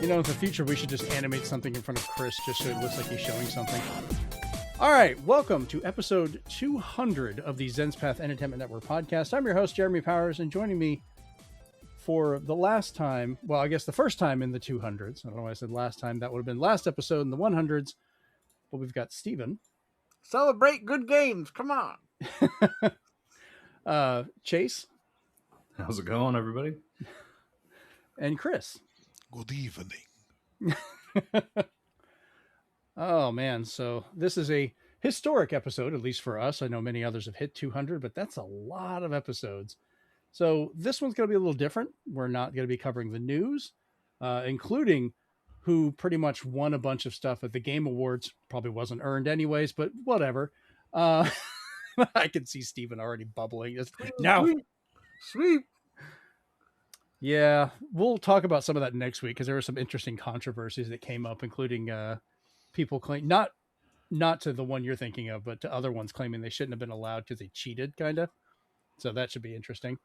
You know, in the future, we should just animate something in front of Chris just so it looks like he's showing something. All right, welcome to episode 200 of the Zenspath Entertainment Network podcast. I'm your host, Jeremy Powers, and joining me for the last time, well, I guess the first time in the 200s. I don't know why I said last time. That would have been last episode in the 100s. But we've got Steven. Celebrate good games. Come on. Chase. How's it going, everybody? And Chris. Good evening. Oh, man. So this is a historic episode, at least for us. I know many others have hit 200, but that's a lot of episodes. So this one's going to be a little different. We're not going to be covering the news, including who pretty much won a bunch of stuff at the Game Awards. Probably wasn't earned anyways, but whatever. I can see Steven already bubbling. Now, Sweep. Yeah, we'll talk about some of that next week because there were some interesting controversies that came up, including people claim not to the one you're thinking of, but to other ones claiming they shouldn't have been allowed because they cheated, kind of. So that should be interesting.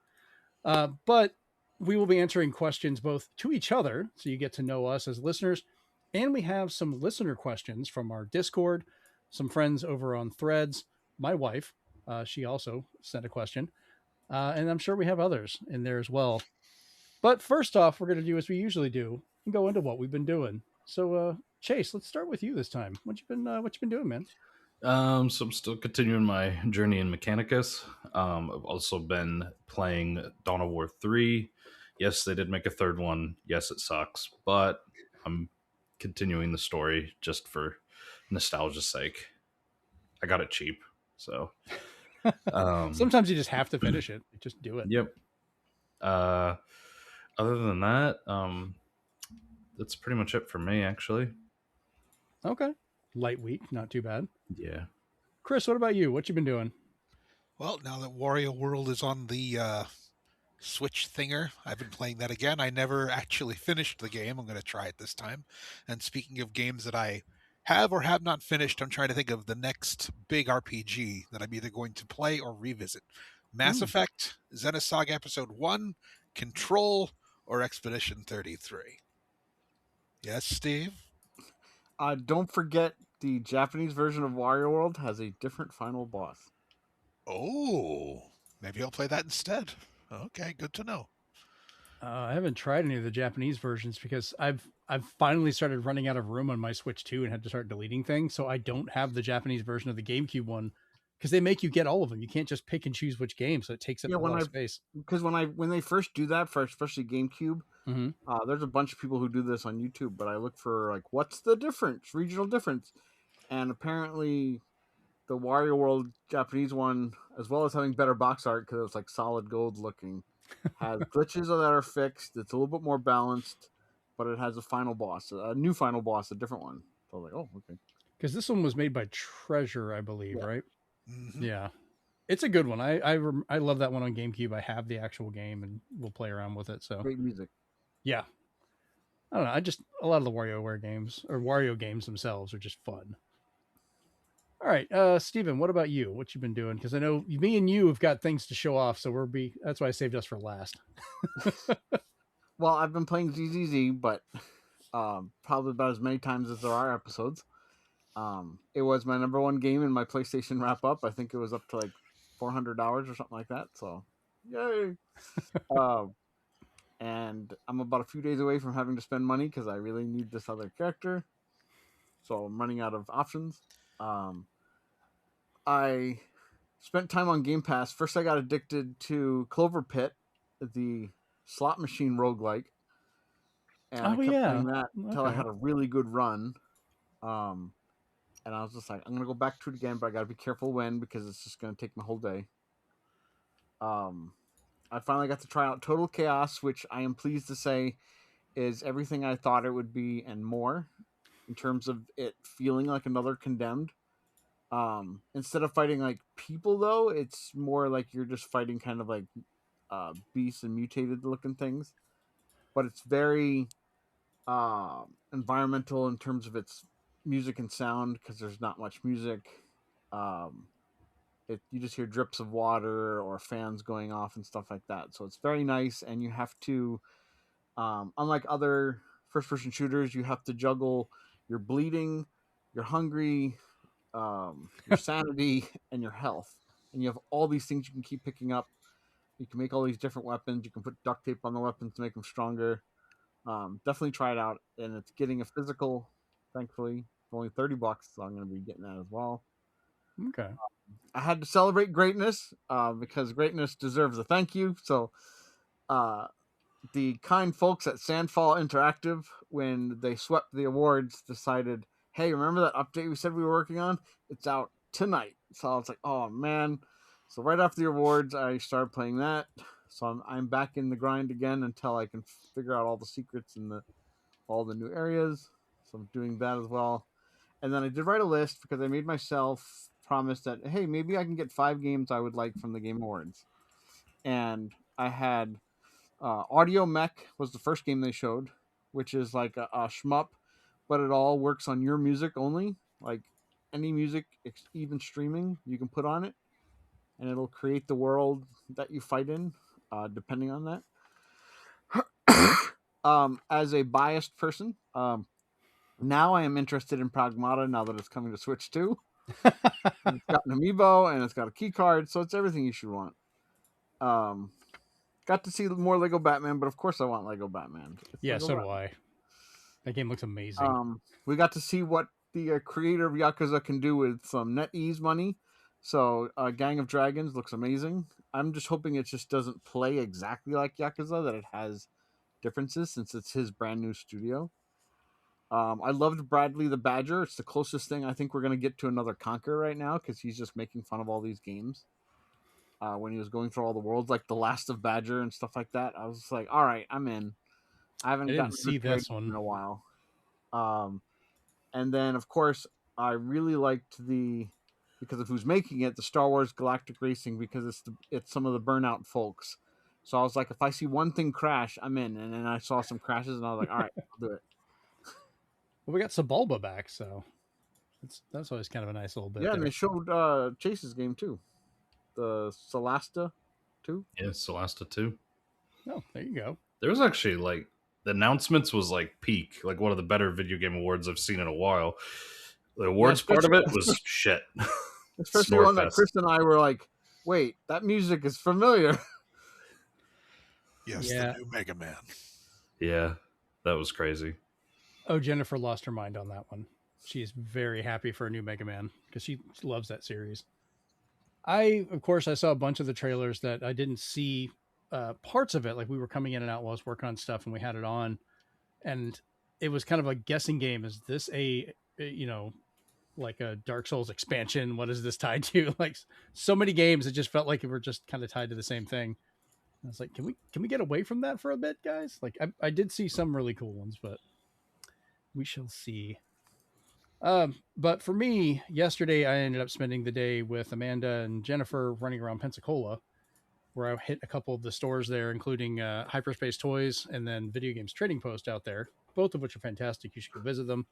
But we will be answering questions both to each other, so you get to know us as listeners, and we have some listener questions from our Discord, some friends over on Threads, my wife, she also sent a question, and I'm sure we have others in there as well. But first off, we're going to do as we usually do and go into what we've been doing. So, Chase, let's start with you this time. What you been doing, man? So I'm still continuing my journey in Mechanicus. I've also been playing Dawn of War 3. Yes, they did make a third one. Yes, it sucks, but I'm continuing the story just for nostalgia's sake. I got it cheap, so sometimes you just have to finish it. Just do it. Yep. Other than that, that's pretty much it for me, actually. Okay. Light week, not too bad. Yeah. Chris, what about you? What you been doing? Well, now that Wario World is on the Switch thinger, I've been playing that again. I never actually finished the game. I'm going to try it this time. And speaking of games that I have or have not finished, I'm trying to think of the next big RPG that I'm either going to play or revisit. Mass Effect, Xenosaga Episode 1, Control, or Expedition 33. Yes, Steve? Don't forget the Japanese version of Wario World has a different final boss. Oh, maybe I'll play that instead. Okay, good to know. I haven't tried any of the Japanese versions because I've finally started running out of room on my Switch 2 and had to start deleting things. So I don't have the Japanese version of the GameCube one because they make you get all of them. You can't just pick and choose which game, so it takes up a lot of space. Because when they first do that for especially GameCube, there's a bunch of people who do this on YouTube. But I look for like, what's the difference, regional difference, and apparently the Wario World Japanese one, as well as having better box art because it's like solid gold looking, has glitches that are fixed. It's a little bit more balanced, but it has a final boss, a new final boss, a different one. So I was like, oh, okay. Because this one was made by Treasure, I believe, right? Mm-hmm. Yeah, it's a good one. I love that one on GameCube. I have the actual game, and we'll play around with it. So great music. Yeah, I don't know. A lot of the WarioWare games or Wario games themselves are just fun. All right, Steven, what about you? What you been doing? Because I know me and you have got things to show off, so that's why I saved us for last. Well, I've been playing ZZZ, but probably about as many times as there are episodes. It was my number one game in my PlayStation wrap up. I think it was up to like 400 hours or something like that. So, yay! And I'm about a few days away from having to spend money because I really need this other character. So I'm running out of options. I spent time on Game Pass. First, I got addicted to Clover Pit, the slot machine roguelike. And I kept playing that until I had a really good run. And I was just like, I'm going to go back to it again, but I got to be careful when, because it's just going to take my whole day. I finally got to try out Total Chaos, which I am pleased to say is everything I thought it would be and more, in terms of it feeling like another Condemned. Instead of fighting like people, though, it's more like you're just fighting kind of like beasts and mutated looking things. But it's very environmental in terms of its music and sound, because there's not much music. You just hear drips of water or fans going off and stuff like that. So it's very nice, and you have to, unlike other first-person shooters, you have to juggle your bleeding, your hungry, your sanity, and your health. And you have all these things you can keep picking up. You can make all these different weapons. You can put duct tape on the weapons to make them stronger. Definitely try it out. And it's getting a physical, thankfully. It's only $30, so I'm going to be getting that as well. Okay. I had to celebrate greatness because greatness deserves a thank you. So the kind folks at Sandfall Interactive, when they swept the awards, decided, hey, remember that update we said we were working on? It's out tonight. So I was like, oh, man. So right after the awards, I started playing that. So I'm back in the grind again until I can figure out all the secrets and all the new areas. So I'm doing that as well. And then I did write a list because I made myself promise that, hey, maybe I can get 5 games I would like from the Game Awards. And I had Audio Mech was the first game they showed, which is like a shmup, but it all works on your music only. Like any music, even streaming, you can put on it, and it'll create the world that you fight in, depending on that. As a biased person, now I am interested in Pragmata now that it's coming to Switch too. And it's got an amiibo and it's got a key card, so it's everything you should want. Got to see more Lego Batman, but of course I want Lego Batman. Yeah, Lego so Batman. do I. That game looks amazing. We got to see what the creator of Yakuza can do with some NetEase money. So Gang of Dragons looks amazing. I'm just hoping it just doesn't play exactly like Yakuza, that it has differences since it's his brand new studio. I loved Bradley the Badger. It's the closest thing I think we're going to get to another Conquer right now because he's just making fun of all these games. When he was going through all the worlds, like The Last of Badger and stuff like that, I was just like, all right, I'm in. I didn't see this one in a while. And then, of course, I really liked because of who's making it, the Star Wars Galactic Racing, because it's some of the Burnout folks. So I was like, if I see one thing crash, I'm in. And then I saw some crashes, and I was like, all right, I'll do it. Well, we got Sebulba back, so that's always kind of a nice little bit. Yeah, there. and they showed Chase's game too, the Celasta 2. Yeah, Celasta 2. Oh, there you go. There was actually like the announcements was like peak, like one of the better video game awards I've seen in a while. The awards part of it was shit. Especially one that Chris and I were like, wait, that music is familiar. Yes, the new Mega Man. Yeah, that was crazy. Oh, Jennifer lost her mind on that one. She's very happy for a new Mega Man because she loves that series. Of course, I saw a bunch of the trailers that I didn't see parts of it. Like we were coming in and out while I was working on stuff and we had it on. And it was kind of a guessing game. Is this like a Dark Souls expansion? What is this tied to? Like so many games, it just felt like it were just kind of tied to the same thing. I was like, can we get away from that for a bit, guys? Like I did see some really cool ones, but we shall see. But for me, yesterday I ended up spending the day with Amanda and Jennifer running around Pensacola, where I hit a couple of the stores there, including Hyperspace Toys and then Video Games Trading Post out there, both of which are fantastic. You should go visit them.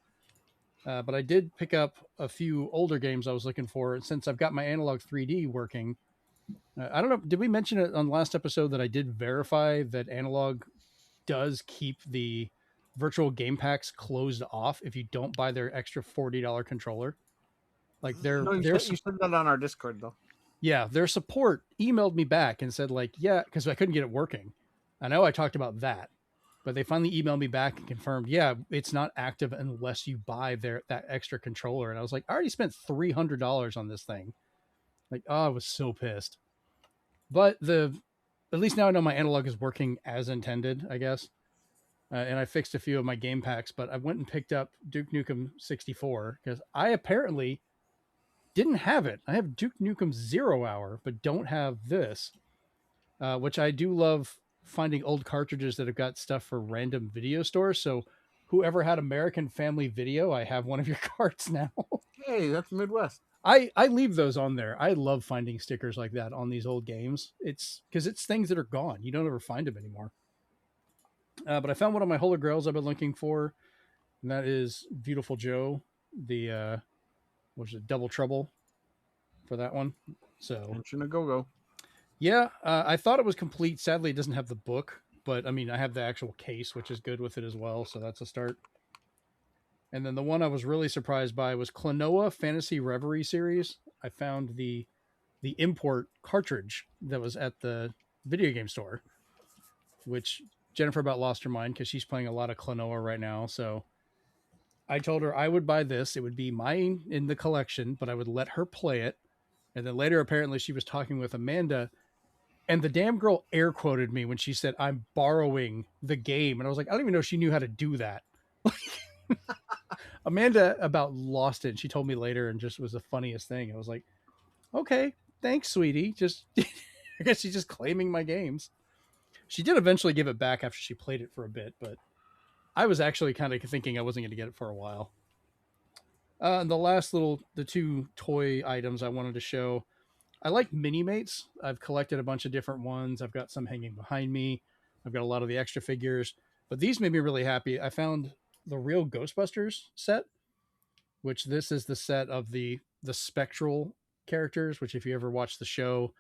But I did pick up a few older games I was looking for. And since I've got my Analog 3D working, I don't know, did we mention it on the last episode that I did verify that Analog does keep the virtual game packs closed off if you don't buy their extra $40 controller? Like you said that on our Discord though. Yeah, their support emailed me back and said like, yeah, because I couldn't get it working. I know I talked about that, but they finally emailed me back and confirmed, yeah, it's not active unless you buy that extra controller. And I was like, I already spent $300 on this thing. Like, oh, I was so pissed. But at least now I know my Analog is working as intended, I guess. And I fixed a few of my game packs, but I went and picked up Duke Nukem 64 because I apparently didn't have it. I have Duke Nukem 0 Hour, but don't have this, which I do love finding old cartridges that have got stuff for random video stores. So whoever had American Family Video, I have one of your cards now. Hey, that's Midwest. I leave those on there. I love finding stickers like that on these old games. It's because it's things that are gone. You don't ever find them anymore. But I found one of my Holy Grails I've been looking for, and that is Beautiful Joe, the Double Trouble for that one. So Tension a go-go. Yeah, I thought it was complete. Sadly, it doesn't have the book, but I mean, I have the actual case, which is good with it as well. So that's a start. And then the one I was really surprised by was Klonoa Fantasy Reverie series. I found the import cartridge that was at the video game store, which Jennifer about lost her mind because she's playing a lot of Klonoa right now. So I told her I would buy this. It would be mine in the collection, but I would let her play it. And then later, apparently, she was talking with Amanda, and the damn girl air quoted me when she said, "I'm borrowing the game." And I was like, I don't even know if she knew how to do that. Amanda about lost it. And she told me later and just was the funniest thing. I was like, okay, thanks, sweetie. Just, I guess she's just claiming my games. She did eventually give it back after she played it for a bit, but I was actually kind of thinking I wasn't going to get it for a while. And the two toy items I wanted to show. I like Mini-Mates. I've collected a bunch of different ones. I've got some hanging behind me. I've got a lot of the extra figures, but these made me really happy. I found the real Ghostbusters set, which this is the set of the spectral characters, which if you ever watched the show,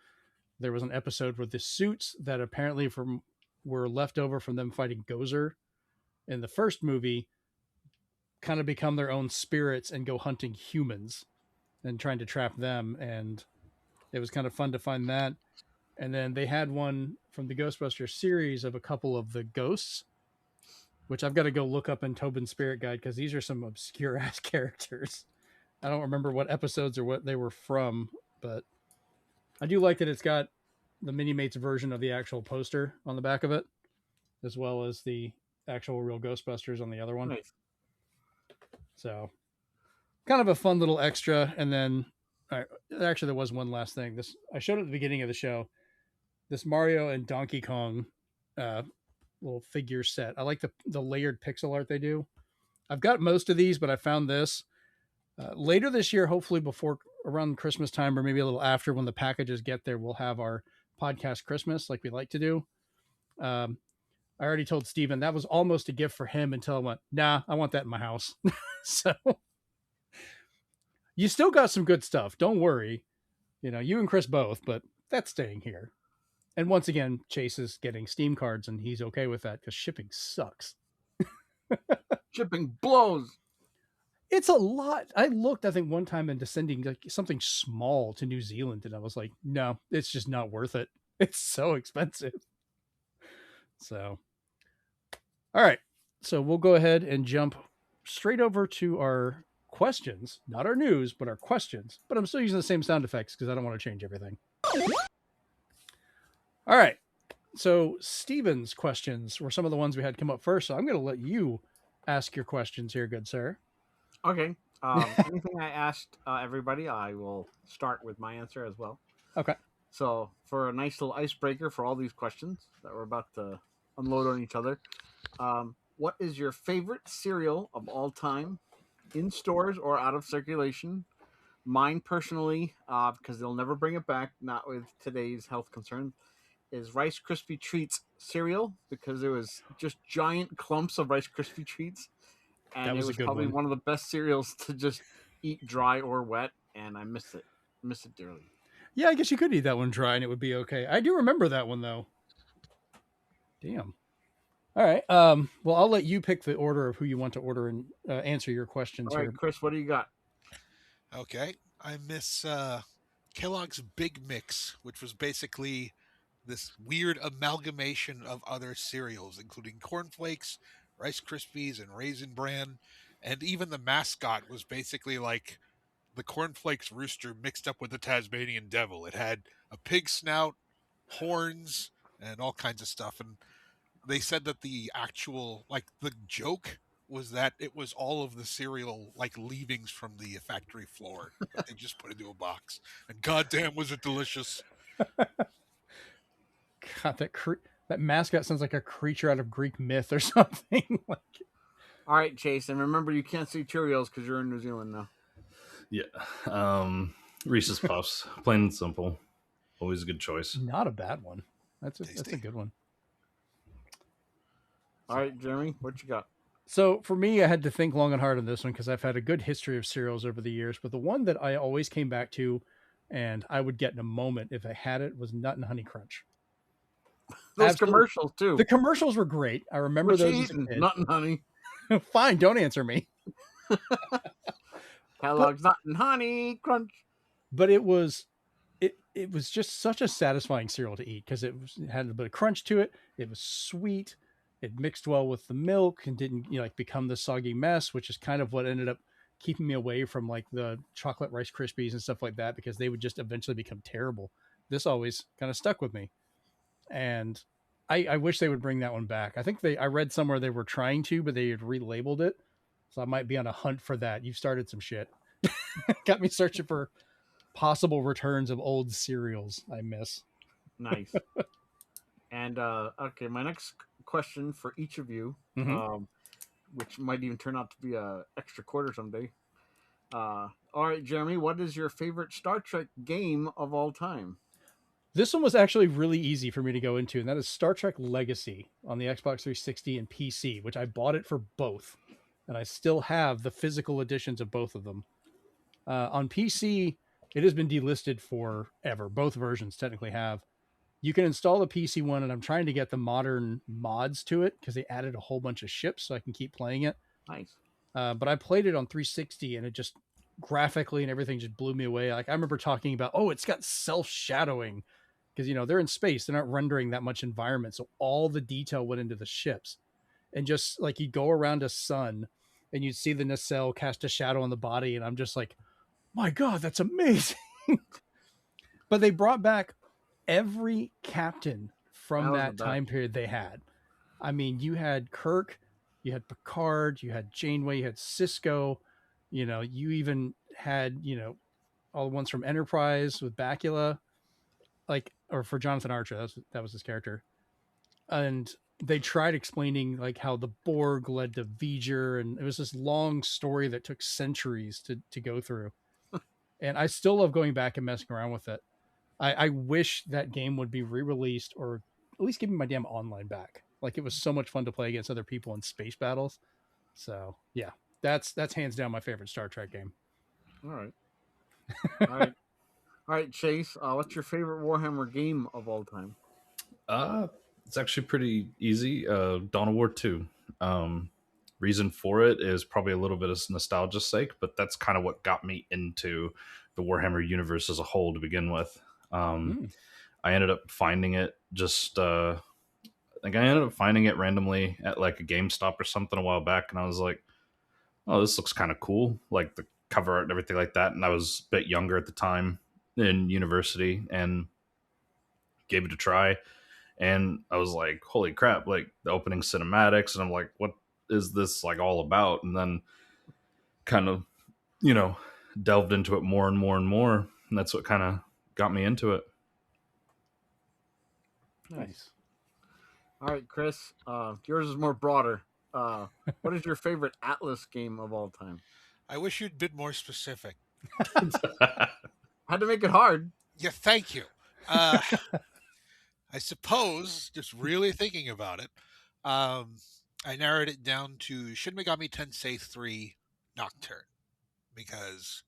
there was an episode with the suits that apparently were left over from them fighting Gozer in the first movie kind of become their own spirits and go hunting humans and trying to trap them. And it was kind of fun to find that. And then they had one from the Ghostbusters series of a couple of the ghosts, which I've got to go look up in Tobin's Spirit Guide because these are some obscure ass characters. I don't remember what episodes or what they were from, but I do like that it's got the Mini-Mates version of the actual poster on the back of it, as well as the actual real Ghostbusters on the other one. Nice. So kind of a fun little extra. And then actually there was one last thing. I showed at the beginning of the show, this Mario and Donkey Kong little figure set. I like the layered pixel art they do. I've got most of these, but I found this later this year, hopefully before around Christmas time, or maybe a little after when the packages get there, we'll have our podcast Christmas like we like to do. I already told Steven that was almost a gift for him until I went, nah, I want that in my house. So you still got some good stuff. Don't worry. You and Chris both, but that's staying here. And once again, Chase is getting Steam cards, and he's okay with that because shipping sucks. Shipping blows. It's a lot. I looked, I think, one time into sending like something small to New Zealand, and I was like, no, it's just not worth it. It's so expensive. So, all right. So we'll go ahead and jump straight over to our questions, not our news, but our questions. But I'm still using the same sound effects because I don't want to change everything. All right. So Steven's questions were some of the ones we had come up first. So I'm going to let you ask your questions here, good sir. Okay. Anything I asked everybody, I will start with my answer as well. Okay. So for a nice little icebreaker for all these questions that we're about to unload on each other, what is your favorite cereal of all time, in stores or out of circulation? Mine personally, because they'll never bring it back, not with today's health concerns, is Rice Krispie Treats cereal, because it was just giant clumps of Rice Krispie Treats, and it was probably one of the best cereals to just eat dry or wet, and I miss it dearly. Yeah, I guess you could eat that one dry and it would be okay. I do remember that one though. Damn. All right. Well, I'll let you pick the order of who you want to order and answer your questions. All right, here. Chris, what do you got? Okay. I miss Kellogg's Big Mix, which was basically this weird amalgamation of other cereals, including Corn Flakes, Rice Krispies, and Raisin Bran. And even the mascot was basically like the Corn Flakes rooster mixed up with the Tasmanian devil. It had a pig snout, horns, and all kinds of stuff. And they said that the actual, like, the joke was that it was all of the cereal, like, leavings from the factory floor that they just put into a box. And goddamn, was it delicious. God, that mascot sounds like a creature out of Greek myth or something. All right, Chase, and remember you can't see Cheerios because you're in New Zealand now. Yeah. Reese's Puffs, plain and simple. Always a good choice. Not a bad one. That's a good one. All right, Jeremy, what you got? So for me, I had to think long and hard on this one because I've had a good history of cereals over the years. But the one that I always came back to and I would get in a moment if I had it was Nut and Honey Crunch. Those Absolutely. commercials too. The commercials were great. I remember What you those as a eating? kid. Nothing, honey. Fine, don't answer me. Kellogg's nothing, honey. Crunch. But it was just such a satisfying cereal to eat because it had a bit of crunch to it. It was sweet. It mixed well with the milk and didn't like become the soggy mess, which is kind of what ended up keeping me away from like the chocolate Rice Krispies and stuff like that, because they would just eventually become terrible. This always kind of stuck with me, and I wish they would bring that one back. I think I read somewhere they were trying to, but they had relabeled it, so I might be on a hunt for that. You've started some shit. Got me searching for possible returns of old cereals I miss. Nice. And okay, my next question for each of you, which might even turn out to be a extra quarter someday. All right, Jeremy, what is your favorite Star Trek game of all time? This one was actually really easy for me to go into, and that is Star Trek Legacy on the Xbox 360 and PC, which I bought it for both, and I still have the physical editions of both of them. On PC, it has been delisted forever. Both versions technically have. You can install the PC one, and I'm trying to get the modern mods to it because they added a whole bunch of ships so I can keep playing it. Nice. But I played it on 360, and it just graphically and everything just blew me away. Like I remember talking about, it's got self-shadowing because, they're in space. They're not rendering that much environment. So all the detail went into the ships. And just like you'd go around a sun and you'd see the nacelle cast a shadow on the body. And I'm just like, my God, that's amazing. But they brought back every captain from that time period they had. I mean, you had Kirk, you had Picard, you had Janeway, you had Cisco, you even had, all the ones from Enterprise with Bakula, or for Jonathan Archer, that was his character. And they tried explaining like how the Borg led to V'ger, and it was this long story that took centuries to go through. And I still love going back and messing around with it. I wish that game would be re-released, or at least give me my damn online back. Like it was so much fun to play against other people in space battles. So yeah, that's hands down my favorite Star Trek game. All right. All right, Chase. What's your favorite Warhammer game of all time? It's actually pretty easy. Dawn of War 2. Reason for it is probably a little bit of nostalgia's sake, but that's kind of what got me into the Warhammer universe as a whole to begin with. I ended up finding it I ended up finding it randomly at like a GameStop or something a while back, and I was like, oh, this looks kind of cool, like the cover art and everything like that. And I was a bit younger at the time in university and gave it a try. And I was like, holy crap, like the opening cinematics. And I'm like, what is this like all about? And then kind of, delved into it more and more and more. And that's what kind of got me into it. Nice. All right, Chris, yours is more broader. What is your favorite Atlas game of all time? I wish you'd been more specific. Had to make it hard. Yeah, thank you. I suppose, just really thinking about it, I narrowed it down to Shin Megami Tensei 3 Nocturne. Because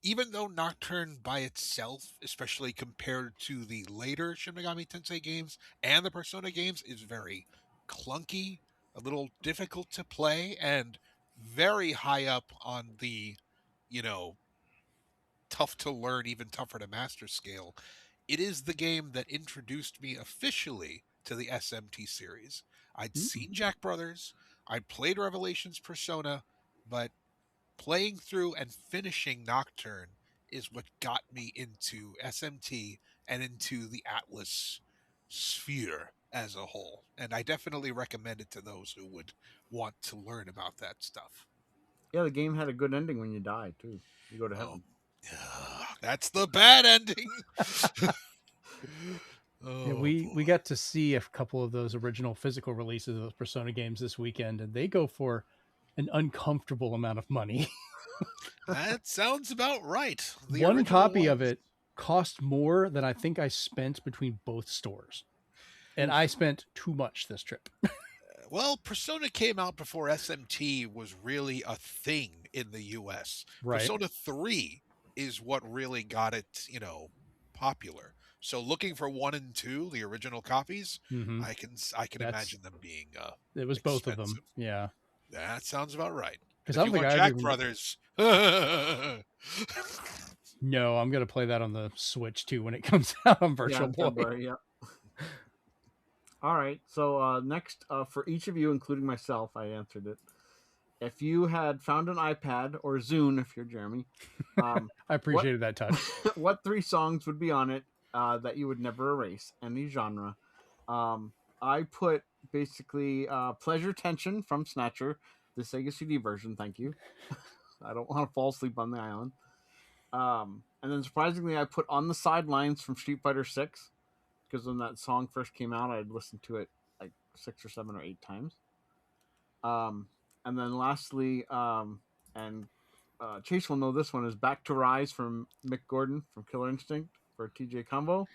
even though Nocturne by itself, especially compared to the later Shin Megami Tensei games and the Persona games, is very clunky, a little difficult to play, and very high up on the, tough to learn, even tougher to master scale, it is the game that introduced me officially to the SMT series. I'd seen Jack Brothers, I'd played Revelations Persona, but playing through and finishing Nocturne is what got me into SMT and into the Atlas sphere as a whole. And I definitely recommend it to those who would want to learn about that stuff. Yeah, the game had a good ending when you die, too. You go to heaven. That's the bad ending. Yeah, we got to see a couple of those original physical releases of those Persona games this weekend, and they go for an uncomfortable amount of money. That sounds about right. One copy of it cost more than I think I spent between both stores. And I spent too much this trip. Well, Persona came out before SMT was really a thing in the US. Right. Persona 3 is what really got it, popular. So looking for 1 and 2, the original copies, Mm-hmm. I can imagine them being it was both of them. expensive. Yeah. That sounds about right. Because If I you don't think want I've Jack even... Brothers, No, I'm gonna play that on the Switch too when it comes out on Virtual in Boy. February, yeah. All right. So next, for each of you, including myself, I answered it. If you had found an iPad or Zune, if you're Jeremy, I appreciated that touch. what 3 songs would be on it that you would never erase? Any genre. I put basically Pleasure Tension from Snatcher, the Sega CD version. Thank you. I don't want to fall asleep on the island. And then surprisingly, I put On the Sidelines from Street Fighter 6, because when that song first came out, I'd listened to it like 6 or 7 or 8 times. And then lastly, and Chase will know this one, is Back to Rise from Mick Gordon from Killer Instinct for TJ Combo.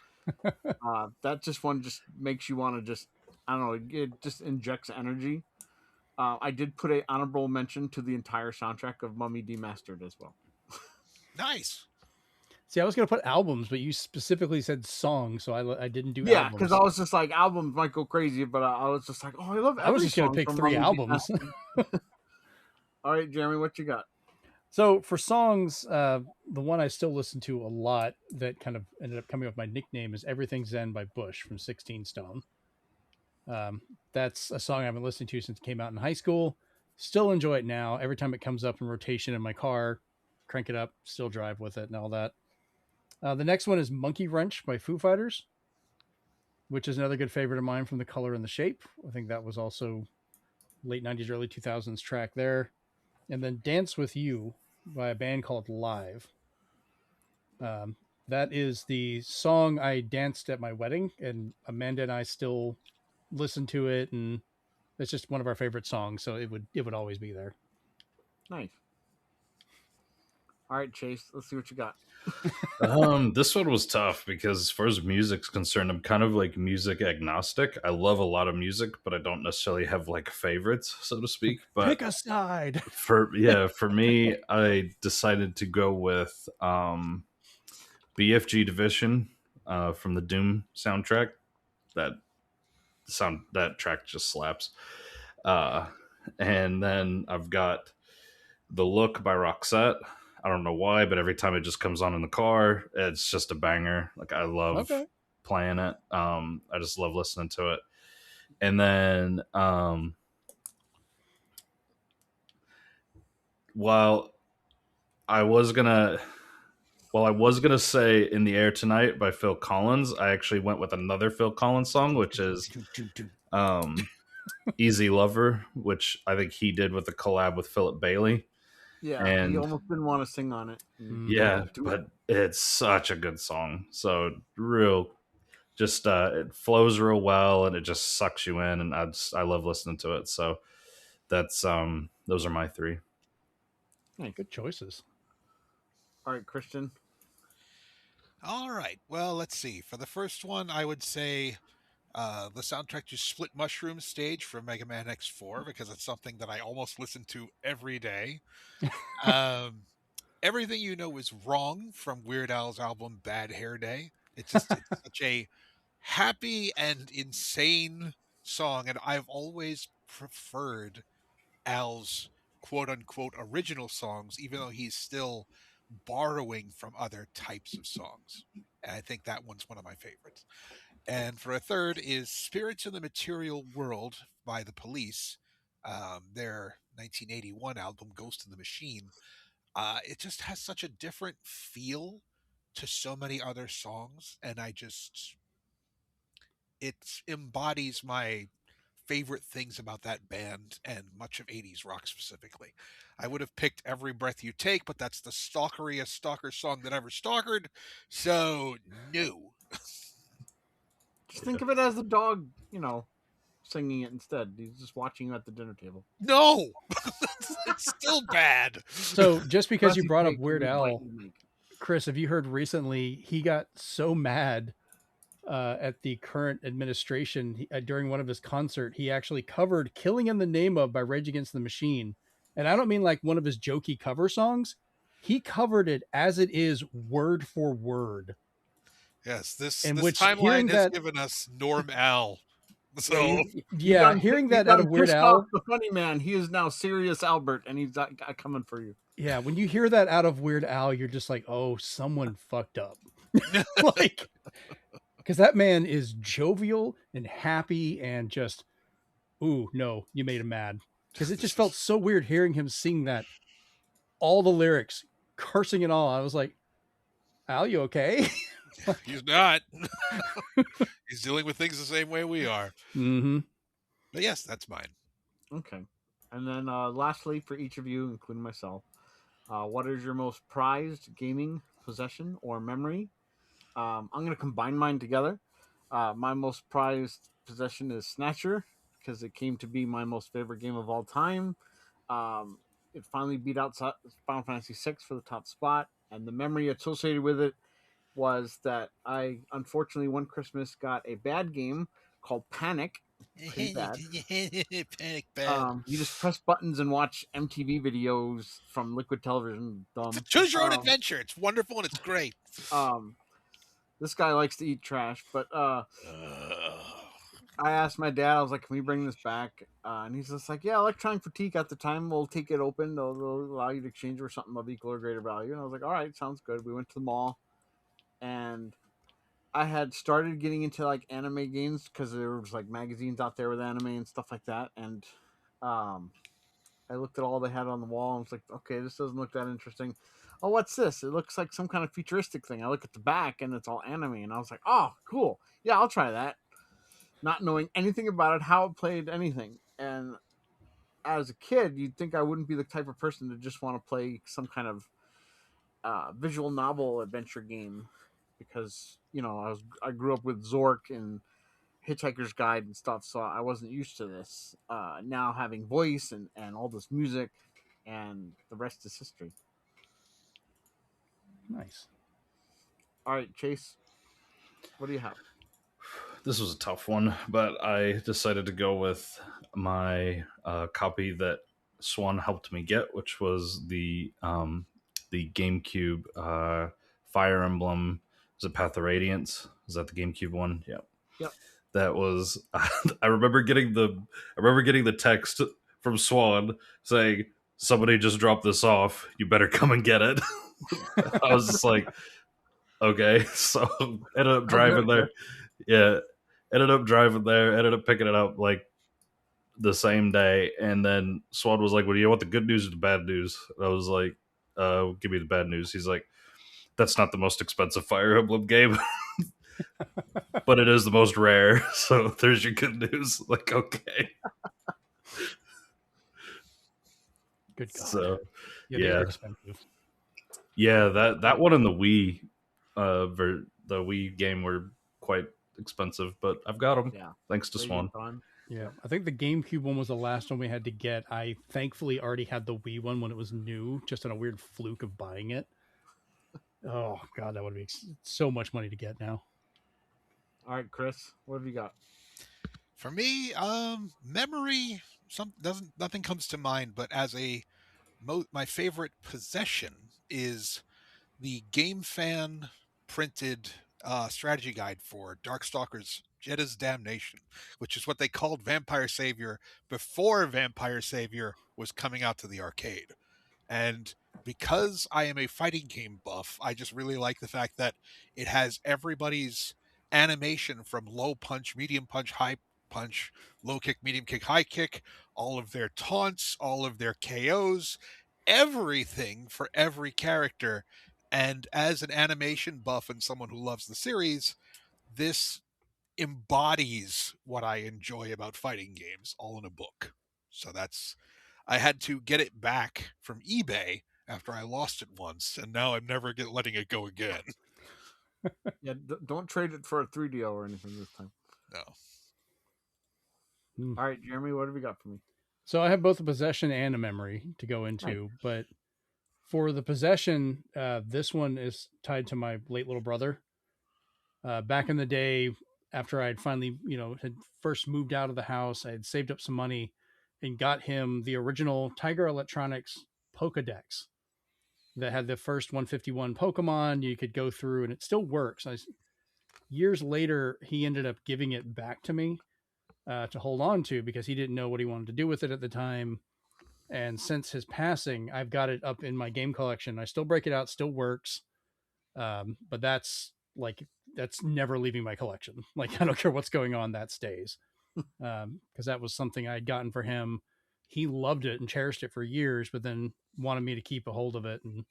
That just one just makes you want to just, I don't know, it just injects energy. I did put a honorable mention to the entire soundtrack of Mummy Demastered as well. nice. See, I was gonna put albums, but you specifically said songs, so I didn't do Yeah, albums. because I was just like, albums might go crazy, but I was just like, oh, I love every I was just gonna song pick from 3 Mummy albums. Demastered. All right, Jeremy, what you got? So for songs, the one I still listen to a lot that kind of ended up coming up with my nickname is Everything Zen by Bush from 16 Stone. That's a song I've been listening to since it came out in high school. Still enjoy it now. Every time it comes up in rotation in my car, crank it up, still drive with it and all that. The next one is Monkey Wrench by Foo Fighters, which is another good favorite of mine from The Color and the Shape. I think that was also late 90s, early 2000s track there. And then Dance With You by a band called Live. That is the song I danced at my wedding, and Amanda and I still listen to it, and it's just one of our favorite songs, so it would always be there. Nice. All right, Chase, let's see what you got. This one was tough because as far as music's concerned, I'm kind of like music agnostic. I love a lot of music, but I don't necessarily have like favorites, so to speak. But pick a side. For me, I decided to go with BFG Division from the Doom soundtrack. That track just slaps. And then I've got The Look by Roxette. I don't know why, but every time it just comes on in the car, it's just a banger. Like, I love playing it. I just love listening to it. And then while I was gonna say In the Air Tonight by Phil Collins, I actually went with another Phil Collins song, which is Easy Lover, which I think he did with a collab with Philip Bailey. Yeah, and he almost didn't want to sing on it. Yeah, but it's such a good song. So real, just it flows real well, and it just sucks you in, and I love listening to it. So that's those are my 3. Hey, good choices. All right, Christian. All right. Well, let's see. For the first one, I would say the soundtrack to Split Mushroom Stage from Mega Man X4, because it's something that I almost listen to every day. Everything You Know Is Wrong from Weird Al's album Bad Hair Day. It's such a happy and insane song, and I've always preferred Al's quote-unquote original songs, even though he's still borrowing from other types of songs. And I think that one's one of my favorites. And for a third is Spirits in the Material World by The Police, their 1981 album Ghost in the Machine. It just has such a different feel to so many other songs, and it embodies my favorite things about that band and much of 80s rock specifically. I would have picked Every Breath You Take, but that's the stalkeriest stalker song that ever stalkered, so no. Just think of it as the dog, singing it instead. He's just watching you at the dinner table. No! It's still bad. So just because you brought up Weird Al, Chris, have you heard recently he got so mad at the current administration during one of his concert, he actually covered Killing in the Name Of by Rage Against the Machine. And I don't mean like one of his jokey cover songs. He covered it as it is, word for word. Yes, this And this which hearing timeline has that, given us Norm Al. Yeah, So hearing that out of Weird pissed off Al, the funny man. He is now serious Albert, and he's got coming for you. yeah, when you hear that out of Weird Al, you're just like, oh, someone fucked up. Like, because that man is jovial and happy and just, ooh, no, you made him mad. Because it just felt so weird hearing him sing that, all the lyrics, cursing and all. I was like, Al, you okay? he's not. He's dealing with things the same way we are. Mm-hmm. But yes, that's mine. Okay. And then lastly, for each of you, including myself, what is your most prized gaming possession or memory? I'm going to combine mine together. My most prized possession is Snatcher because it came to be my most favorite game of all time. It finally beat out Final Fantasy VI for the top spot, and the memory associated with it was that I unfortunately one Christmas got a bad game called Panic. Pretty bad. Panic bad. You just press buttons and watch MTV videos from Liquid Television. Dumb. Choose your own adventure. It's wonderful and it's great. This guy likes to eat trash, but I asked my dad, I was like, can we bring this back? And he's just like, yeah, Electronic Fatigue at the time, we'll take it open. They'll allow you to exchange for something of equal or greater value. And I was like, all right, sounds good. We went to the mall, and I had started getting into like anime games because there was like magazines out there with anime and stuff like that. And I looked at all they had on the wall and was like, okay, this doesn't look that interesting. Oh, what's this? It looks like some kind of futuristic thing. I look at the back and it's all anime, and I was like, oh, cool. Yeah, I'll try that. Not knowing anything about it, how it played, anything. And as a kid, you'd think I wouldn't be the type of person to just want to play some kind of visual novel adventure game because, you know, I grew up with Zork and Hitchhiker's Guide and stuff, so I wasn't used to this. Now having voice and all this music, and the rest is history. Nice. All right, Chase, what do you have? This was a tough one, but I decided to go with my copy that Swan helped me get, which was the GameCube Fire Emblem. Is it Path of Radiance? Is that the GameCube one? Yeah. Yep. That was. I remember getting the text from Swan saying, "Somebody just dropped this off. You better come and get it." I was just like, okay. So ended up driving there. Yeah, ended up driving there. Ended up picking it up like the same day, and then Swan was like, "Well, do you want the good news or the bad news?" And I was like, "Give me the bad news." He's like, "That's not the most expensive Fire Emblem game." But it is the most rare, so there's your good news. Like, okay. Good God. So, yeah, yeah. they're expensive. Yeah, that one and the Wii, the Wii game were quite expensive, but I've got them. Yeah. Thanks to Swan. Yeah, I think the GameCube one was the last one we had to get. I thankfully already had the Wii one when it was new, just on a weird fluke of buying it. Oh God, that would be so much money to get now. All right, Chris, what have you got? For me, memory, nothing comes to mind, but as my favorite possession is the Game Fan printed strategy guide for Darkstalkers Jetta's Damnation, which is what they called Vampire Savior before Vampire Savior was coming out to the arcade. And because I am a fighting game buff, I just really like the fact that it has everybody's animation from low punch, medium punch, high punch, low kick, medium kick, high kick, all of their taunts, all of their KOs, everything for every character. And as an animation buff and someone who loves the series, this embodies what I enjoy about fighting games all in a book. So I had to get it back from eBay after I lost it once, and now I'm never letting it go again. Yeah, don't trade it for a 3DO or anything this time. No. All right, Jeremy, what have you got for me? So I have both a possession and a memory to go into, but for the possession, this one is tied to my late little brother. Back in the day, after I'd finally, had first moved out of the house, I had saved up some money and got him the original Tiger Electronics Pokédex that had the first 151 Pokemon you could go through, and it still works. Years later, he ended up giving it back to me to hold on to because he didn't know what he wanted to do with it at the time. And since his passing, I've got it up in my game collection. I still break it out, still works. But that's never leaving my collection. Like, I don't care what's going on, that stays. Because that was something I had gotten for him. He loved it and cherished it for years, but then wanted me to keep a hold of it. And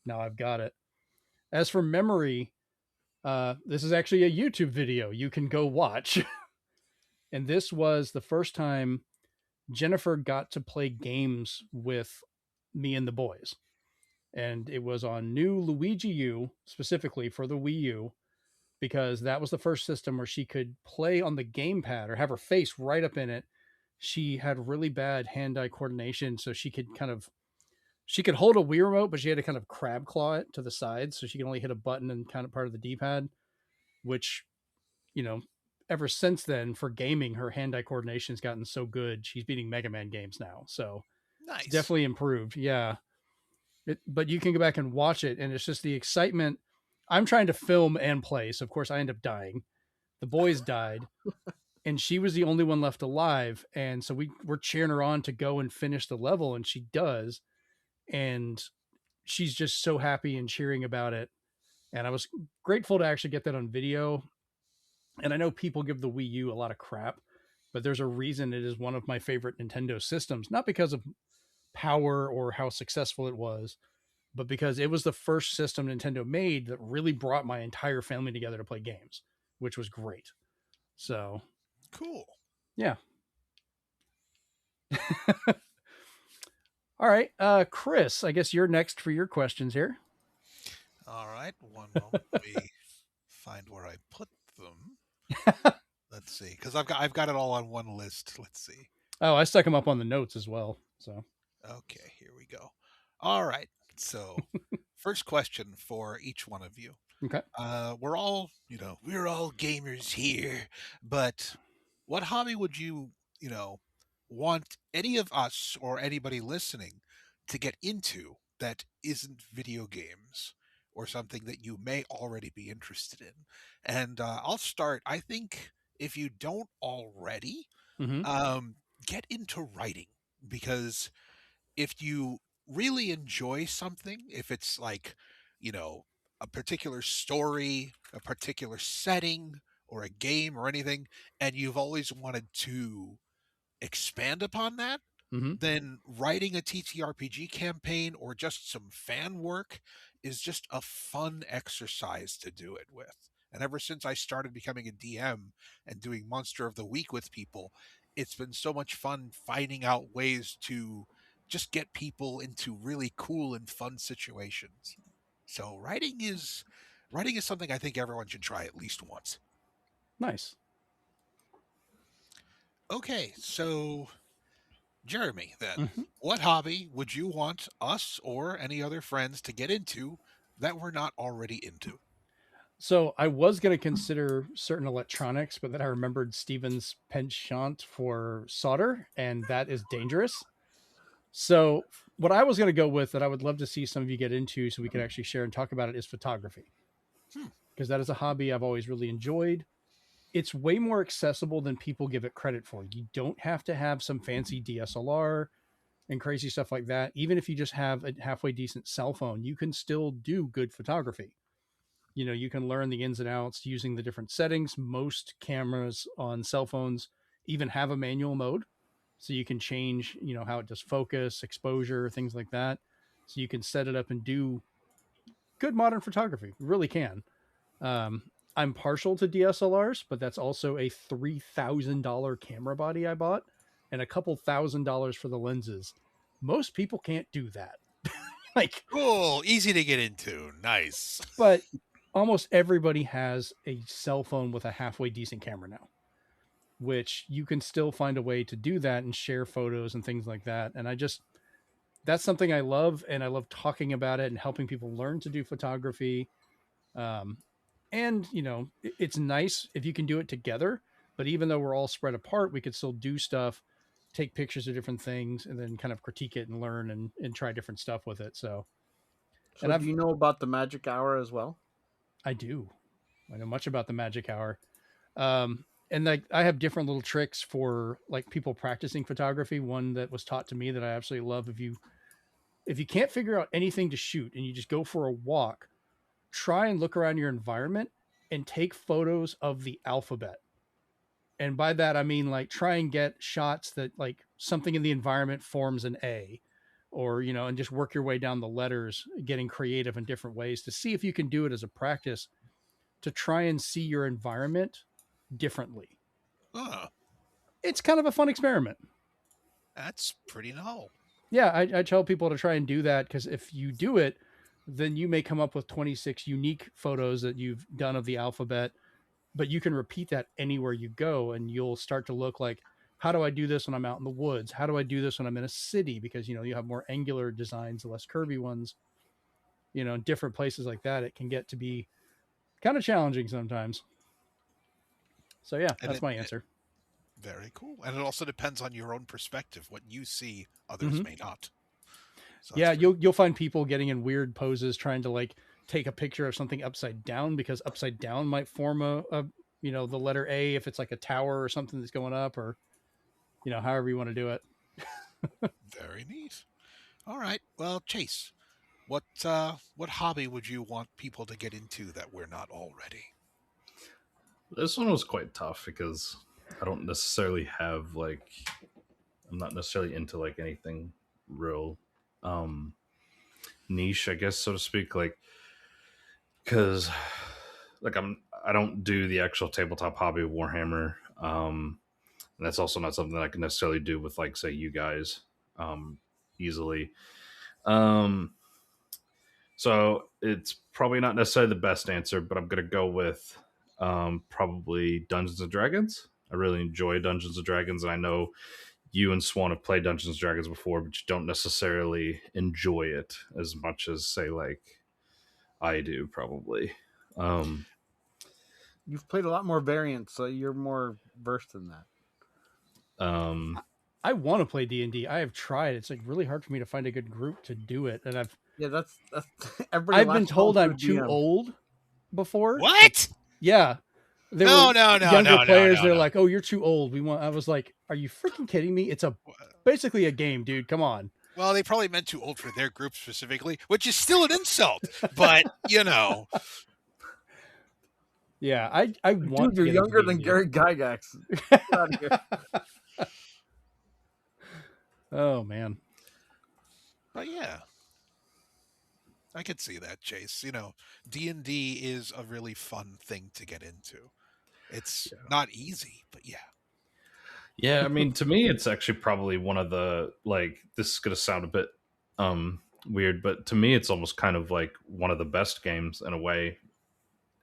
now I've got it. As for memory, this is actually a YouTube video you can go watch. And this was the first time Jennifer got to play games with me and the boys. And it was on new Luigi U, specifically for the Wii U, because that was the first system where she could play on the gamepad or have her face right up in it. She had really bad hand-eye coordination, so she could hold a Wii remote, but she had to kind of crab claw it to the side, so she could only hit a button and kind of part of the D-pad, which, ever since then, for gaming, her hand-eye coordination has gotten so good. She's beating Mega Man games now, so Nice. it's definitely improved. Yeah. But you can go back and watch it, and it's just the excitement. I'm trying to film and play, so of course I end up dying. The boys died, and she was the only one left alive, and so we're cheering her on to go and finish the level, and she does, and she's just so happy and cheering about it. And I was grateful to actually get that on video. And I know people give the Wii U a lot of crap, but there's a reason it is one of my favorite Nintendo systems, not because of power or how successful it was, but because it was the first system Nintendo made that really brought my entire family together to play games, which was great. So cool. Yeah. All right. Chris, I guess you're next for your questions here. All right. One moment. Let me find where I put them. Let's see, because I've got it all on one list. Let's see. Oh, I stuck them up on the notes as well. So okay, here we go. All right. So first question for each one of you. Okay. We're all gamers here, but what hobby would you want any of us or anybody listening to get into that isn't video games or something that you may already be interested in? And I'll start. I think if you don't already, get into writing, because if you really enjoy something, if it's like, a particular story, a particular setting, or a game or anything, and you've always wanted to expand upon that, then writing a TTRPG campaign or just some fan work is just a fun exercise to do it with. And ever since I started becoming a DM and doing Monster of the Week with people, it's been so much fun finding out ways to just get people into really cool and fun situations. So writing is something I think everyone should try at least once. Nice. Okay, so Jeremy, then, what hobby would you want us or any other friends to get into that we're not already into? So I was going to consider certain electronics, but then I remembered Steven's penchant for solder, and that is dangerous. So what I was going to go with that I would love to see some of you get into so we could actually share and talk about it is photography. Because that is a hobby I've always really enjoyed. It's way more accessible than people give it credit for. You don't have to have some fancy DSLR and crazy stuff like that. Even if you just have a halfway decent cell phone, you can still do good photography. You can learn the ins and outs using the different settings. Most cameras on cell phones even have a manual mode. So you can change, how it does focus, exposure, things like that. So you can set it up and do good modern photography. You really can. I'm partial to DSLRs, but that's also a $3,000 camera body I bought and a couple $1,000s for the lenses. Most people can't do that. Cool, easy to get into. Nice. But almost everybody has a cell phone with a halfway decent camera now, which you can still find a way to do that and share photos and things like that. And that's something I love, and I love talking about it and helping people learn to do photography. And it's nice if you can do it together, but even though we're all spread apart, we could still do stuff, take pictures of different things, and then kind of critique it and learn and try different stuff with it. So do you know about the magic hour as well? I do. I know much about the magic hour. And like I have different little tricks for like people practicing photography. One that was taught to me that I absolutely love. If you can't figure out anything to shoot and you just go for a walk, try and look around your environment and take photos of the alphabet. And by that I mean like try and get shots that like something in the environment forms an A, or and just work your way down the letters, getting creative in different ways to see if you can do it as a practice to try and see your environment differently. It's kind of a fun experiment. That's pretty novel. Yeah, I tell people to try and do that, because if you do it, then you may come up with 26 unique photos that you've done of the alphabet, but you can repeat that anywhere you go, and you'll start to look like, how do I do this when I'm out in the woods? How do I do this when I'm in a city? Because, you have more angular designs, less curvy ones, different places like that. It can get to be kind of challenging sometimes. So yeah, that's my answer. Very cool. And it also depends on your own perspective. What you see, others may not. So yeah, you'll find people getting in weird poses trying to like take a picture of something upside down, because upside down might form a the letter A if it's like a tower or something that's going up, or however you want to do it. Very neat. All right. Well, Chase, what hobby would you want people to get into that we're not already? This one was quite tough because I don't necessarily have like, I'm not necessarily into like anything real niche, I guess, so to speak, like, because like I don't do the actual tabletop hobby of Warhammer, and that's also not something that I can necessarily do with like, say, you guys easily. So it's probably not necessarily the best answer, but I'm gonna go with probably Dungeons and Dragons. I really enjoy Dungeons and Dragons, and I know you and Swan have played Dungeons and Dragons before, but you don't necessarily enjoy it as much as, say, like I do, probably. You've played a lot more variants, so you're more versed in that. I want to play D&D. I have tried. It's like really hard for me to find a good group to do it, and that's I've been told I'm too old before. What? Yeah. No, younger players. They're like, "Oh, you're too old. We want." I was like, "Are you freaking kidding me? It's basically a game, dude. Come on." Well, they probably meant too old for their group specifically, which is still an insult. But Yeah, I want. Dude, you're younger than Gary Gygax. Get out of here. Oh man. But yeah, I could see that, Chase. D&D is a really fun thing to get into. It's not easy, but yeah. Yeah, I mean, to me, it's actually probably one of the, like, this is going to sound a bit weird, but to me, it's almost kind of like one of the best games in a way,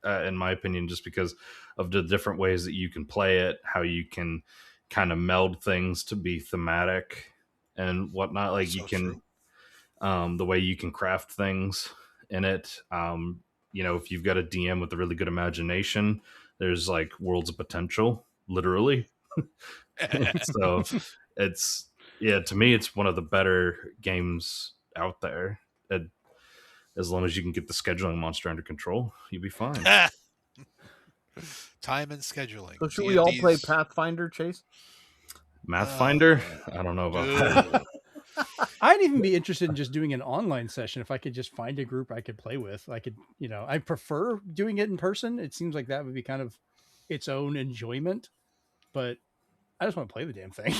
in my opinion, just because of the different ways that you can play it, how you can kind of meld things to be thematic and whatnot. Like, you can, the way you can craft things in it. If you've got a DM with a really good imagination, there's like worlds of potential, literally. So it's, to me, it's one of the better games out there. As long as you can get the scheduling monster under control, you'll be fine. Time and scheduling. So should we all play Pathfinder, Chase? Mathfinder? I don't know about that. I'd even be interested in just doing an online session if I could just find a group I could play with. I could, I prefer doing it in person. It seems like that would be kind of its own enjoyment, but I just want to play the damn thing.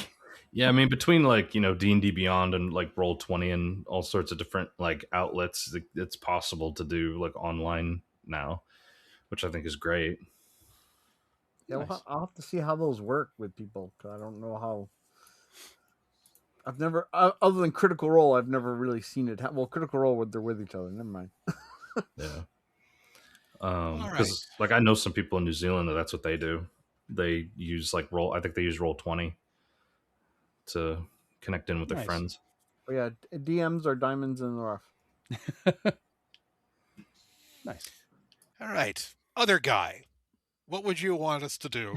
Yeah, I mean, between like, D&D Beyond and like Roll20 and all sorts of different like outlets, it's possible to do like online now, which I think is great. Yeah, nice. I'll have to see how those work with people, because I don't know how. I've never, other than Critical Role, I've never really seen it. Well, Critical Role, they're with each other. Never mind. Yeah. Because like I know some people in New Zealand that's what they do. They use like I think they use Roll20 to connect in with their friends. Oh, yeah, DMs are diamonds in the rough. Nice. All right, other guy. What would you want us to do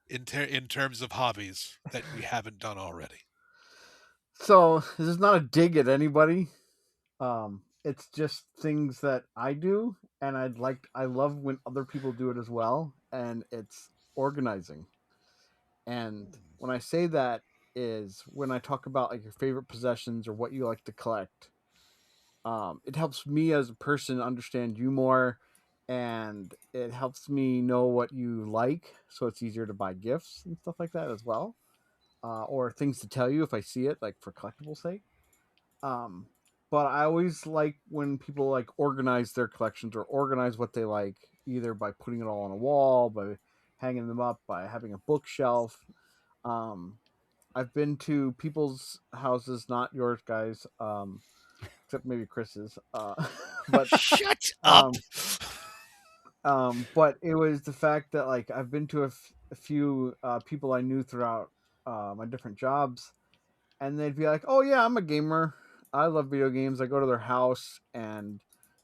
in terms of hobbies that we haven't done already? So this is not a dig at anybody. it's just things that I do, and I love when other people do it as well, and it's organizing. And when I say that is when I talk about like your favorite possessions or what you like to collect. It helps me as a person understand you more, and it helps me know what you like, so it's easier to buy gifts and stuff like that as well, or things to tell you if I see it, like for collectible sake. Um, but I always like when people like organize their collections or organize what they like, either by putting it all on a wall, by hanging them up, by having a bookshelf. Um, I've been to people's houses, not yours, guys. Except maybe Chris's. But Shut up. um, but it was the fact that like I've been to a few people I knew throughout my different jobs, and they'd be like, "Oh yeah, I'm a gamer. I love video games." I go to their house, and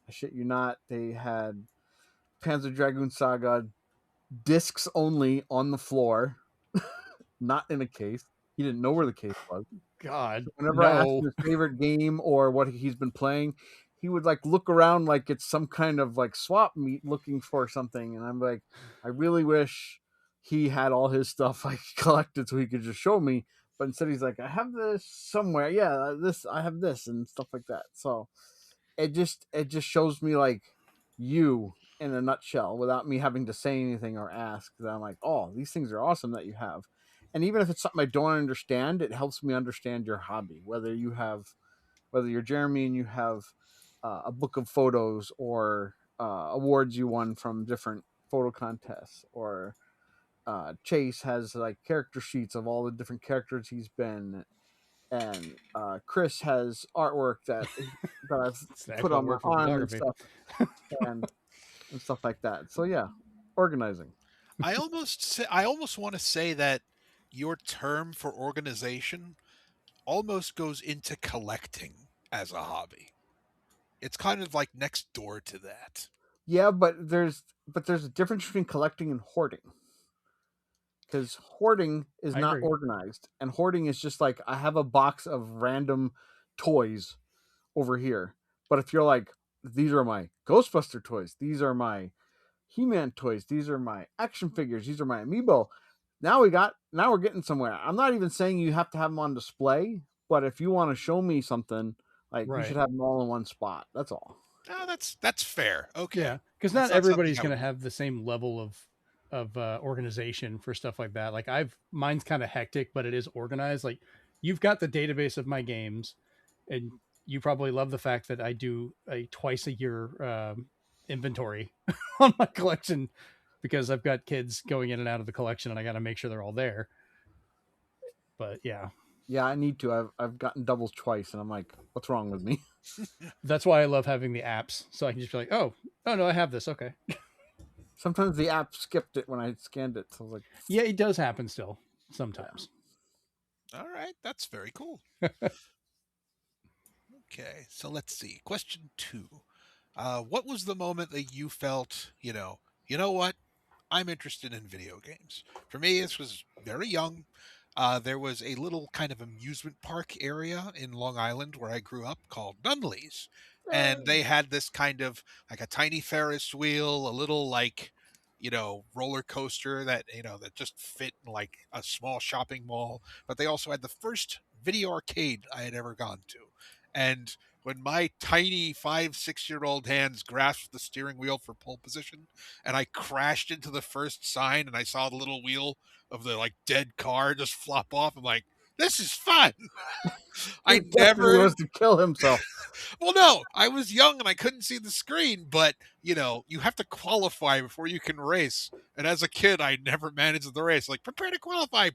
I shit you not, they had Panzer Dragoon Saga discs only on the floor, not in a case. He didn't know where the case was. God, Whenever I asked no. him his favorite game or what he's been playing, he would like look around like it's some kind of like swap meet looking for something. And I'm like, I really wish he had all his stuff like collected so he could just show me. But instead he's like, I have this somewhere. Yeah, this I have this and stuff like that. So it just shows me like you in a nutshell without me having to say anything or ask. That I'm like, oh, these things are awesome that you have. And even if it's something I don't understand, it helps me understand your hobby. Whether you're Jeremy and you have a book of photos or awards you won from different photo contests, or Chase has like character sheets of all the different characters he's been, and Chris has artwork that I've It's the put actual on my word for arm and photography. stuff, and stuff like that. So yeah, organizing. I almost want to say that your term for organization almost goes into collecting as a hobby. It's kind of like next door to that. Yeah, but there's a difference between collecting and hoarding. Because hoarding is I not agree. organized, and hoarding is just like I have a box of random toys over here. But if you're like, these are my Ghostbuster toys, these are my He-Man toys, these are my action figures, these are my amiibo. Now we're getting somewhere. I'm not even saying you have to have them on display, but if you want to show me something, like you should Right. have them all in one spot. That's all. Oh, that's fair. Okay. Yeah, because That's not not something everybody's I going would to have the same level of organization for stuff like that. Like mine's kind of hectic, but it is organized. Like you've got the database of my games, and you probably love the fact that I do a twice a year inventory on my collection because I've got kids going in and out of the collection, and I got to make sure they're all there. But yeah, Yeah, I need to. I've gotten doubles twice, and I'm like, what's wrong with me? that's why I love having the apps, so I can just be like, oh no, I have this. Okay, Sometimes the app skipped it when I scanned it, so I was like, yeah, it does happen still sometimes. All right, that's very cool. Okay, so let's see. Question 2. What was the moment that you felt, you know what? I'm interested in video games. For me, this was very young. There was a little kind of amusement park area in Long Island where I grew up called Dunley's. And they had this kind of like a tiny Ferris wheel, a little like, roller coaster that just fit in like a small shopping mall. But they also had the first video arcade I had ever gone to. And when my tiny 5, 6-year-old hands grasped the steering wheel for pole position, and I crashed into the first sign, and I saw the little wheel of the like dead car just flop off, I'm like, this is fun. I his destiny never was to kill himself. well, no, I was young and I couldn't see the screen, but you have to qualify before you can race. And as a kid, I never managed the race. Like, prepare to qualify.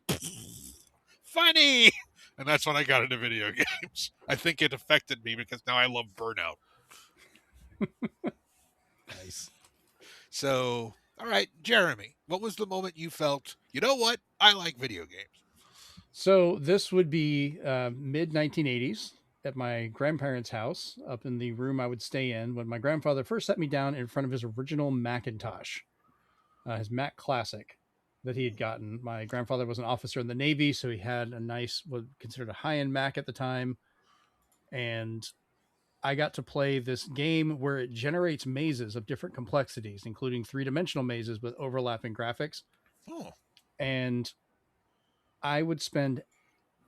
Funny. And that's when I got into video games. I think it affected me because now I love Burnout. Nice. So, all right, Jeremy, what was the moment you felt, you know what? I like video games. So this would be mid 1980s at my grandparents' house up in the room I would stay in when my grandfather first set me down in front of his original Macintosh, his Mac Classic that he had gotten. My grandfather was an officer in the Navy, so he had a nice, what considered a high-end Mac at the time. And I got to play this game where it generates mazes of different complexities, including 3-dimensional mazes with overlapping graphics. Oh, And I would spend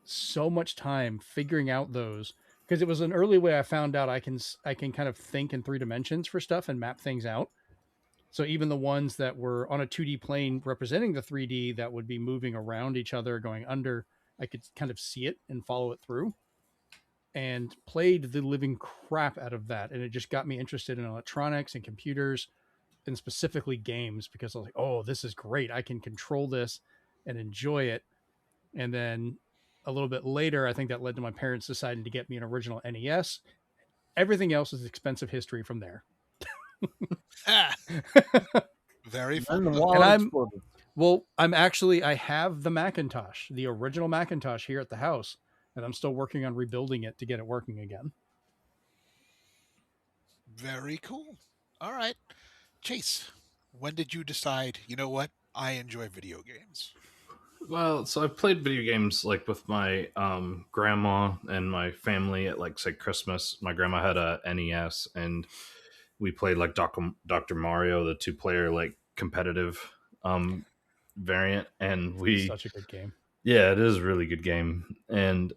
so much time figuring out those, because it was an early way I found out I can kind of think in 3 dimensions for stuff and map things out. So even the ones that were on a 2D plane representing the 3D that would be moving around each other, going under, I could kind of see it and follow it through, and played the living crap out of that. And it just got me interested in electronics and computers, and specifically games, because I was like, oh, this is great. I can control this and enjoy it. And then a little bit later, I think that led to my parents deciding to get me an original NES. Everything else is expensive history from there. very And the fun. wall And exploded. I have the Macintosh, the original Macintosh, here at the house, and I'm still working on rebuilding it to get it working again. Very cool. All right. Chase, when did you decide, you know what? I enjoy video games. Well, so I've played video games like with my grandma and my family at like say Christmas. My grandma had a NES, and we played like Dr. Mario, the 2-player like competitive variant, and Such a good game. yeah, it is a really good game. And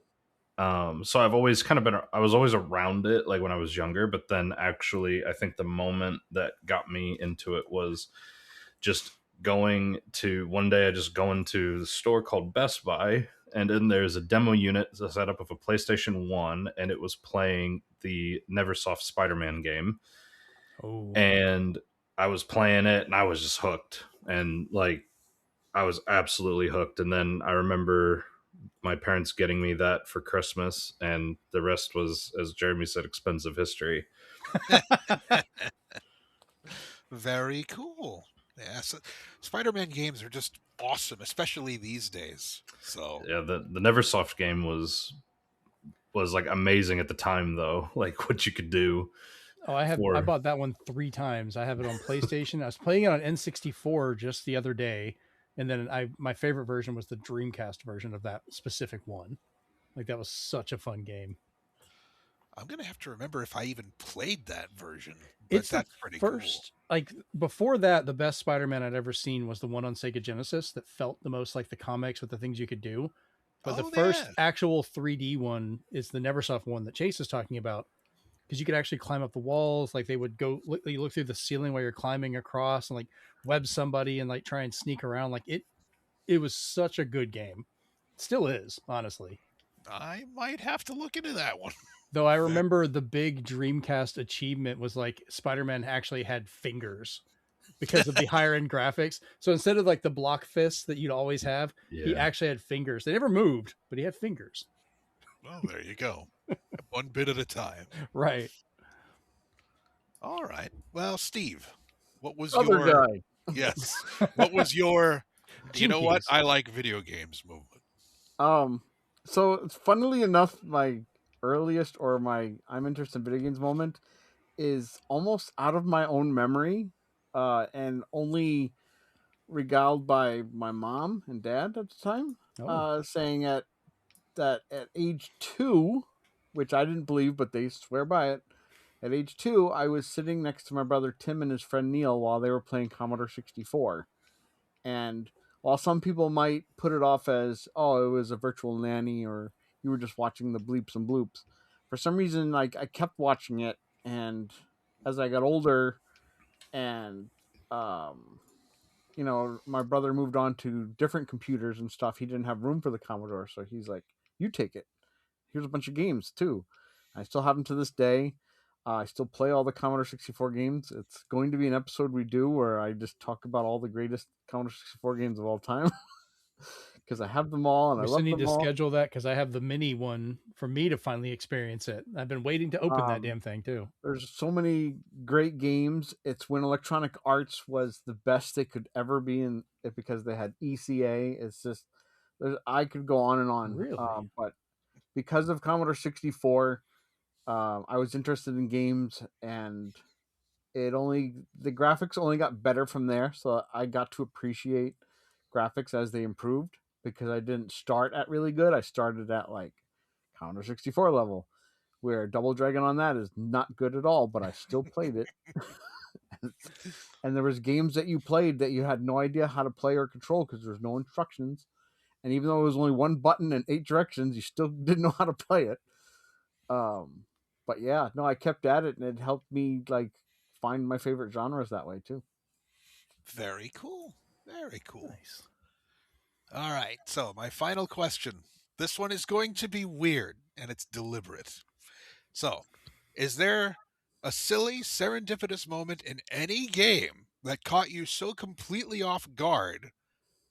so I've always kind of I was always around it like when I was younger, but then actually I think the moment that got me into it was just one day I just go into the store called Best Buy, and then there's a demo unit set up of a PlayStation 1, and it was playing the Neversoft Spider-Man game. Oh, And I was playing it and I was just hooked, and like I was absolutely hooked. And then I remember my parents getting me that for Christmas, and the rest was, as Jeremy said, expensive history. Very cool. Yeah, so Spider-Man games are just awesome, especially these days. So Yeah, the Neversoft game was like amazing at the time, though. Like what you could do. oh, I bought that one 3 times. I have it on PlayStation. I was playing it on N64 just the other day, and then my favorite version was the Dreamcast version of that specific one. Like, that was such a fun game. I'm gonna have to remember if I even played that version. But It's the that's pretty first, like, before that, the best Spider-Man I'd ever seen was the one on Sega Genesis that felt the most like the comics with the things you could do. But the Oh, first yeah. actual 3D one is the Neversoft one that Chase is talking about, because you could actually climb up the walls. Like, they would you look through the ceiling while you're climbing across, and like web somebody and like try and sneak around. Like, it was such a good game. Still is, honestly. cool. I might have to look into that one. Though I remember the big Dreamcast achievement was like Spider-Man actually had fingers because of the higher end graphics. So instead of like the block fists that you'd always have, he Yeah. actually had fingers. They never moved, but he had fingers. Well, there you go. One bit at a time. Right. All right. Well, Steve, what was Other your guy. yes? What was your? You know what? Jinkies. I like video games movement. So it's funnily enough, my earliest or my I'm interested in video games moment is almost out of my own memory, and only regaled by my mom and dad at the time, Oh, saying that at age 2, which I didn't believe, but they swear by it. At age 2, I was sitting next to my brother Tim and his friend Neil while they were playing Commodore 64. And while some people might put it off as, oh, it was a virtual nanny or you were just watching the bleeps and bloops, for some reason, like, I kept watching it. And as I got older and, my brother moved on to different computers and stuff, he didn't have room for the Commodore. So he's like, you take it. Here's a bunch of games too. I still have them to this day. I still play all the Commodore 64 games. It's going to be an episode we do where I just talk about all the greatest Commodore 64 games of all time, because I have them all and we I still love need them to all. schedule that because I have the mini one for me to finally experience it. I've been waiting to open that Um, damn thing too. There's so many great games. It's when Electronic Arts was the best they could ever be in it, because they had ECA. It's just, I could go on and on. Really? But because of Commodore 64, I was interested in games, and the graphics only got better from there. So I got to appreciate graphics as they improved, because I didn't start at really good. I started at like Commodore 64 level, where Double Dragon on that is not good at all, but I still played it. And there was games that you played that you had no idea how to play or control because there was no instructions. And even though it was only one button and 8 directions, you still didn't know how to play it. But yeah, no, I kept at it, and it helped me like find my favorite genres that way too. Very cool. Very cool. Nice. All right. So my final question. This one is going to be weird, and it's deliberate. So, is there a silly, serendipitous moment in any game that caught you so completely off guard,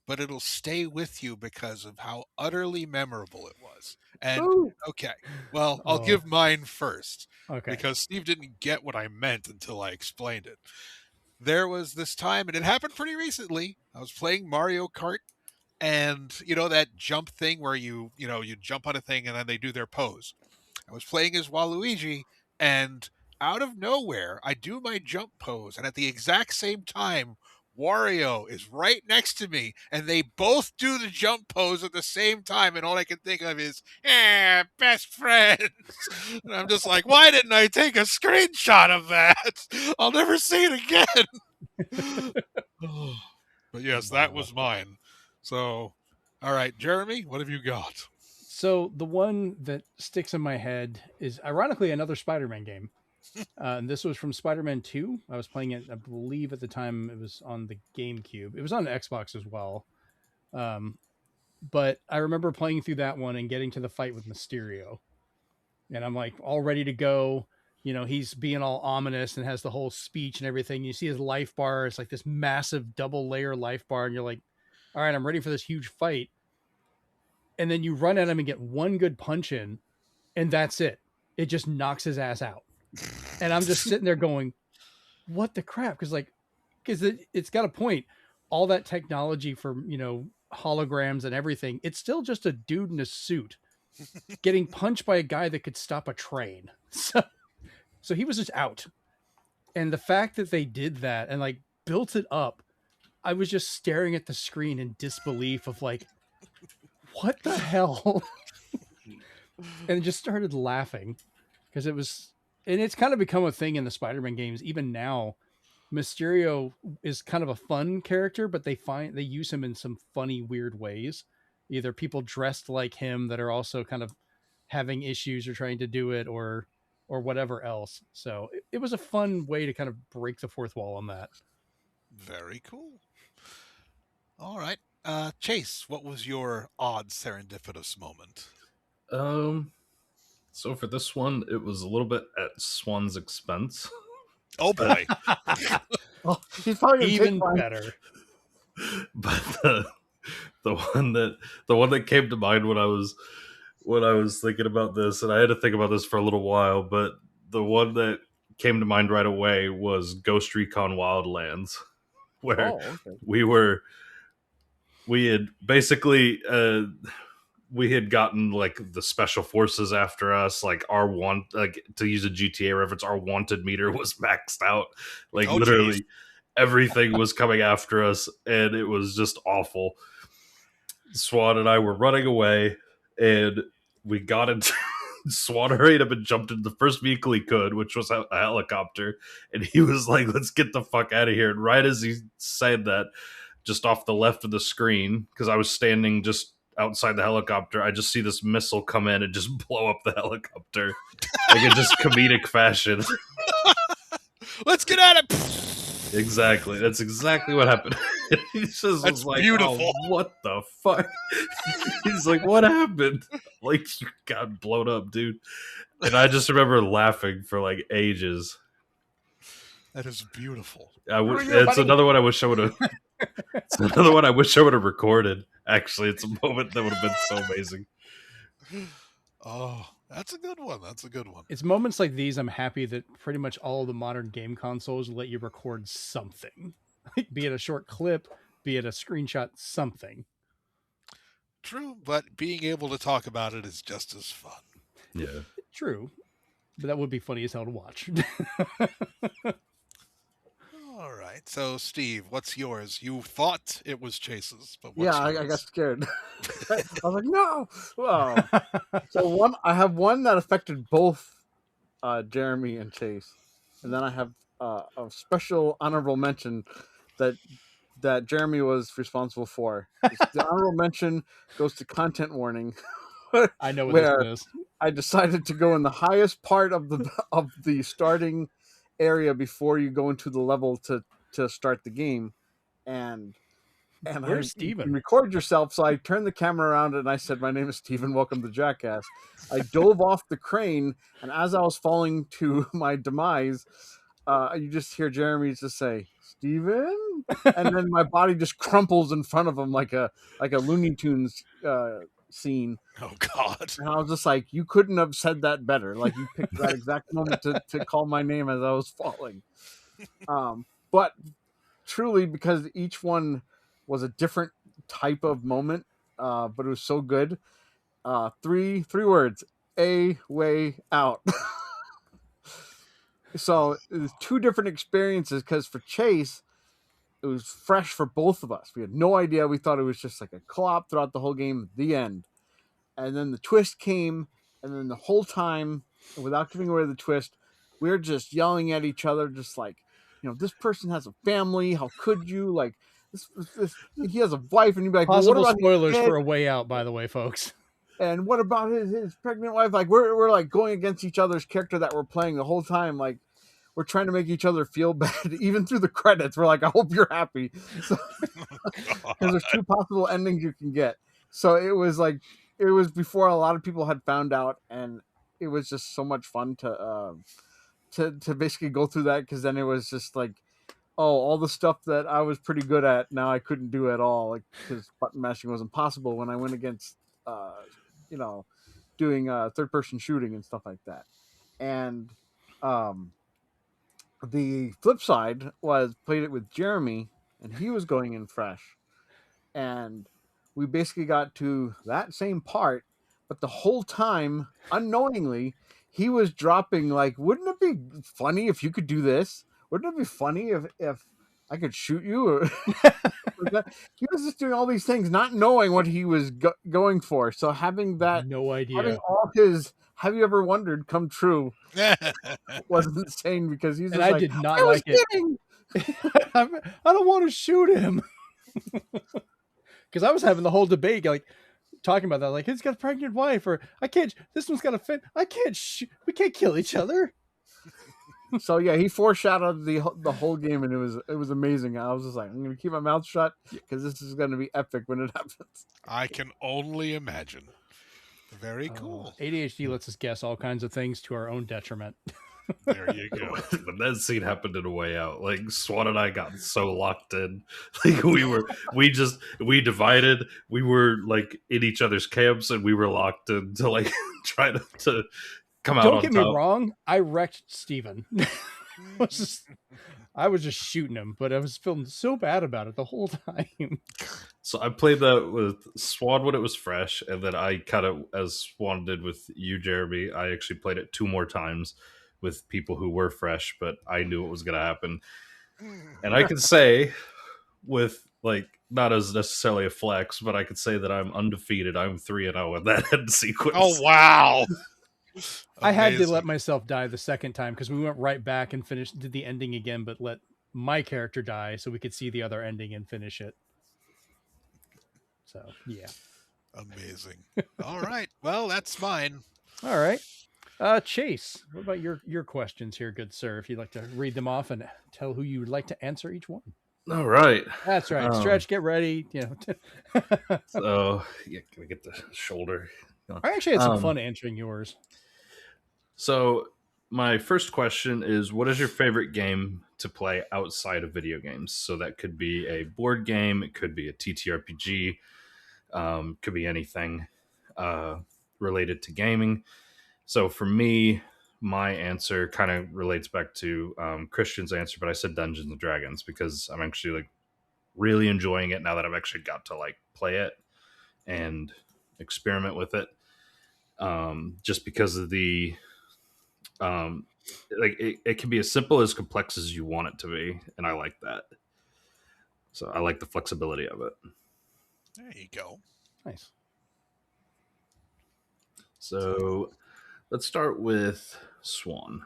but it'll stay with you because of how utterly memorable it was? And, Ooh. okay, well, I'll give mine first. Okay. Because Steve didn't get what I meant until I explained it. There was this time, and it happened pretty recently. I was playing Mario Kart, and you know that jump thing where you jump on a thing and then they do their pose. I was playing as Waluigi, and out of nowhere, I do my jump pose, and at the exact same time, Wario is right next to me, and they both do the jump pose at the same time, and all I can think of is, best friends. And I'm just like, why didn't I take a screenshot of that? I'll never see it again. But yes, that was mine. So, all right, Jeremy, what have you got? So the one that sticks in my head is ironically another Spider-Man game. And this was from Spider-Man 2. I was playing it, I believe at the time it was on the GameCube. It was on Xbox as well. But I remember playing through that one and getting to the fight with Mysterio. And I'm like all ready to go. You know, he's being all ominous and has the whole speech and everything. You see his life bar. It's like this massive double layer life bar. And you're like, all right, I'm ready for this huge fight. And then you run at him and get one good punch in, and that's it. It just knocks his ass out. And I'm just sitting there going, what the crap? Because it's got a point. All that technology for, holograms and everything, it's still just a dude in a suit getting punched by a guy that could stop a train. So he was just out. And the fact that they did that and like built it up, I was just staring at the screen in disbelief of like, what the hell? And just started laughing because it's kind of become a thing in the Spider-Man games. Even now, Mysterio is kind of a fun character, but they use him in some funny, weird ways. Either people dressed like him that are also kind of having issues or trying to do it or whatever else. So it was a fun way to kind of break the fourth wall on that. Very cool. All right. Chase, what was your odd serendipitous moment? So for this one, it was a little bit at Swan's expense. Oh boy. He's probably even better. But the one that came to mind when I was thinking about this, and I had to think about this for a little while, but the one that came to mind right away was Ghost Recon Wildlands, where we had basically we had gotten like the special forces after us, like to use a GTA reference, our wanted meter was maxed out. Like literally everything was coming after us, and it was just awful. Swan and I were running away, and we got into Swan hurried up and jumped into the first vehicle he could, which was a helicopter, and he was like, let's get the fuck out of here. And right as he said that, just off the left of the screen, because I was standing just outside the helicopter, I just see this missile come in and just blow up the helicopter like in just comedic fashion. Let's get at it. Exactly. That's exactly what happened. He just was like, beautiful. Oh, what the fuck? He's like, what happened? Like, you got blown up, dude. And I just remember laughing for like ages. That is beautiful. It's another one I wish I would have. It's another one I wish I would have recorded. Actually, it's a moment that would have been so amazing. Oh, that's a good one. That's a good one. It's moments like these I'm happy that pretty much all the modern game consoles let you record something. Be it a short clip, be it a screenshot, something. True, but being able to talk about it is just as fun. Yeah. True. But that would be funny as hell to watch. All right. So, Steve, what's yours? You thought it was Chase's, but what's yours? I got scared. I was like, no. I have one that affected both Jeremy and Chase, and then I have a special honorable mention that Jeremy was responsible for. The honorable mention goes to content warning, I know what where this is. I decided to go in the highest part of the starting area before you go into the level to start the game, and Where's you can Steven? record yourself. So I turned the camera around and I said, "My name is Steven. Welcome to Jackass." I dove off the crane, and as I was falling to my demise, you just hear Jeremy just say, "Steven," and then my body just crumples in front of him like a Looney Tunes scene. Oh God! And I was just like, "You couldn't have said that better. Like you picked that exact moment to call my name as I was falling." But truly, because each one was a different type of moment, but it was so good. Three words: a way out. So it was two different experiences, because for Chase, it was fresh for both of us. We had no idea. We thought it was just like a co-op throughout the whole game, the end. And then the twist came, and then the whole time, without giving away the twist, we're just yelling at each other, just like, this person has a family. How could you? Like, this he has a wife, and you'd be like, well, what Possible about spoilers his for A Way Out, by the way, folks. and what about his pregnant wife? Like, we're like going against each other's character that we're playing the whole time. Like, we're trying to make each other feel bad, even through the credits. We're like, I hope you're happy. So, because there's two possible endings you can get. So it was before a lot of people had found out, and it was just so much fun to basically go through that, because then it was just like, oh, all the stuff that I was pretty good at now I couldn't do at all, like, because button mashing was impossible when I went against doing third person shooting and stuff like that. And the flip side was played it with Jeremy, and he was going in fresh, and we basically got to that same part, but the whole time, unknowingly, he was dropping like, "Wouldn't it be funny if you could do this? Wouldn't it be funny if I could shoot you?" Or he was just doing all these things, not knowing what he was going for. So having No idea. having all his "Have you ever wondered" come true was insane, because he's And just I like, did not "I was like it. kidding." I don't want to shoot him. Because I was having the whole debate, like, talking about that, like, he's got a pregnant wife, or this one's got a fit. I can't shoot. We can't kill each other. So yeah, he foreshadowed the whole game, and it was amazing. I was just like, I'm gonna keep my mouth shut, because this is gonna be epic when it happens. I can only imagine. Very cool. ADHD lets us guess all kinds of things to our own detriment. There you go. When that scene happened in A Way Out, like Swan and I got so locked in. Like we divided. We were like in each other's camps, and we were locked in to like try to come out. Don't get me wrong, I wrecked Steven. I was just shooting him, but I was feeling so bad about it the whole time. So I played that with Swan when it was fresh, and then I kind of, as Swan did with you, Jeremy, I actually played it 2 more times with people who were fresh, but I knew what was going to happen. And I can say, with like, not as necessarily a flex, but I could say that I'm undefeated. I'm 3-0 in that end sequence. Oh, wow. I had to let myself die the second time, because we went right back and did the ending again, but let my character die so we could see the other ending and finish it. So, yeah. Amazing. All right. Well, that's mine. All right. Chase, what about your questions here, good sir? If you'd like to read them off and tell who you would like to answer each one. All right. That's right. Stretch, get ready. So, yeah, can we get the shoulder? I actually had some fun answering yours. So, my first question is, what is your favorite game to play outside of video games? So that could be a board game, it could be a TTRPG, could be anything related to gaming. So for me, my answer kind of relates back to Christian's answer, but I said Dungeons and Dragons, because I'm actually like really enjoying it now that I've actually got to like play it and experiment with it. Just because of the like it can be as simple as complex as you want it to be, and I like that. So I like the flexibility of it. There you go. Nice. So let's start with Swan.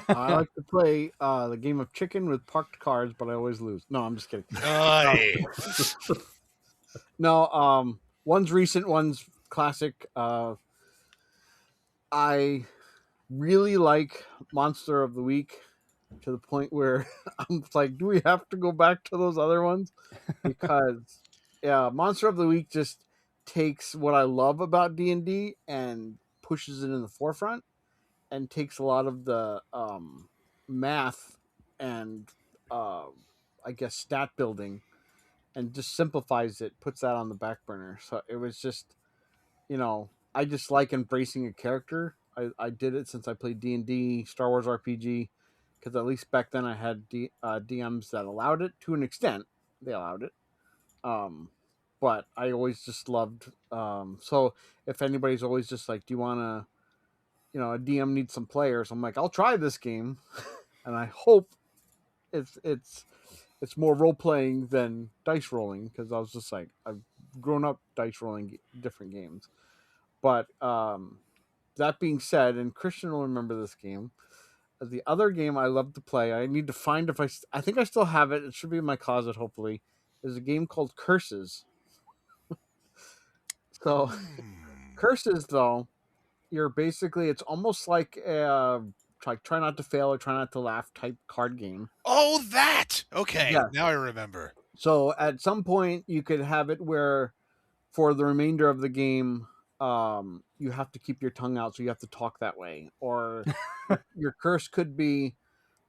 I like to play the game of chicken with parked cars, but I always lose. No, I'm just kidding. Aye. No, one's recent, one's classic. I really like Monster of the Week to the point where I'm like, do we have to go back to those other ones? Because yeah, Monster of the Week just takes what I love about D&D and pushes it in the forefront, and takes a lot of the math and I guess stat building and just simplifies it, puts that on the back burner. So it was just, I just like embracing a character. I did it since I played D&D, Star Wars RPG, because at least back then I had DMs that allowed it to an extent. They allowed it. But I always just loved. So if anybody's always just like, do you want to, a DM needs some players, I'm like, I'll try this game, and I hope it's more role playing than dice rolling, because I was just like, I've grown up dice rolling different games. But that being said, and Christian will remember this game, the other game I love to play, I need to find if I think I still have it. It should be in my closet, hopefully. Is a game called Curses. So, Curses, though, you're basically, it's almost like a try not to fail or try not to laugh type card game. Oh, that! Okay, Yeah. now I remember. So at some point you could have it where for the remainder of the game, you have to keep your tongue out, so you have to talk that way. Or your curse could be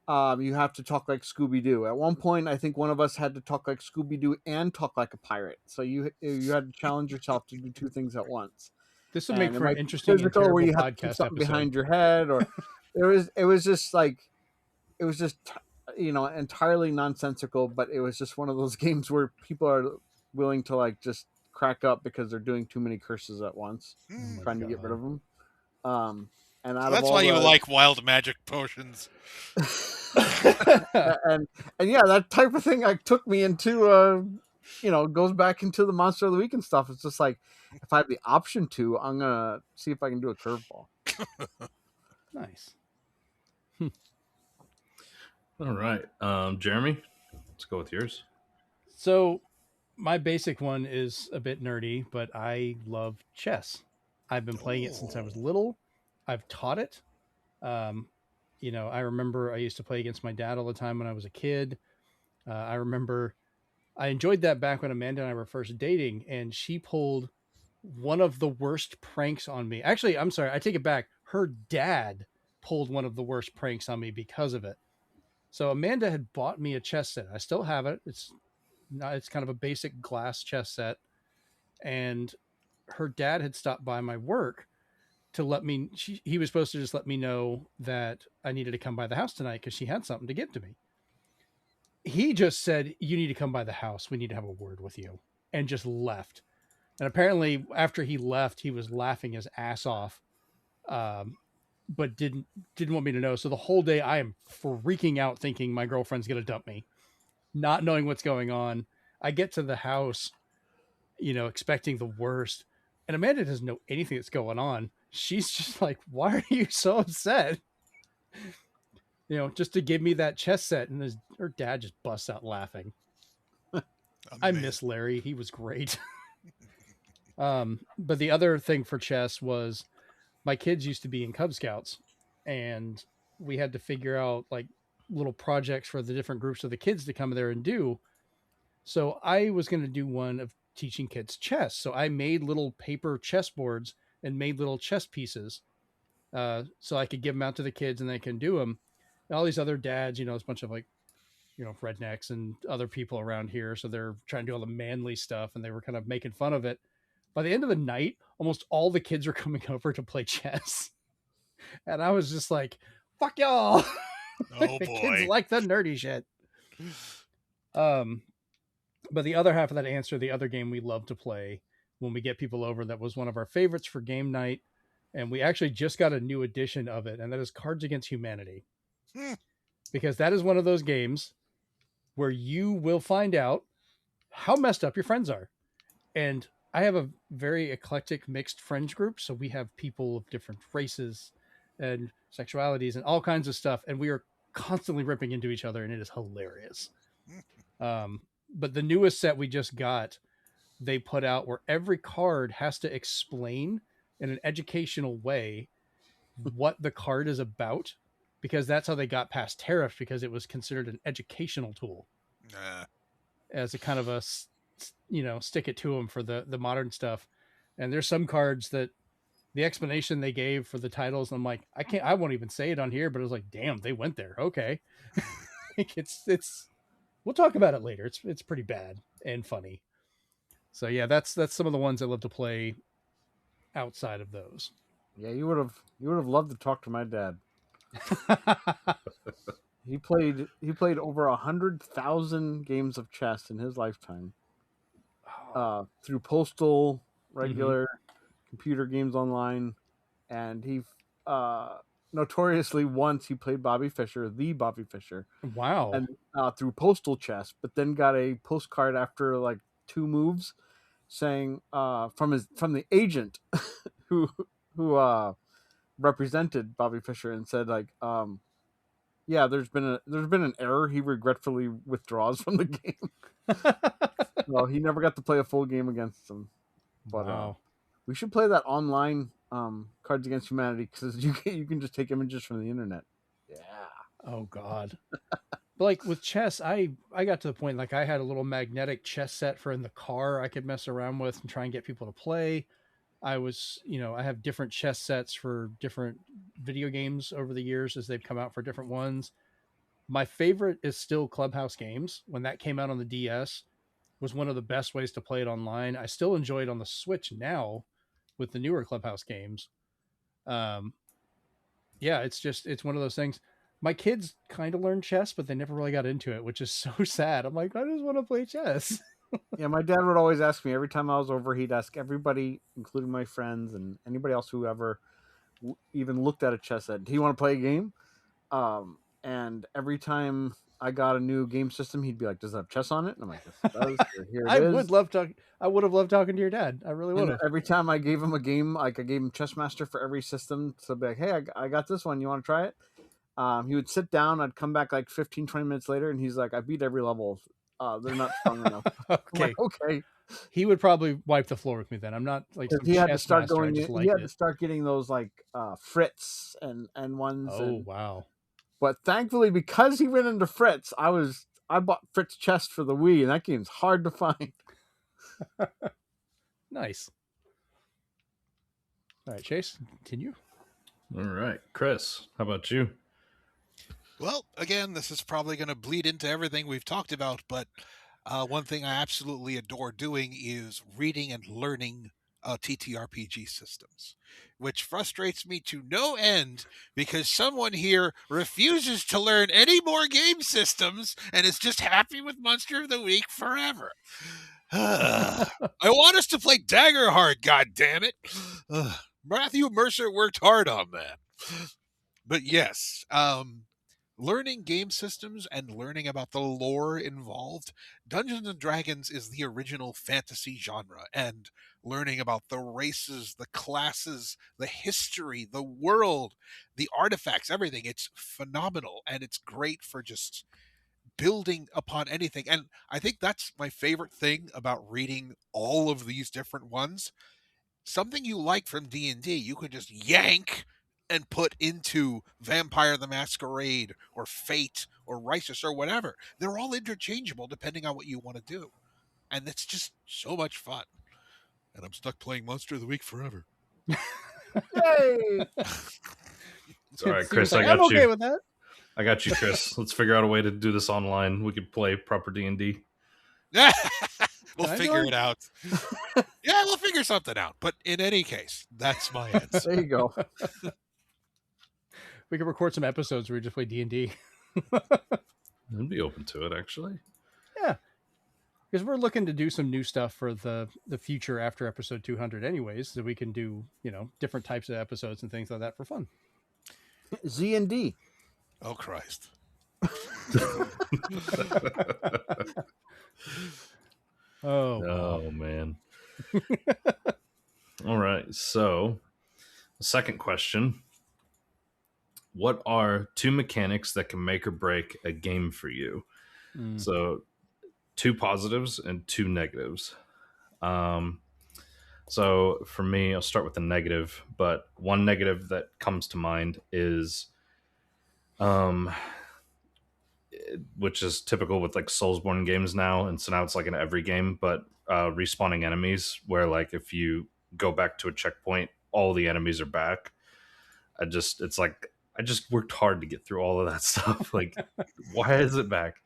you have to talk like Scooby-Doo. At one point, I think one of us had to talk like Scooby-Doo and talk like a pirate. So you had to challenge yourself to do two things at once. This would make for an interesting and physical, terrible where you have to keep podcast something episode. behind your head, or it was just like, it was just entirely nonsensical. But it was just one of those games where people are willing to like just crack up because they're doing too many curses at once, trying to get rid of them. And out That's of all why you like wild magic potions. and yeah, that type of thing like took me into goes back into the Monster of the Week and stuff. It's just like, if I have the option to, I'm gonna see if I can do a curveball. Nice. All right, Jeremy, let's go with yours. So my basic one is a bit nerdy, but I love chess. I've been playing it since I was little. I've taught it. I remember I used to play against my dad all the time when I was a kid. I remember I enjoyed that back when Amanda and I were first dating, and she pulled one of the worst pranks on me. Actually, I'm sorry, I take it back. Her dad pulled one of the worst pranks on me because of it. So Amanda had bought me a chess set. I still have it. It's kind of a basic glass chess set. And her dad had stopped by my work to let me, he was supposed to just let me know that I needed to come by the house tonight because she had something to give to me. He just said, you need to come by the house. We need to have a word with you, and just left. And apparently after he left, he was laughing his ass off. But didn't want me to know. So the whole day I am freaking out thinking my girlfriend's going to dump me, not knowing what's going on. I get to the house, expecting the worst. And Amanda doesn't know anything that's going on. She's just like, why are you so upset? Just to give me that chess set. And her dad just busts out laughing. I miss Larry. He was great. But the other thing for chess was my kids used to be in Cub Scouts, and we had to figure out like little projects for the different groups of the kids to come there and do. So I was going to do one of teaching kids chess. So I made little paper chess boards and made little chess pieces so I could give them out to the kids and they can do them. And all these other dads, it's a bunch of like, rednecks and other people around here. So they're trying to do all the manly stuff, and they were kind of making fun of it. By the end of the night, almost all the kids were coming over to play chess. And I was just like, fuck y'all. Oh The boy. kids like the nerdy shit. But the other half of that answer, the other game we love to play when we get people over, that was one of our favorites for game night. And we actually just got a new edition of it. And that is Cards Against Humanity. Because that is one of those games where you will find out how messed up your friends are. And I have a very eclectic mixed friends group. So we have people of different races, and sexualities and all kinds of stuff. And we are constantly ripping into each other, and it is hilarious. But the newest set we just got, they put out where every card has to explain in an educational way what the card is about, because that's how they got past tariffs, because it was considered an educational tool as a kind of a, stick it to them for the modern stuff. And there's some cards that the explanation they gave for the titles, I'm like, I won't even say it on here, but it was like, damn, they went there. Okay. it's we'll talk about it later. It's pretty bad and funny. So yeah, that's some of the ones I love to play outside of those. Yeah, you would have loved to talk to my dad. He played over 100,000 games of chess in his lifetime. Through postal, regular computer games online, and he notoriously once he played Bobby Fischer. Wow. And through postal chess, but then got a postcard after like 2 moves saying from the agent who represented Bobby Fischer, and said like, yeah, there's been an error. He regretfully withdraws from the game. Well, he never got to play a full game against them. But wow. We should play that online Cards Against Humanity, because you can just take images from the internet. Yeah. Oh God. But like with chess, I got to the point, like I had a little magnetic chess set for in the car I could mess around with and try and get people to play. I have different chess sets for different video games over the years as they've come out for different ones. My favorite is still Clubhouse Games. When that came out on the DS, was one of the best ways to play it online. I still enjoy it on the Switch now with the newer Clubhouse Games. Yeah, it's one of those things. My kids kind of learned chess, but they never really got into it, which is so sad. I'm like, I just want to play chess. Yeah, my dad would always ask me every time I was over. He'd ask everybody, including my friends and anybody else who ever even looked at a chess set, "Do you want to play a game?" And every time I got a new game system, he'd be like, "Does it have chess on it?" And I'm like, "Yes, it does." Here it is. I would have loved talking to your dad. I really would have. Every time I gave him a game, like I gave him Chess Master for every system, so be like, "Hey, I got this one. You want to try it?" He would sit down. I'd come back like 15, 20 minutes later, and he's like, "I beat every level. They're not strong enough." Okay. Like, okay. He would probably wipe the floor with me then. I'm not like some he had to chess start master. going. I just He had liked to it. start getting those like Fritz and ones. Oh wow. But thankfully, because he went into Fritz, I bought Fritz Chess for the Wii, and that game's hard to find. Nice. All right, Chase, continue. All right, Chris, how about you? Well, again, this is probably going to bleed into everything we've talked about, but one thing I absolutely adore doing is reading and learning TTRPG systems, which frustrates me to no end because someone here refuses to learn any more game systems and is just happy with Monster of the Week forever. I want us to play Daggerheart, goddammit. Matthew Mercer worked hard on that. But yes, learning game systems and learning about the lore involved, Dungeons & Dragons is the original fantasy genre, and learning about the races, the classes, the history, the world, the artifacts, everything, it's phenomenal, and it's great for just building upon anything. And I think that's my favorite thing about reading all of these different ones. Something you like from D&D, you can just yank and put into Vampire the Masquerade or Fate or Risus or whatever. They're all interchangeable depending on what you want to do. And it's just so much fun. And I'm stuck playing Monster of the Week forever. Yay! It's all right, Chris, I got I'm okay you. with that. I got you, Chris. Let's figure out a way to do this online. We could play proper D&D. We'll figure it out. Yeah, we'll figure something out. But in any case, that's my answer. There you go. We could record some episodes where we just play D&D. I'd be open to it, actually. Yeah. Because we're looking to do some new stuff for the future after episode 200 anyways, so we can do, different types of episodes and things like that for fun. Z&D. Oh, Christ. Oh, man. All right. So, the second question. what are 2 mechanics that can make or break a game for you? So 2 positives and 2 negatives. So for me, I'll start with the negative, but one negative that comes to mind is, which is typical with like Soulsborne games now, and so now it's like in every game, but respawning enemies, where like if you go back to a checkpoint, all the enemies are back. It's like I just worked hard to get through all of that stuff. Like, why is it back?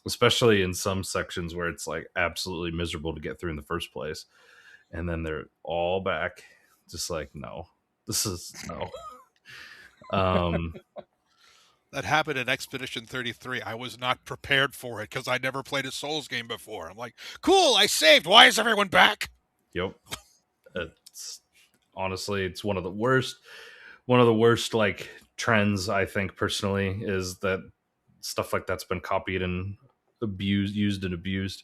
Especially in some sections where it's like absolutely miserable to get through in the first place, and then they're all back. Just like, no, this is no. That happened in Expedition 33. I was not prepared for it because I never played a Souls game before. I'm like, cool, I saved. Why is everyone back? Yep. It's honestly, it's one of the worst like trends, I think personally, is that stuff like that's been copied and used and abused.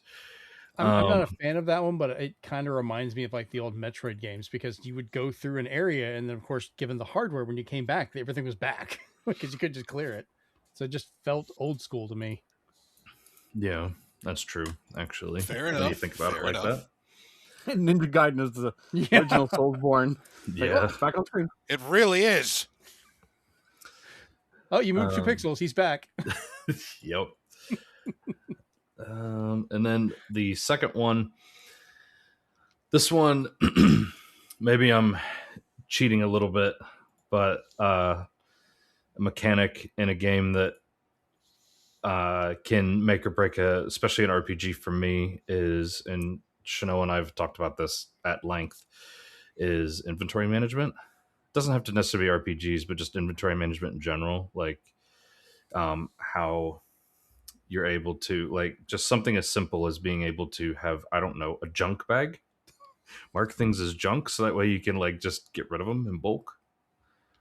I'm not a fan of that one, but it kind of reminds me of like the old Metroid games, because you would go through an area and then, of course, given the hardware, when you came back, everything was back because you couldn't just clear it. So it just felt old school to me. Yeah, that's true, actually. Fair when enough. you think about Fair it like enough. that. Ninja Gaiden is the original Soulsborne. Yeah. Like, oh, it's back on screen. It really is. Oh, you moved 2 pixels. He's back. Yep. And then the second one, this one, maybe I'm cheating a little bit, but a mechanic in a game that can make or break especially an RPG for me is, and Shano and I have talked about this at length, is inventory management. Doesn't have to necessarily be RPGs, but just inventory management in general. Like how you're able to, like, just something as simple as being able to have, I don't know, a junk bag, mark things as junk, so that way you can like just get rid of them in bulk.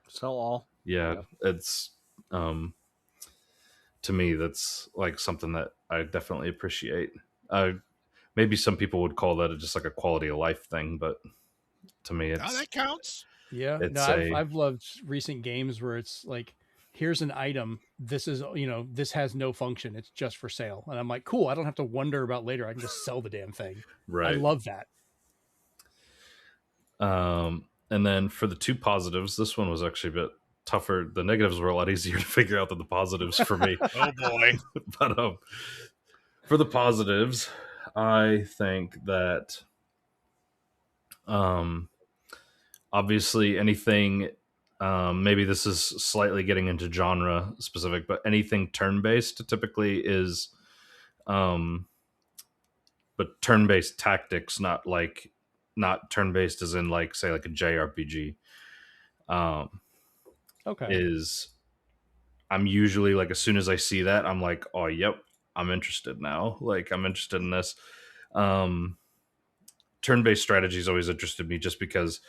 Sell all. Yeah. It's to me, that's like something that I definitely appreciate. Maybe some people would call that just like a quality of life thing, but to me, it's that counts. Yeah, I've loved recent games where it's like, here's an item. This is, this has no function. It's just for sale. And I'm like, cool. I don't have to wonder about later. I can just sell the damn thing. Right. I love that. And then for the 2 positives, this one was actually a bit tougher. The negatives were a lot easier to figure out than the positives for me. Oh boy. But for the positives, I think that obviously anything, maybe this is slightly getting into genre specific, but anything turn-based typically is but turn-based tactics, not turn-based as in like, say, like a JRPG. Okay. Is I'm usually like, as soon as I see that, I'm like, oh, yep, I'm interested now. Like, I'm interested in this. Turn-based strategies always interested me, just because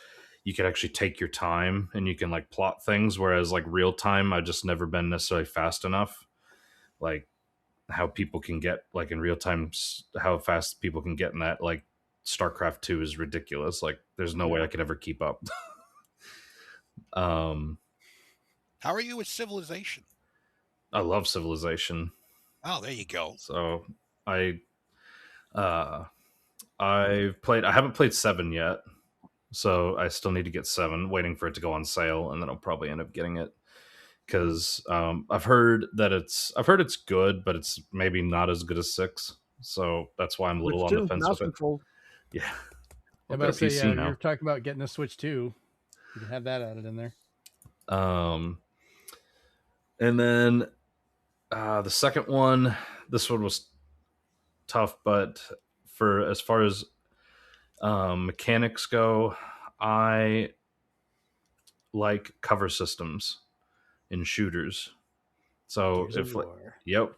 you can actually take your time and you can like plot things, whereas like real time, I've just never been necessarily fast enough. Like how people can get, like in real time, how fast people can get in that, like StarCraft 2 is ridiculous. Like there's no way I could ever keep up. How are you with Civilization? I love Civilization. Oh, there you go. So I haven't played 7 yet, so I still need to get 7, waiting for it to go on sale, and then I'll probably end up getting it, because I've heard it's good, but it's maybe not as good as 6, so that's why I'm a little on the fence with it. Yeah. I'm about to say, you're talking about getting a Switch too. You can have that added in there. And then the second one, this one was tough, but for as far as mechanics go, I like cover systems in shooters. So yep.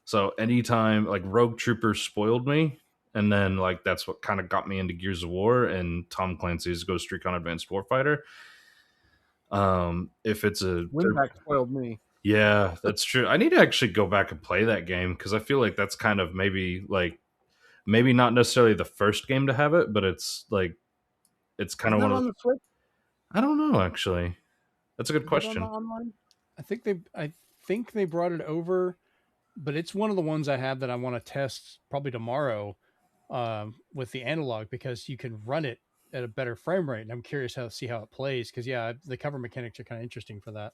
So anytime, like, Rogue Trooper spoiled me, and then like that's what kind of got me into Gears of War and Tom Clancy's Ghost Recon Advanced Warfighter. If it's a Winback spoiled me. Yeah, that's true. I need to actually go back and play that game, because I feel like that's kind of maybe not necessarily the first game to have it, but it's like, it's kind of one of on the Switch. I don't know, actually. That's a good Is it on the question. online? I think they brought it over, but it's one of the ones I have that I want to test probably tomorrow with the analog, because you can run it at a better frame rate, and I'm curious how to see how it plays, because the cover mechanics are kind of interesting for that.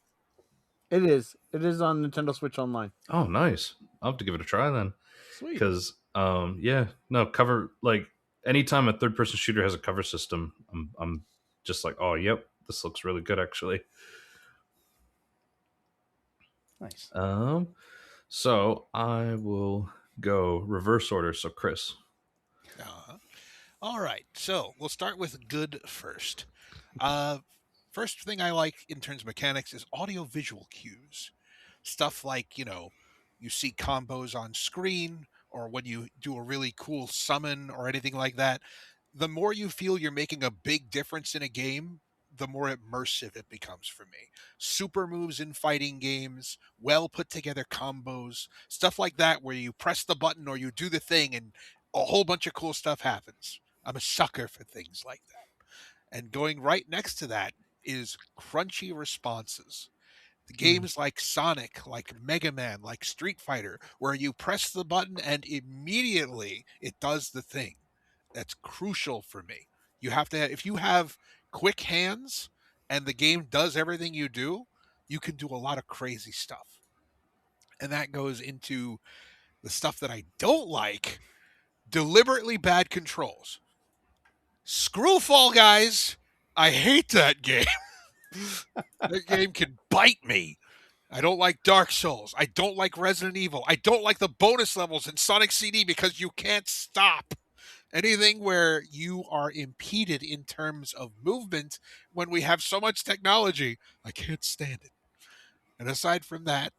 It is. It is on Nintendo Switch Online. Oh, nice. I'll have to give it a try then. Sweet. Because, cover, like, anytime a third-person shooter has a cover system, I'm just like, oh, yep, this looks really good, actually. Nice. So I will go reverse order. So, Chris. All right. So we'll start with good first. First thing I like in terms of mechanics is audio-visual cues. Stuff like, you see combos on screen, or when you do a really cool summon or anything like that. The more you feel you're making a big difference in a game, the more immersive it becomes for me. Super moves in fighting games, well put together combos, stuff like that where you press the button or you do the thing and a whole bunch of cool stuff happens. I'm a sucker for things like that. And going right next to that is crunchy responses. The games like Sonic, like Mega Man, like Street Fighter, where you press the button and immediately it does the thing. That's crucial for me. If you have quick hands and the game does everything you do, you can do a lot of crazy stuff. And that goes into the stuff that I don't like, deliberately bad controls. Screw Fall Guys. I hate that game. That game can bite me. I don't like Dark Souls. I don't like Resident Evil. I don't like the bonus levels in Sonic CD because you can't stop. Anything where you are impeded in terms of movement when we have so much technology, I can't stand it. And aside from that,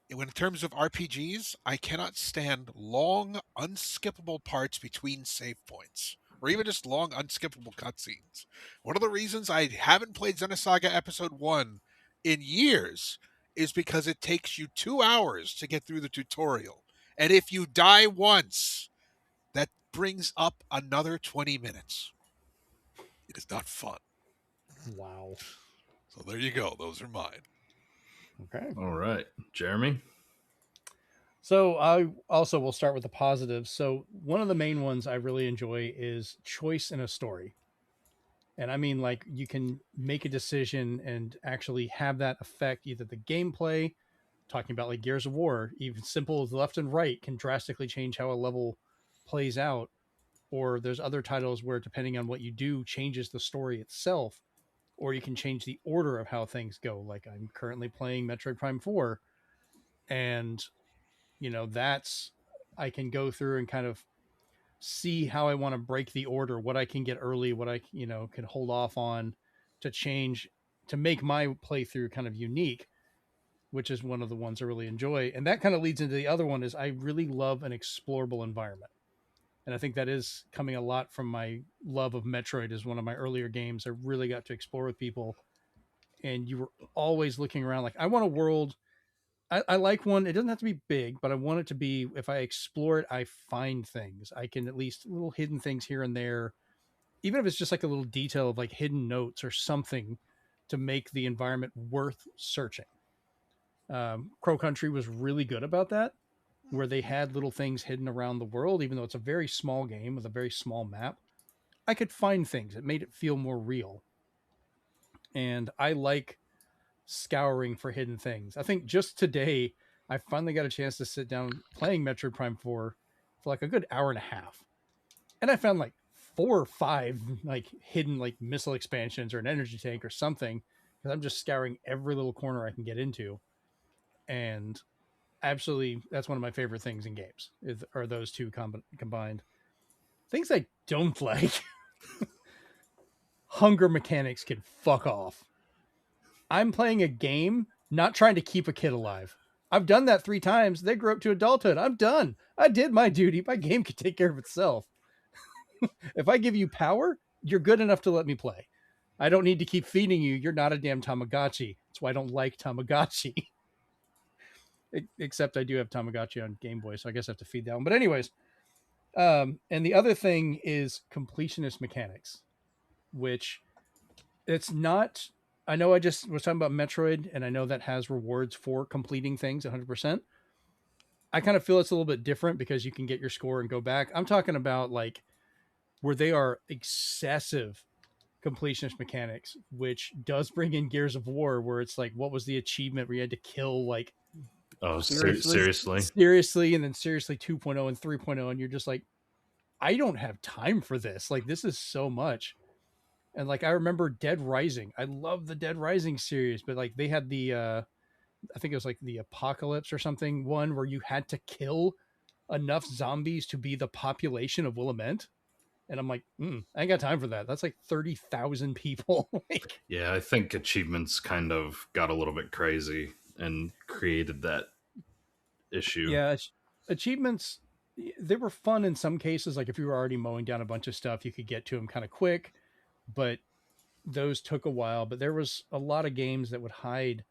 in terms of RPGs, I cannot stand long, unskippable parts between save points, or even just long, unskippable cutscenes. One of the reasons I haven't played Xenosaga Episode 1 in years is because it takes you 2 hours to get through the tutorial. And if you die once, that brings up another 20 minutes. It is not fun. Wow. So there you go. Those are mine. Okay. All right. Jeremy? So I also will start with the positives. So one of the main ones I really enjoy is choice in a story. And I mean, like, you can make a decision and actually have that affect either the gameplay, talking about like Gears of War, even simple as left and right can drastically change how a level plays out. Or there's other titles where, depending on what you do, changes the story itself, or you can change the order of how things go. Like, I'm currently playing Metroid Prime 4, and I can go through and kind of see how I want to break the order, what I can get early, what I can hold off on to change, to make my playthrough kind of unique, which is one of the ones I really enjoy. And that kind of leads into the other one, is I really love an explorable environment. And I think that is coming a lot from my love of Metroid. Is one of my earlier games I really got to explore with people, and you were always looking around like, I want a world. I like one. It doesn't have to be big, but I want it to be, if I explore it, I find things. I can at least little hidden things here and there, even if it's just like a little detail of like hidden notes or something to make the environment worth searching. Crow Country was really good about that, where they had little things hidden around the world, even though it's a very small game with a very small map. I could find things. It made it feel more real. And I like scouring for hidden things. I think just today, I finally got a chance to sit down playing Metroid Prime 4 for like a good hour and a half. And I found like 4 or 5 like hidden like missile expansions or an energy tank or something, because I'm just scouring every little corner I can get into. And absolutely, that's one of my favorite things in games, are those two combined. Things I don't like. Hunger mechanics can fuck off. I'm playing a game, not trying to keep a kid alive. I've done that 3 times. They grew up to adulthood. I'm done. I did my duty. My game can take care of itself. If I give you power, you're good enough to let me play. I don't need to keep feeding you. You're not a damn Tamagotchi. That's why I don't like Tamagotchi. Except I do have Tamagotchi on Game Boy, so I guess I have to feed that one. But anyways, and the other thing is completionist mechanics, which it's not, I know I just was talking about Metroid, and I know that has rewards for completing things 100%. I kind of feel it's a little bit different because you can get your score and go back. I'm talking about like where they are excessive completionist mechanics, which does bring in Gears of War, where it's like, what was the achievement where you had to kill like seriously, and then seriously 2.0 and 3.0, and you're just like, I don't have time for this. Like, this is so much. And like, I remember Dead Rising. I love the Dead Rising series, but like they had the I think it was like the Apocalypse or something, one where you had to kill enough zombies to be the population of Willamette. And I'm like, I ain't got time for that. That's like 30,000 people. Like, yeah, I think achievements kind of got a little bit crazy and created that issue. Yeah, achievements, they were fun in some cases. Like if you were already mowing down a bunch of stuff, you could get to them kind of quick, but those took a while. But there was a lot of games that would hide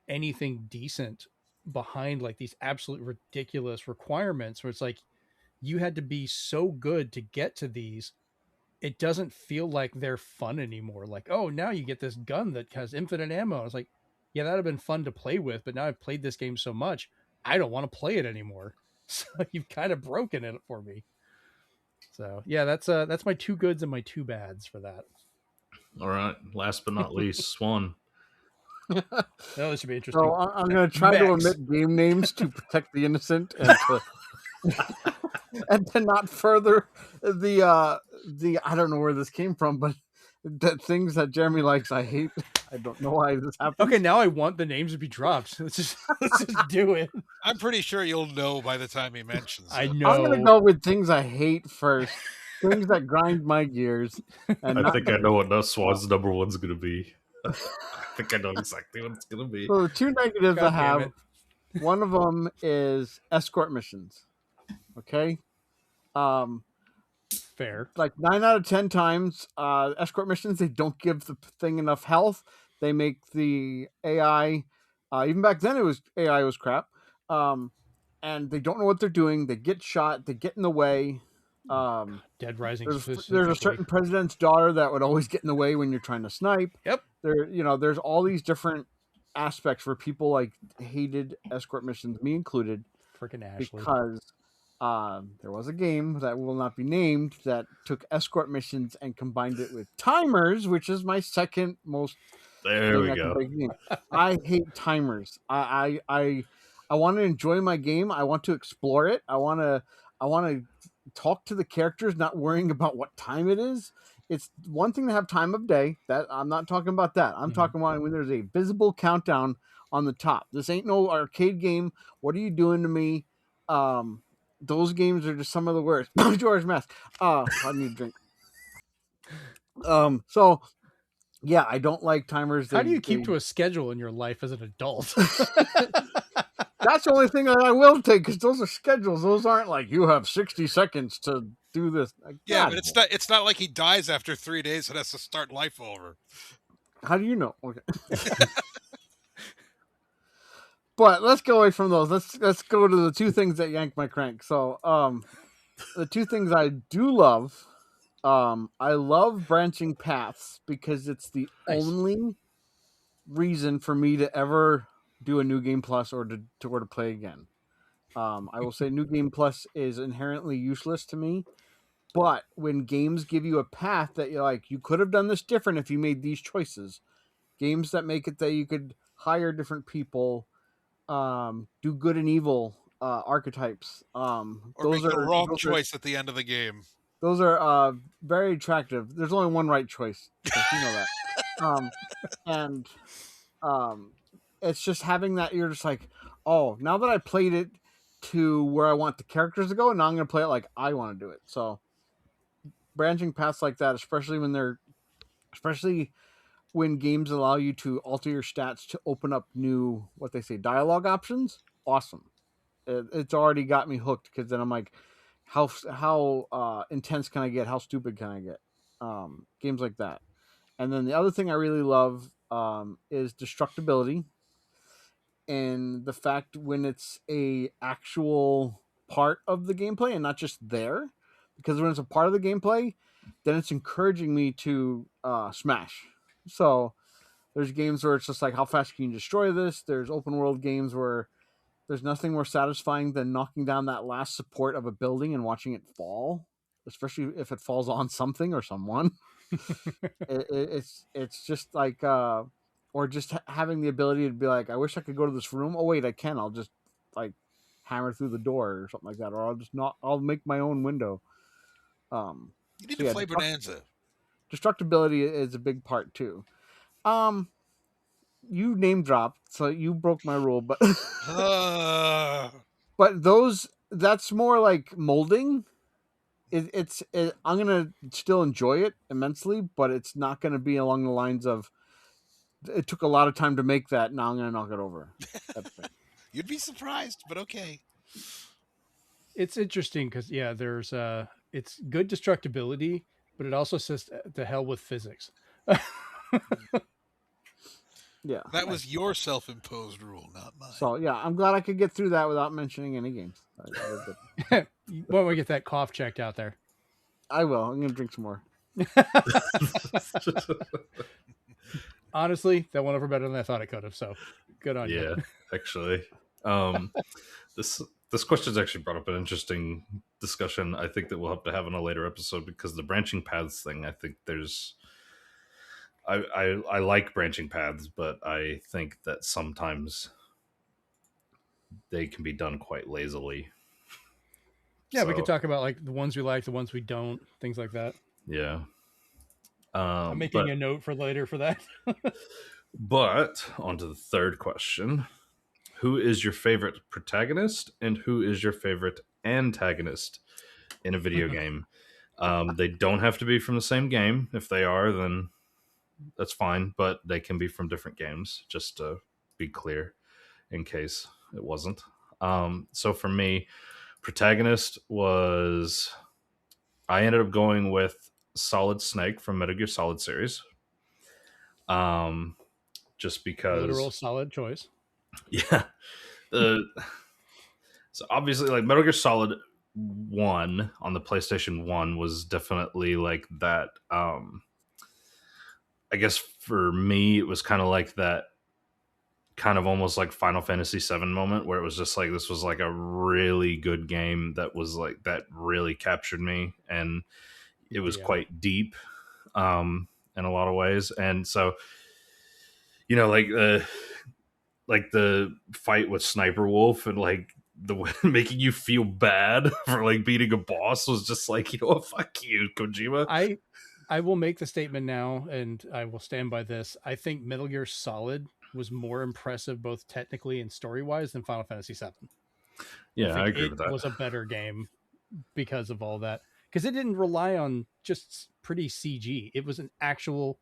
anything decent behind like these absolute ridiculous requirements where it's like you had to be so good to get to these. It doesn't feel like they're fun anymore. Like, oh, now you get this gun that has infinite ammo. It's like, yeah, that'd have been fun to play with, but now I've played this game so much, I don't want to play it anymore. So you've kind of broken it for me. So yeah, that's my two goods and my two bads for that. All right. Last but not least, Swan. Oh, this should be interesting. So I'm going to try to omit game names to protect the innocent and to, and to not further the I don't know where this came from, but the things that Jeremy likes, I hate. I don't know why this happened. Okay, now I want the names to be dropped. Let's just do it. I'm pretty sure you'll know by the time he mentions it. I know. I'm going to go with things I hate first. Things that grind my gears. And I think I know what Swan's number one's going to be. I think I know exactly what it's going to be. So the two negatives God I have, one of them is escort missions. Okay? Fair. Like 9 out of 10 times, escort missions, they don't give the thing enough health. They make the AI, even back then AI was crap. And they don't know what they're doing. They get shot. They get in the way. Dead Rising. There's a certain president's daughter that would always get in the way when you're trying to snipe. Yep. There's all these different aspects where people like hated escort missions, me included. Freaking Ashley. Because there was a game that will not be named that took escort missions and combined it with timers, which is my second most. There we go. I hate timers. I want to enjoy my game. I want to explore it. I want to talk to the characters, not worrying about what time it is. It's one thing to have time of day. That I'm not talking about that. I'm talking about when there's a visible countdown on the top. This ain't no arcade game. What are you doing to me? Those games are just some of the worst. George Mess. I need a drink. So yeah, I don't like timers. How do you keep to a schedule in your life as an adult? That's the only thing that I will take, because those are schedules. Those aren't like you have 60 seconds to do this. Yeah, but it's not like he dies after 3 days and has to start life over. How do you know? Okay. But let's go away from those. Let's go to the two things that yank my crank. So the two things I do love, I love branching paths because it's the only reason for me to ever do a New Game Plus or to play again. I will say New Game Plus is inherently useless to me, but when games give you a path that you're like, you could have done this different if you made these choices, games that make it that you could hire different people, do good and evil archetypes, or make the wrong choice at the end of the game. Those are very attractive. There's only one right choice, you know that. It's just having that, you're just like, oh, now that I played it to where I want the characters to go, and now I'm going to play it like I want to do it. So branching paths like that, especially when games allow you to alter your stats to open up new, what they say, dialogue options, awesome. It's already got me hooked, because then I'm like, how intense can I get? How stupid can I get? Games like that. And then the other thing I really love is destructibility, and the fact when it's a actual part of the gameplay and not just there, because when it's a part of the gameplay, then it's encouraging me to smash. So There's games where it's just like, how fast can you destroy this? There's open world games where there's nothing more satisfying than knocking down that last support of a building and watching it fall, especially if it falls on something or someone. It's just like, or just having the ability to be like, I wish I could go to this room. Oh wait, I can. I'll just like hammer through the door or something like that, or I'll make my own window. You need to play Bonanza. Destructibility is a big part too. You name dropped, so you broke my rule, but but that's more like molding. I'm gonna still enjoy it immensely, but it's not gonna be along the lines of it took a lot of time to make that. Now I'm gonna knock it over. You'd be surprised, but okay. It's interesting because there's it's good destructibility, but it also says to hell with physics. Yeah, that was your self-imposed rule, not mine. So yeah, I'm glad I could get through that without mentioning any games. When we get that cough checked out there, I will. I'm gonna drink some more. Honestly, that went over better than I thought it could have. So good on you. Yeah, actually, this question's actually brought up an interesting discussion. I think that we'll have to have in a later episode because the branching paths thing. I think there's. I like branching paths, but I think that sometimes they can be done quite lazily. Yeah, we could talk about like the ones we like, the ones we don't, things like that. Yeah. I'm making a note for later for that. But on to the third question. Who is your favorite protagonist and who is your favorite antagonist in a video game? They don't have to be from the same game. If they are, then that's fine, but they can be from different games, just to be clear in case it wasn't. So for me, protagonist was... I ended up going with Solid Snake from Metal Gear Solid series. Just because... Literal solid choice. Yeah. So obviously, like, Metal Gear Solid 1 on the PlayStation 1 was definitely like that... I guess for me, it was kind of like that, kind of almost like Final Fantasy VII moment where it was just like, this was like a really good game that was like, that really captured me. And it was quite deep in a lot of ways. And so, you know, like the fight with Sniper Wolf and like the making you feel bad for like beating a boss was just like, you know what, fuck you, Kojima. I will make the statement now, and I will stand by this. I think Metal Gear Solid was more impressive, both technically and story-wise, than Final Fantasy VII. Yeah, I agree with that. It was a better game because of all that. Because it didn't rely on just pretty CG. It was an actual,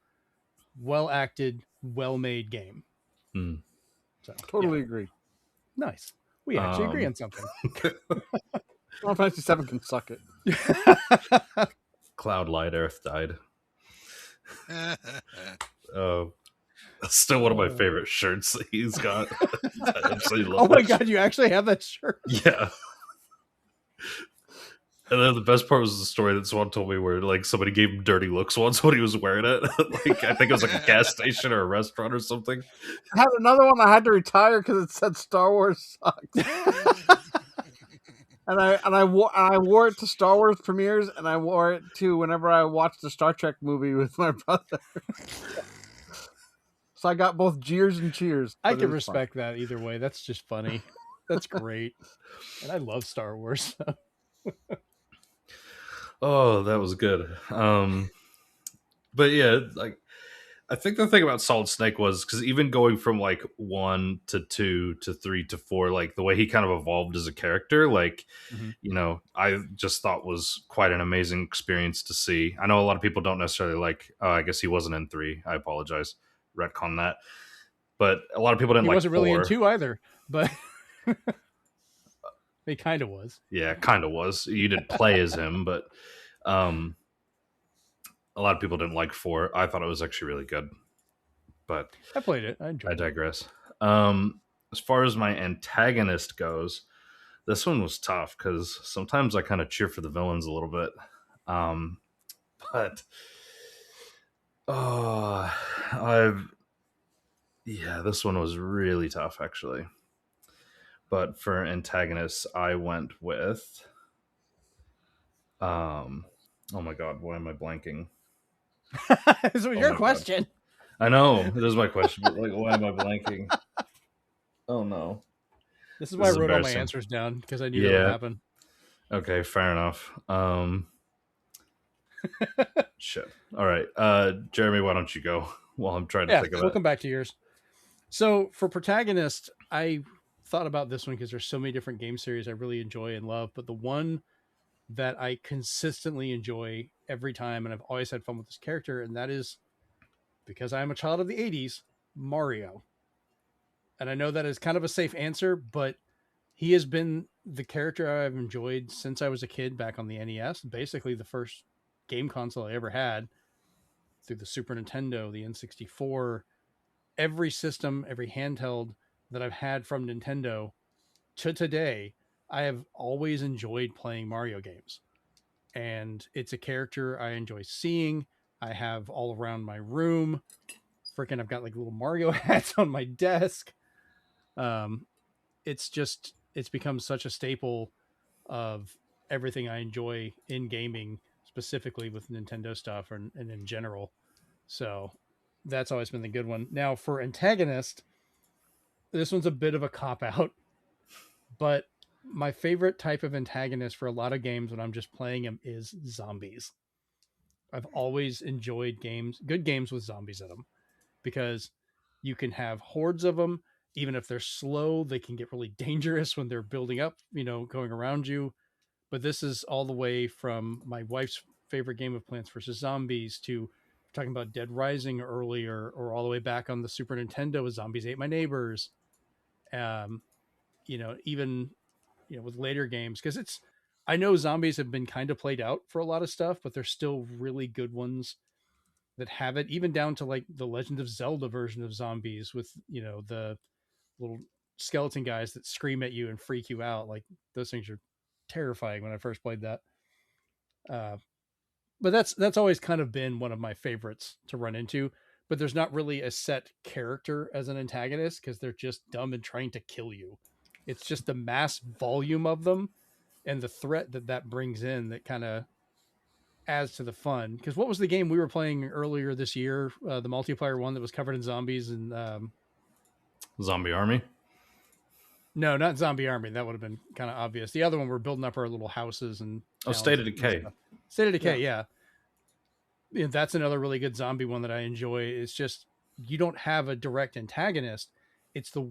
well-acted, well-made game. Mm. So totally agree. Nice. We actually agree on something. Final Fantasy VII can suck it. Cloud Light Earth died. Still one of my favorite shirts that he's got. I absolutely love. Oh my god, you actually have that shirt? Yeah. And then the best part was the story that Swan told me where like somebody gave him dirty looks once when he was wearing it. Like I think it was like a gas station or a restaurant or something. I had another one I had to retire because it said Star Wars sucks. And I wore it to Star Wars premieres, and I wore it to whenever I watched the Star Trek movie with my brother. So I got both jeers and cheers. I can respect that either way. That's just funny. That's great. And I love Star Wars. Oh, that was good. But yeah, like I think the thing about Solid Snake was because even going from like 1 to 2 to 3 to 4, like the way he kind of evolved as a character, like, you know, I just thought was quite an amazing experience to see. I know a lot of people don't necessarily like, I guess he wasn't in 3. I apologize. Retcon that. But a lot of people didn't like 4. He wasn't really in 2 either, but he kind of was. Yeah, kind of was. You didn't play as him, but a lot of people didn't like 4. I thought it was actually really good. But I played it. I enjoyed it. I digress. As far as my antagonist goes, this one was tough because sometimes I kind of cheer for the villains a little bit. But Yeah, this one was really tough, actually. But for antagonists, I went with oh my god, why am I blanking? This was Oh your my god. question. I know, it is my question, but like why am I blanking? Oh no. This is This why I is wrote all my embarrassing. answers down, because I knew that would Yeah. happen. Okay, fair enough. Shit. All right. Jeremy, why don't you go while I'm trying to Yeah, think of we'll it? come back to yours. So for protagonist, I thought about this one because there's so many different game series I really enjoy and love, but the one that I consistently enjoy every time, and I've always had fun with this character, and that is, because I am a child of the 80s, Mario. And I know that is kind of a safe answer, but he has been the character I've enjoyed since I was a kid back on the NES, basically the first game console I ever had, through the Super Nintendo, the N64, every system, every handheld that I've had from Nintendo to today. I have always enjoyed playing Mario games. And it's a character I enjoy seeing. I have all around my room. Freaking, I've got like little Mario hats on my desk. Um, it's become such a staple of everything I enjoy in gaming, specifically with Nintendo stuff and in general. So that's always been the good one. Now for antagonist, this one's a bit of a cop out, but my favorite type of antagonist for a lot of games when I'm just playing them is zombies. I've always enjoyed good games with zombies in them, because you can have hordes of them. Even if they're slow, they can get really dangerous when they're building up, going around you. But this is all the way from my wife's favorite game of Plants vs. Zombies to talking about Dead Rising earlier, or all the way back on the Super Nintendo with Zombies Ate My Neighbors. Um, even with later games, because I know zombies have been kind of played out for a lot of stuff, but there's still really good ones that have it, even down to like the Legend of Zelda version of zombies with the little skeleton guys that scream at you and freak you out. Like, those things are terrifying when I first played that. But that's always kind of been one of my favorites to run into. But there's not really a set character as an antagonist, because they're just dumb and trying to kill you. It's just the mass volume of them and the threat that brings in that kind of adds to the fun. Because what was the game we were playing earlier this year? The multiplayer one that was covered in zombies and Zombie Army? no, not Zombie Army. That would have been kind of obvious. The other one, we're building up our little houses and State of Decay. State of Decay, yeah. That's another really good zombie one that I enjoy. It's just, you don't have a direct antagonist. It's the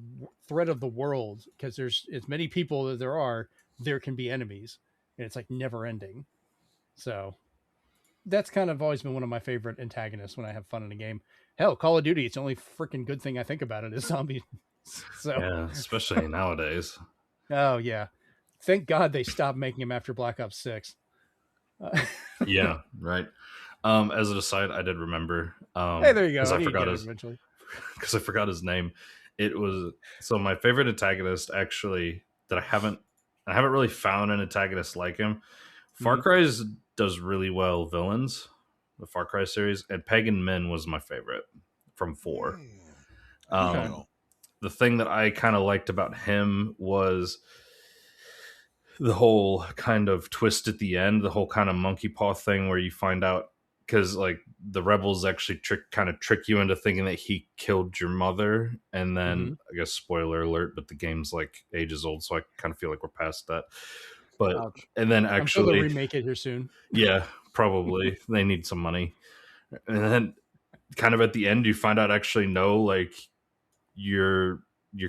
threat of the world, because there's as many people that there can be enemies, and it's like never ending. So that's kind of always been one of my favorite antagonists when I have fun in a game. Hell, Call of Duty, it's the only freaking good thing I think about it is zombies. So Yeah, especially nowadays. Oh yeah, thank God they stopped making them after Black Ops 6. Yeah, right. As an aside, I did remember. Hey, there you go. Because I forgot his name. It was my favorite antagonist, actually, that I haven't really found an antagonist like him. Far Cry does really well villains, the Far Cry series, and Pagan Min was my favorite from 4. Okay. The thing that I kind of liked about him was the whole kind of twist at the end, the whole kind of monkey paw thing where you find out, because like the rebels actually trick you into thinking that he killed your mother, and then I guess spoiler alert, but the game's like ages old, so I kind of feel like we're past that. But Ouch. and then actually, I'm sure they'll remake it here soon. Yeah, probably. They need some money. And then kind of at the end you find out actually no, like your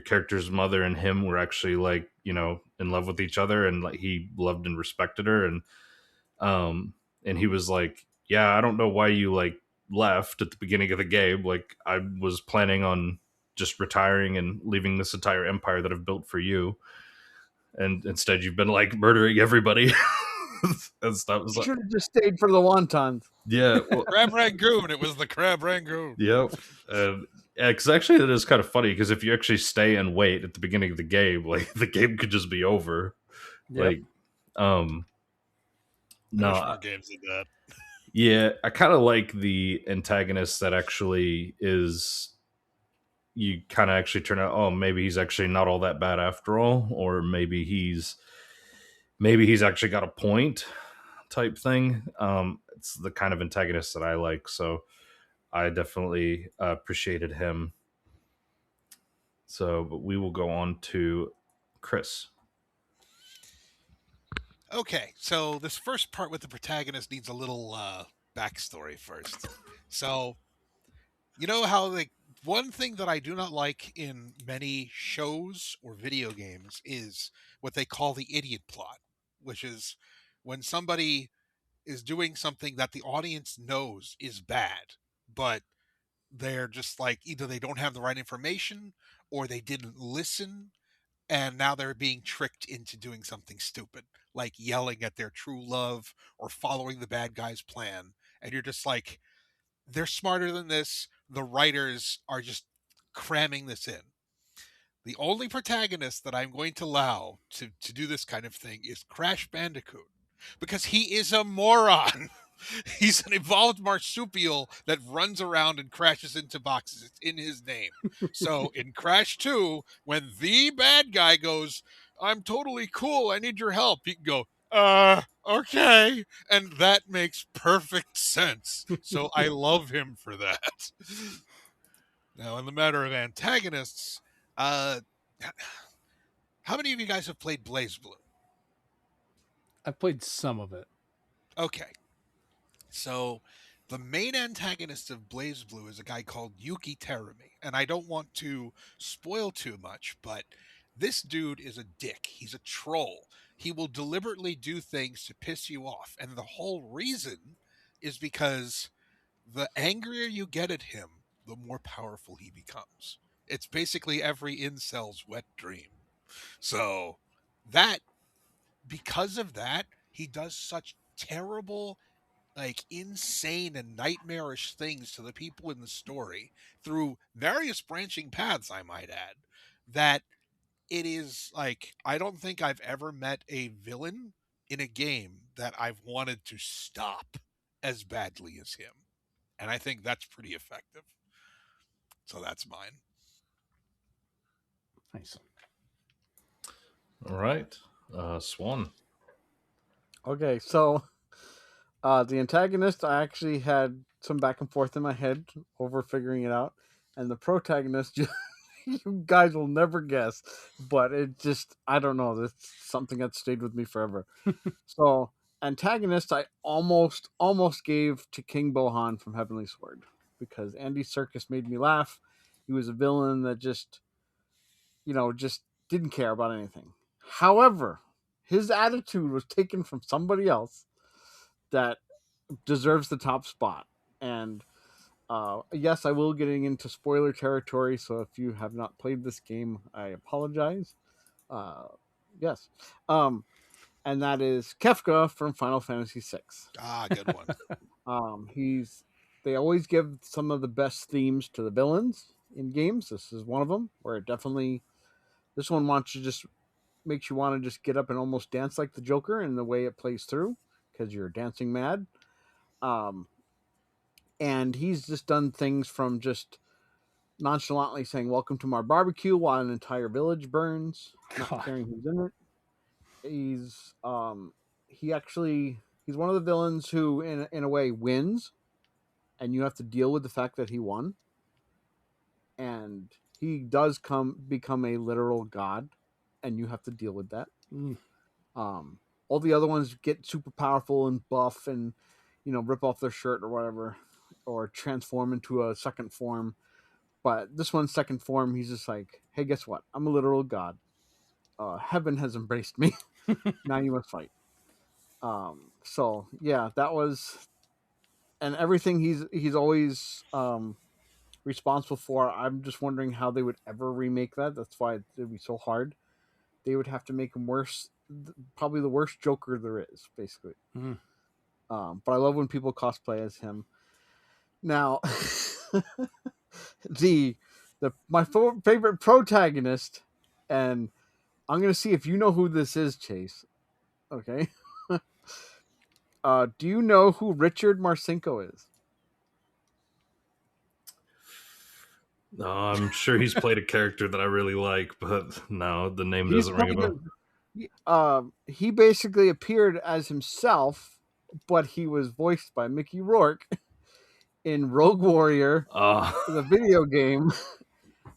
character's mother and him were actually like, in love with each other, and like he loved and respected her, and he was like, yeah, I don't know why you like left at the beginning of the game. Like, I was planning on just retiring and leaving this entire empire that I've built for you, and instead you've been like murdering everybody. And stuff. You should have just stayed for the wontons. Yeah, well, Crab Rangoon. It was the Crab Rangoon. Yep. Yeah, because actually it is kind of funny, because if you actually stay and wait at the beginning of the game, like the game could just be over. Yep. Like, I no, wish more games did that. yeah, I kind of like the antagonist that actually is, you kind of actually turn out, oh, maybe he's actually not all that bad after all, or maybe he's actually got a point type thing. It's the kind of antagonist that I like, so I definitely appreciated him. So, but we will go on to Chris. Okay, so this first part with the protagonist needs a little backstory first. So, you know how one thing that I do not like in many shows or video games is what they call the idiot plot, which is when somebody is doing something that the audience knows is bad, but they're just like either they don't have the right information or they didn't listen and now they're being tricked into doing something stupid, like yelling at their true love or following the bad guy's plan. And you're just like, they're smarter than this. The writers are just cramming this in. The only protagonist that I'm going to allow to do this kind of thing is Crash Bandicoot, because he is a moron. He's an evolved marsupial that runs around and crashes into boxes. It's in his name. So in Crash 2, when the bad guy goes, I'm totally cool, I need your help, he can go, okay. And that makes perfect sense. So I love him for that. Now, in the matter of antagonists, uh, how many of you guys have played BlazBlue? I've played some of it. Okay. So the main antagonist of BlazBlue is a guy called Yuki Terumi. And I don't want to spoil too much, but this dude is a dick. He's a troll. He will deliberately do things to piss you off. And the whole reason is because the angrier you get at him, the more powerful he becomes. It's basically every incel's wet dream. So that, because of that, he does such terrible, like insane and nightmarish things to the people in the story through various branching paths, I might add, that it is like, I don't think I've ever met a villain in a game that I've wanted to stop as badly as him. And I think that's pretty effective. So that's mine. Nice. All right, Swan. Okay, so the antagonist, I actually had some back and forth in my head over figuring it out, and the protagonist, you guys will never guess, but it just, I don't know, that's something that stayed with me forever. So antagonist, I almost gave to King Bohan from Heavenly Sword, because Andy Serkis made me laugh. He was a villain that just didn't care about anything. However, his attitude was taken from somebody else that deserves the top spot. And yes, I will getting into spoiler territory, so if you have not played this game, I apologize. Yes. And that is Kefka from Final Fantasy VI. Good one. They always give some of the best themes to the villains in games. This is one of them where it definitely, this one wants you just makes you want to just get up and almost dance like the Joker in the way it plays through, because you're dancing mad. And he's just done things from just nonchalantly saying "Welcome to my barbecue" while an entire village burns, not caring who's in it. He's he's one of the villains who, in a way, wins, and you have to deal with the fact that he won. And he does become a literal god, and you have to deal with that. All the other ones get super powerful and buff, and rip off their shirt or whatever, or transform into a second form. But this one's second form, he's just like, hey, guess what? I'm a literal god. Heaven has embraced me. Now you must fight. So yeah, that was, and everything he's always responsible for. I'm just wondering how they would ever remake that. That's why it'd be so hard. They would have to make him worse, probably the worst Joker there is, basically. But I love when people cosplay as him. Now, my favorite protagonist, and I'm gonna see if you know who this is, Chase. Okay. Do you know who Richard Marcinko is? No, I'm sure he's played a character that I really like, but no, the name He's doesn't ring a played bell. he basically appeared as himself, but he was voiced by Mickey Rourke in Rogue Warrior, the video game,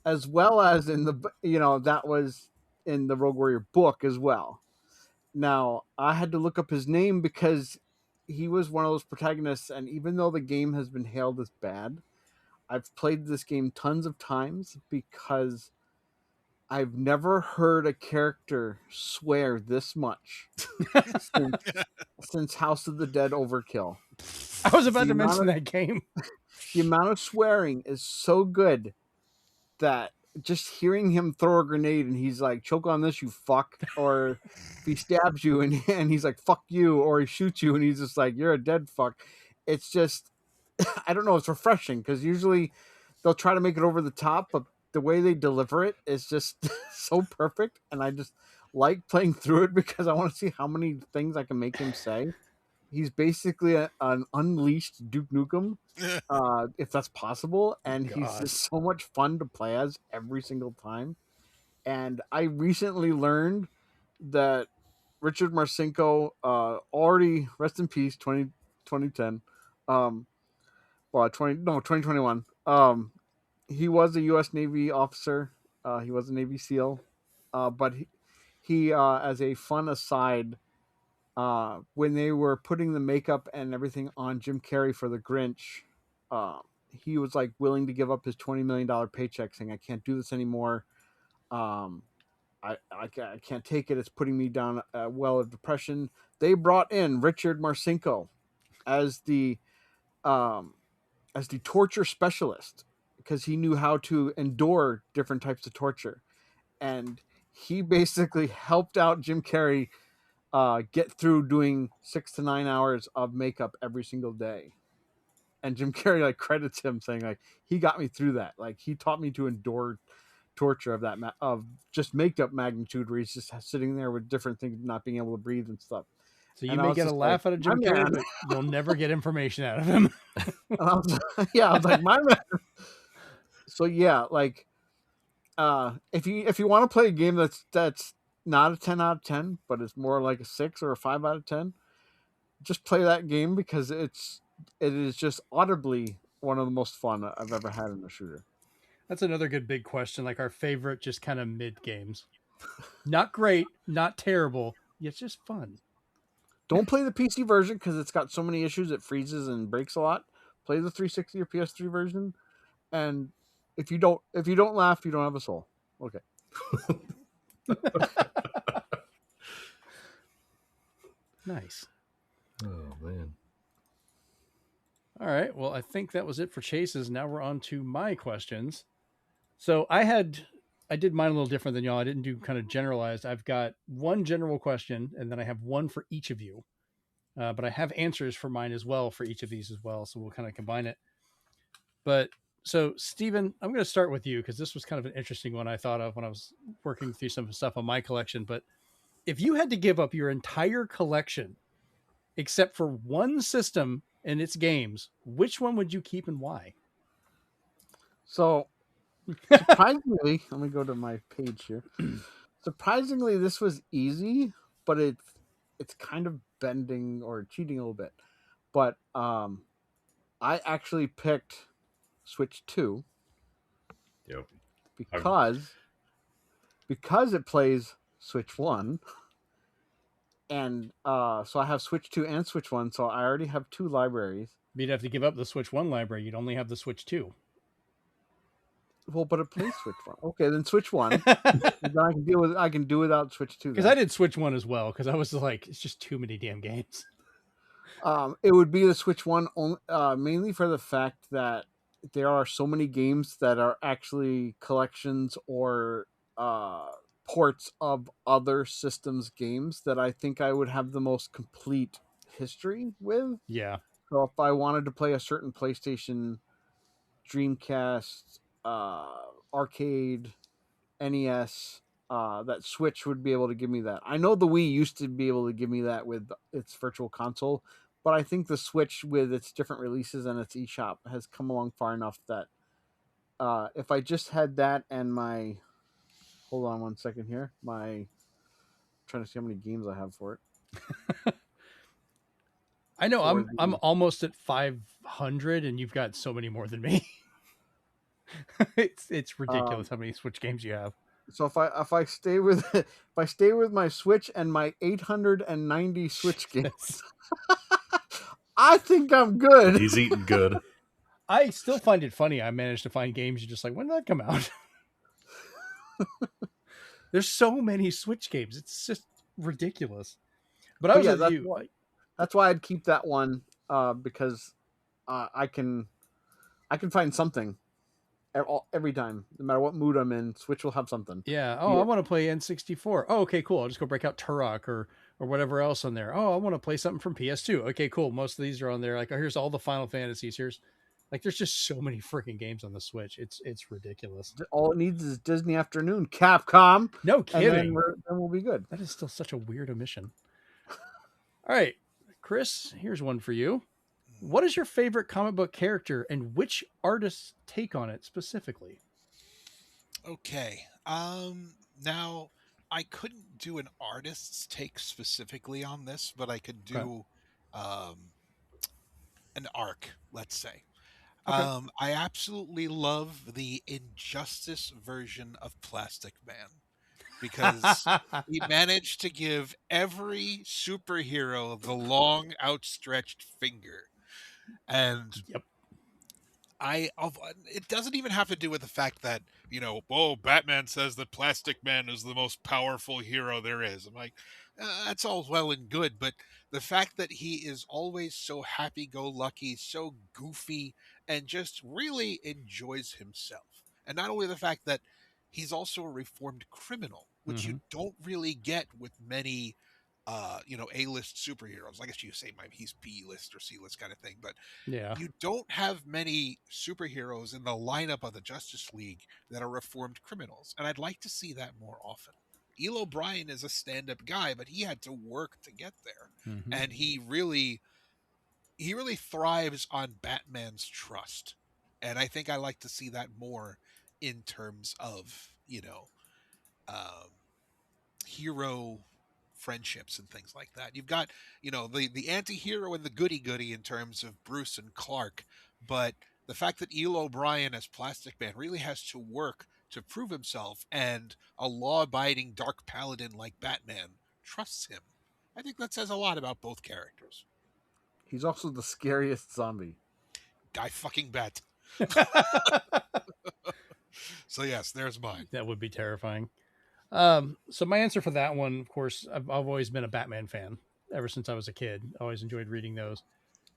as well as in that was in the Rogue Warrior book as well. Now, I had to look up his name because he was one of those protagonists, and even though the game has been hailed as bad, I've played this game tons of times because I've never heard a character swear this much since House of the Dead Overkill. I was about to mention that game. The amount of swearing is so good that just hearing him throw a grenade and he's like, choke on this, you fuck, or if he stabs you and he's like, fuck you, or he shoots you and he's just like, you're a dead fuck. It's just, I don't know, it's refreshing because usually they'll try to make it over the top, but the way they deliver it is just so perfect. And I just like playing through it because I want to see how many things I can make him say. He's basically an unleashed Duke Nukem, if that's possible. And he's just so much fun to play as every single time. And I recently learned that Richard Marcinko, already, rest in peace, 2010, 2021. He was a U.S. Navy officer. He was a Navy SEAL. But he as a fun aside, when they were putting the makeup and everything on Jim Carrey for the Grinch, he was like willing to give up his $20 million paycheck, saying, I can't do this anymore. I can't take it. It's putting me down a well of depression. They brought in Richard Marcinko as the torture specialist because he knew how to endure different types of torture. And he basically helped out Jim Carrey get through doing 6 to 9 hours of makeup every single day. And Jim Carrey like credits him saying like, he got me through that. Like he taught me to endure torture of that of just makeup magnitude, where he's just sitting there with different things, not being able to breathe and stuff. So you may get a laugh out of Jim Carrey, but you'll never get information out of him. I was like, my man. So yeah, like if you want to play a game that's not a 10 out of 10, but it's more like a 6 or a 5 out of 10, just play that game because it is just audibly one of the most fun I've ever had in a shooter. That's another good big question, like our favorite just kind of mid games. Not great, not terrible, it's just fun. Don't play the PC version because it's got so many issues, it freezes and breaks a lot. Play the 360 or PS3 version, and if you don't laugh, you don't have a soul. Okay. Nice. Oh man. All right. Well, I think that was it for Chase's. Now we're on to my questions. So I did mine a little different than y'all. I didn't do kind of generalized. I've got one general question, and then I have one for each of you. But I have answers for mine as well for each of these as well. So we'll kind of combine it. But so, Steven, I'm going to start with you because this was kind of an interesting one I thought of when I was working through some stuff on my collection. But if you had to give up your entire collection except for one system and its games, which one would you keep and why? So, surprisingly, let me go to my page here. Surprisingly, this was easy, but it's kind of bending or cheating a little bit. But I actually picked Switch 2. Yep. Because it plays Switch 1. And so I have Switch 2 and Switch 1, so I already have 2 libraries. You'd have to give up the Switch 1 library. You'd only have the Switch 2. Well, but it plays Switch 1. Okay, then Switch 1. And then I can do without Switch 2. Because I did Switch 1 as well, because I was like, it's just too many damn games. It would be the Switch 1 mainly for the fact that there are so many games that are actually collections or ports of other systems games that I think I would have the most complete history with. Yeah. So if I wanted to play a certain PlayStation, Dreamcast, arcade, NES, that Switch would be able to give me that. I know the Wii used to be able to give me that with its virtual console, but I think the Switch with its different releases and its eShop has come along far enough that if I just had that and my, hold on one second here, my, trying to see how many games I have for it. I know For I'm the- almost at 500, and you've got so many more than me. It's ridiculous how many Switch games you have. So if I stay with if I stay with my Switch and my 890 Switch games, I think I'm good. He's eating good. I still find it funny. I managed to find games you're just like, when did that come out? There's so many Switch games. It's just ridiculous. But I was yeah, with you. that's why I'd keep that one because I can find something every time, no matter what mood I'm in. Switch will have something. Yeah. Oh, I want to play N64. Oh, okay, cool. I'll just go break out Turok or whatever else on there. Oh, I want to play something from PS2. Okay, cool. Most of these are on there. Like, oh, here's all the Final Fantasies. Here's like, there's just so many freaking games on the Switch. It's ridiculous. All it needs is Disney Afternoon, Capcom. No kidding. And then we'll be good. That is still such a weird omission. All right, Chris, here's one for you. What is your favorite comic book character and which artist's take on it specifically? Okay. Now I couldn't do an artist's take specifically on this, but I could do an arc, let's say. Okay. I absolutely love the Injustice version of Plastic Man because he managed to give every superhero the long outstretched finger. And Yep. it doesn't even have to do with the fact that, Batman says that Plastic Man is the most powerful hero there is. I'm like, that's all well and good, but the fact that he is always so happy-go-lucky, so goofy, and just really enjoys himself. And not only the fact that he's also a reformed criminal, which you don't really get with many A-list superheroes. I guess you say he's B-list or C-list kind of thing, but Yeah. you don't have many superheroes in the lineup of the Justice League that are reformed criminals, and I'd like to see that more often. Eel O'Brien is a stand-up guy, but he had to work to get there, and he really thrives on Batman's trust, and I think I like to see that more in terms of hero friendships and things like that. You've got, the anti-hero and the goody-goody in terms of Bruce and Clark, but the fact that Eel O'Brien as Plastic Man really has to work to prove himself, and a law-abiding dark paladin like Batman trusts him, I think that says a lot about both characters. He's also the scariest zombie. I fucking bet. So yes, there's mine. That would be terrifying. So my answer for that one, of course, I've always been a Batman fan ever since I was a kid. I always enjoyed reading those.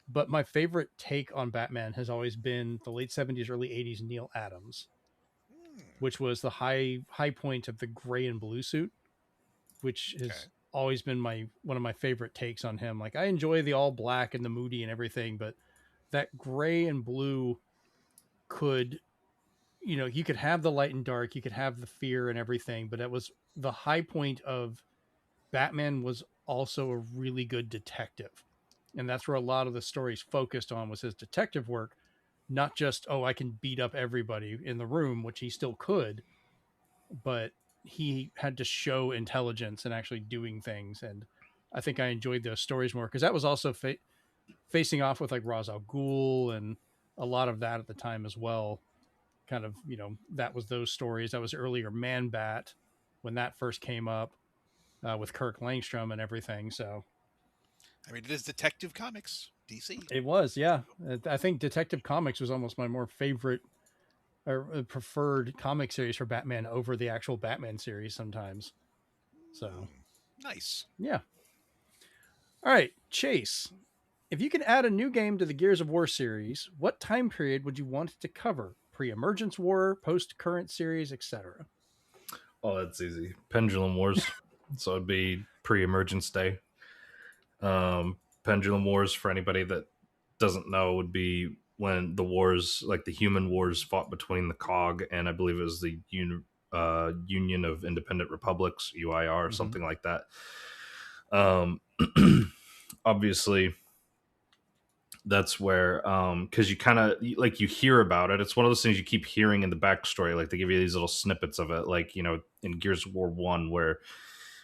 But my favorite take on Batman has always been the late 70s, early 80s Neil Adams, which was the high point of the gray and blue suit, which has always been one of my favorite takes on him. Like, I enjoy the all black and the moody and everything, but that gray and blue could, you could have the light and dark, you could have the fear and everything, but it was the high point of Batman was also a really good detective. And that's where a lot of the stories focused on, was his detective work, not just, I can beat up everybody in the room, which he still could, but he had to show intelligence and actually doing things. And I think I enjoyed those stories more because that was also facing off with like Ra's al Ghul and a lot of that at the time as well. Kind of, that was those stories. That was earlier Man Bat when that first came up with Kirk Langstrom and everything. So, I mean, it is Detective Comics, DC. It was, yeah. I think Detective Comics was almost my more favorite or preferred comic series for Batman over the actual Batman series sometimes. So, nice. Yeah. All right, Chase. If you could add a new game to the Gears of War series, what time period would you want it to cover? Pre-Emergence War, post-current series, etc. Oh, that's easy. Pendulum Wars. So it'd be pre-Emergence Day. Pendulum Wars, for anybody that doesn't know, would be when the wars, like the human wars, fought between the COG and I believe it was the Union of Independent Republics, UIR, or something like that. Obviously, that's where because you kind of like you hear about it. It's one of those things you keep hearing in the backstory. Like they give you these little snippets of it, like in Gears of War 1 where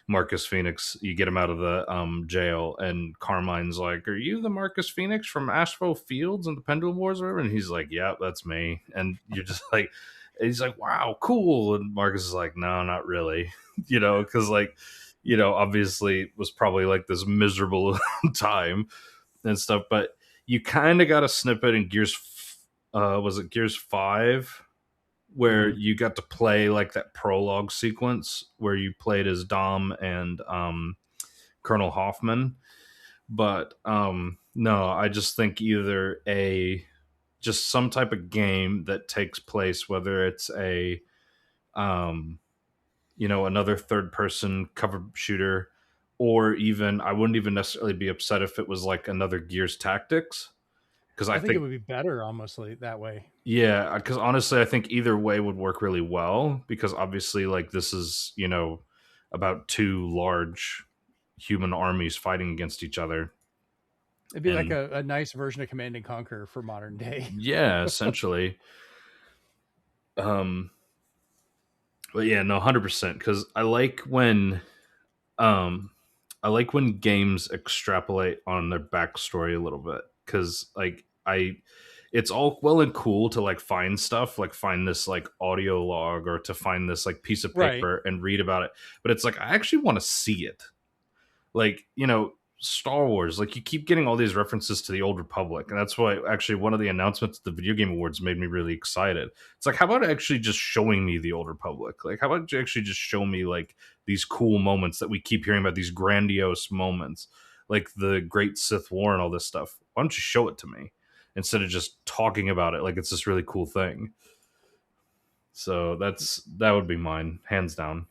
Marcus Phoenix, you get him out of the jail, and Carmine's like, "Are you the Marcus Phoenix from Asheville Fields and the Pendulum Wars or whatever?" And he's like, "Yeah, that's me." And you're just like, he's like, "Wow, cool." And Marcus is like, "No, not really," because obviously it was probably like this miserable time and stuff. But you kind of got a snippet in Gears. Was it Gears 5? Where you got to play like that prologue sequence where you played as Dom and Colonel Hoffman. But no, I just think either just some type of game that takes place, whether it's another third person cover shooter, or even I wouldn't even necessarily be upset if it was like another Gears Tactics, because I think it would be better almost that way. Yeah, because honestly, I think either way would work really well, because obviously, like, this is, about two large human armies fighting against each other. It'd be like a nice version of Command and Conquer for modern day. Yeah, essentially. But yeah, no, 100%. Because I like when games extrapolate on their backstory a little bit. Because it's all well and cool to like find stuff, like find this like audio log or to find this like piece of paper and read about it. But it's like, I actually want to see it. Like, Star Wars, like you keep getting all these references to the Old Republic. And that's why actually one of the announcements at the Video Game Awards made me really excited. It's like, how about actually just showing me the Old Republic? Like, how about you actually just show me like these cool moments that we keep hearing about, these grandiose moments, like the Great Sith War and all this stuff? Why don't you show it to me instead of just talking about it like it's this really cool thing? So that would be mine, hands down.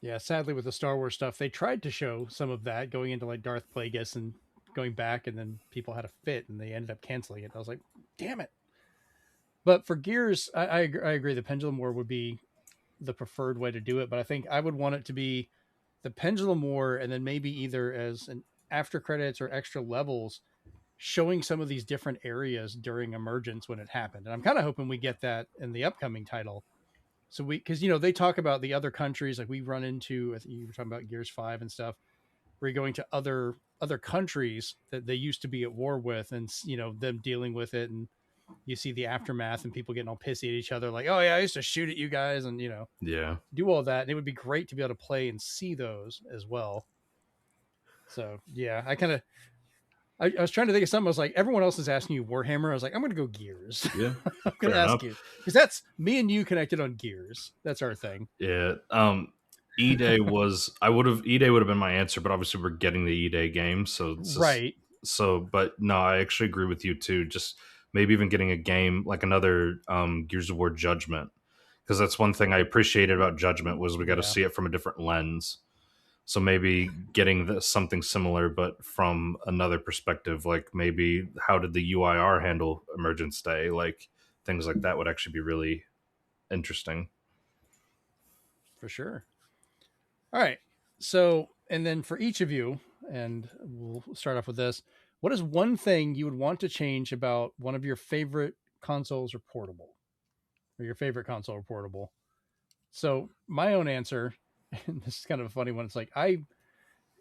Yeah, sadly with the Star Wars stuff, they tried to show some of that going into like Darth Plagueis and going back, and then people had a fit and they ended up canceling it. I was like, damn it. But for Gears, I agree. The Pendulum War would be the preferred way to do it, but I think I would want it to be the Pendulum War, and then maybe either as an after credits or extra levels showing some of these different areas during emergence when it happened. And I'm kind of hoping we get that in the upcoming title. So because they talk about the other countries, like we run into, I think you were talking about Gears 5 and stuff, where you're going to other countries that they used to be at war with, and them dealing with it, and you see the aftermath and people getting all pissy at each other, like, oh yeah, I used to shoot at you guys, and do all that. And it would be great to be able to play and see those as well. So yeah, I was trying to think of something. I was like, everyone else is asking you Warhammer. I was like, I'm going to go Gears. Yeah. I'm going to ask you. Because that's me and you connected on Gears. That's our thing. Yeah. E-Day would have been my answer, but obviously we're getting the E-Day game. So right. But no, I actually agree with you too. Just maybe even getting a game like another Gears of War Judgment. Because that's one thing I appreciated about Judgment was we got to see it from a different lens. So maybe getting something similar, but from another perspective, like maybe how did the UIR handle Emergence Day? Like things like that would actually be really interesting. For sure. All right. So, and then for each of you, and we'll start off with this, what is one thing you would want to change about one of your favorite consoles or portable? Or your favorite console or portable? So my own answer, and this is kind of a funny one, it's like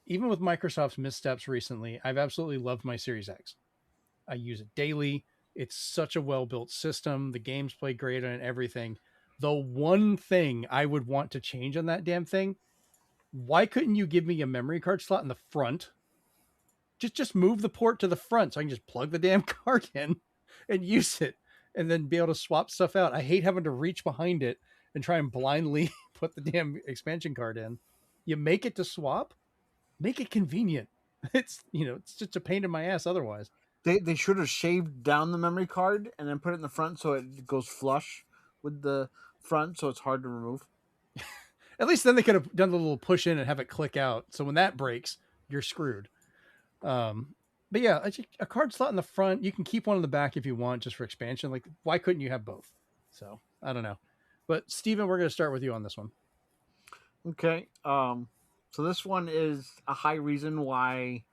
even with Microsoft's missteps recently, I've absolutely loved my Series X. I use it daily. It's such a well-built system. The games play great on it, everything. The one thing I would want to change on that damn thing, why couldn't you give me a memory card slot in the front? Just move the port to the front so I can just plug the damn card in and use it, and then be able to swap stuff out. I hate having to reach behind it and try and blindly put the damn expansion card in. You make it to swap, make it convenient. It's it's just a pain in my ass otherwise. They should have shaved down the memory card and then put it in the front so it goes flush with the front, so it's hard to remove. At least then they could have done the little push in and have it click out. So when that breaks, you're screwed. But yeah, a card slot in the front, you can keep one in the back if you want, just for expansion. Like, why couldn't you have both? So I don't know. But Steven, we're going to start with you on this one. Okay. So this one is a high reason why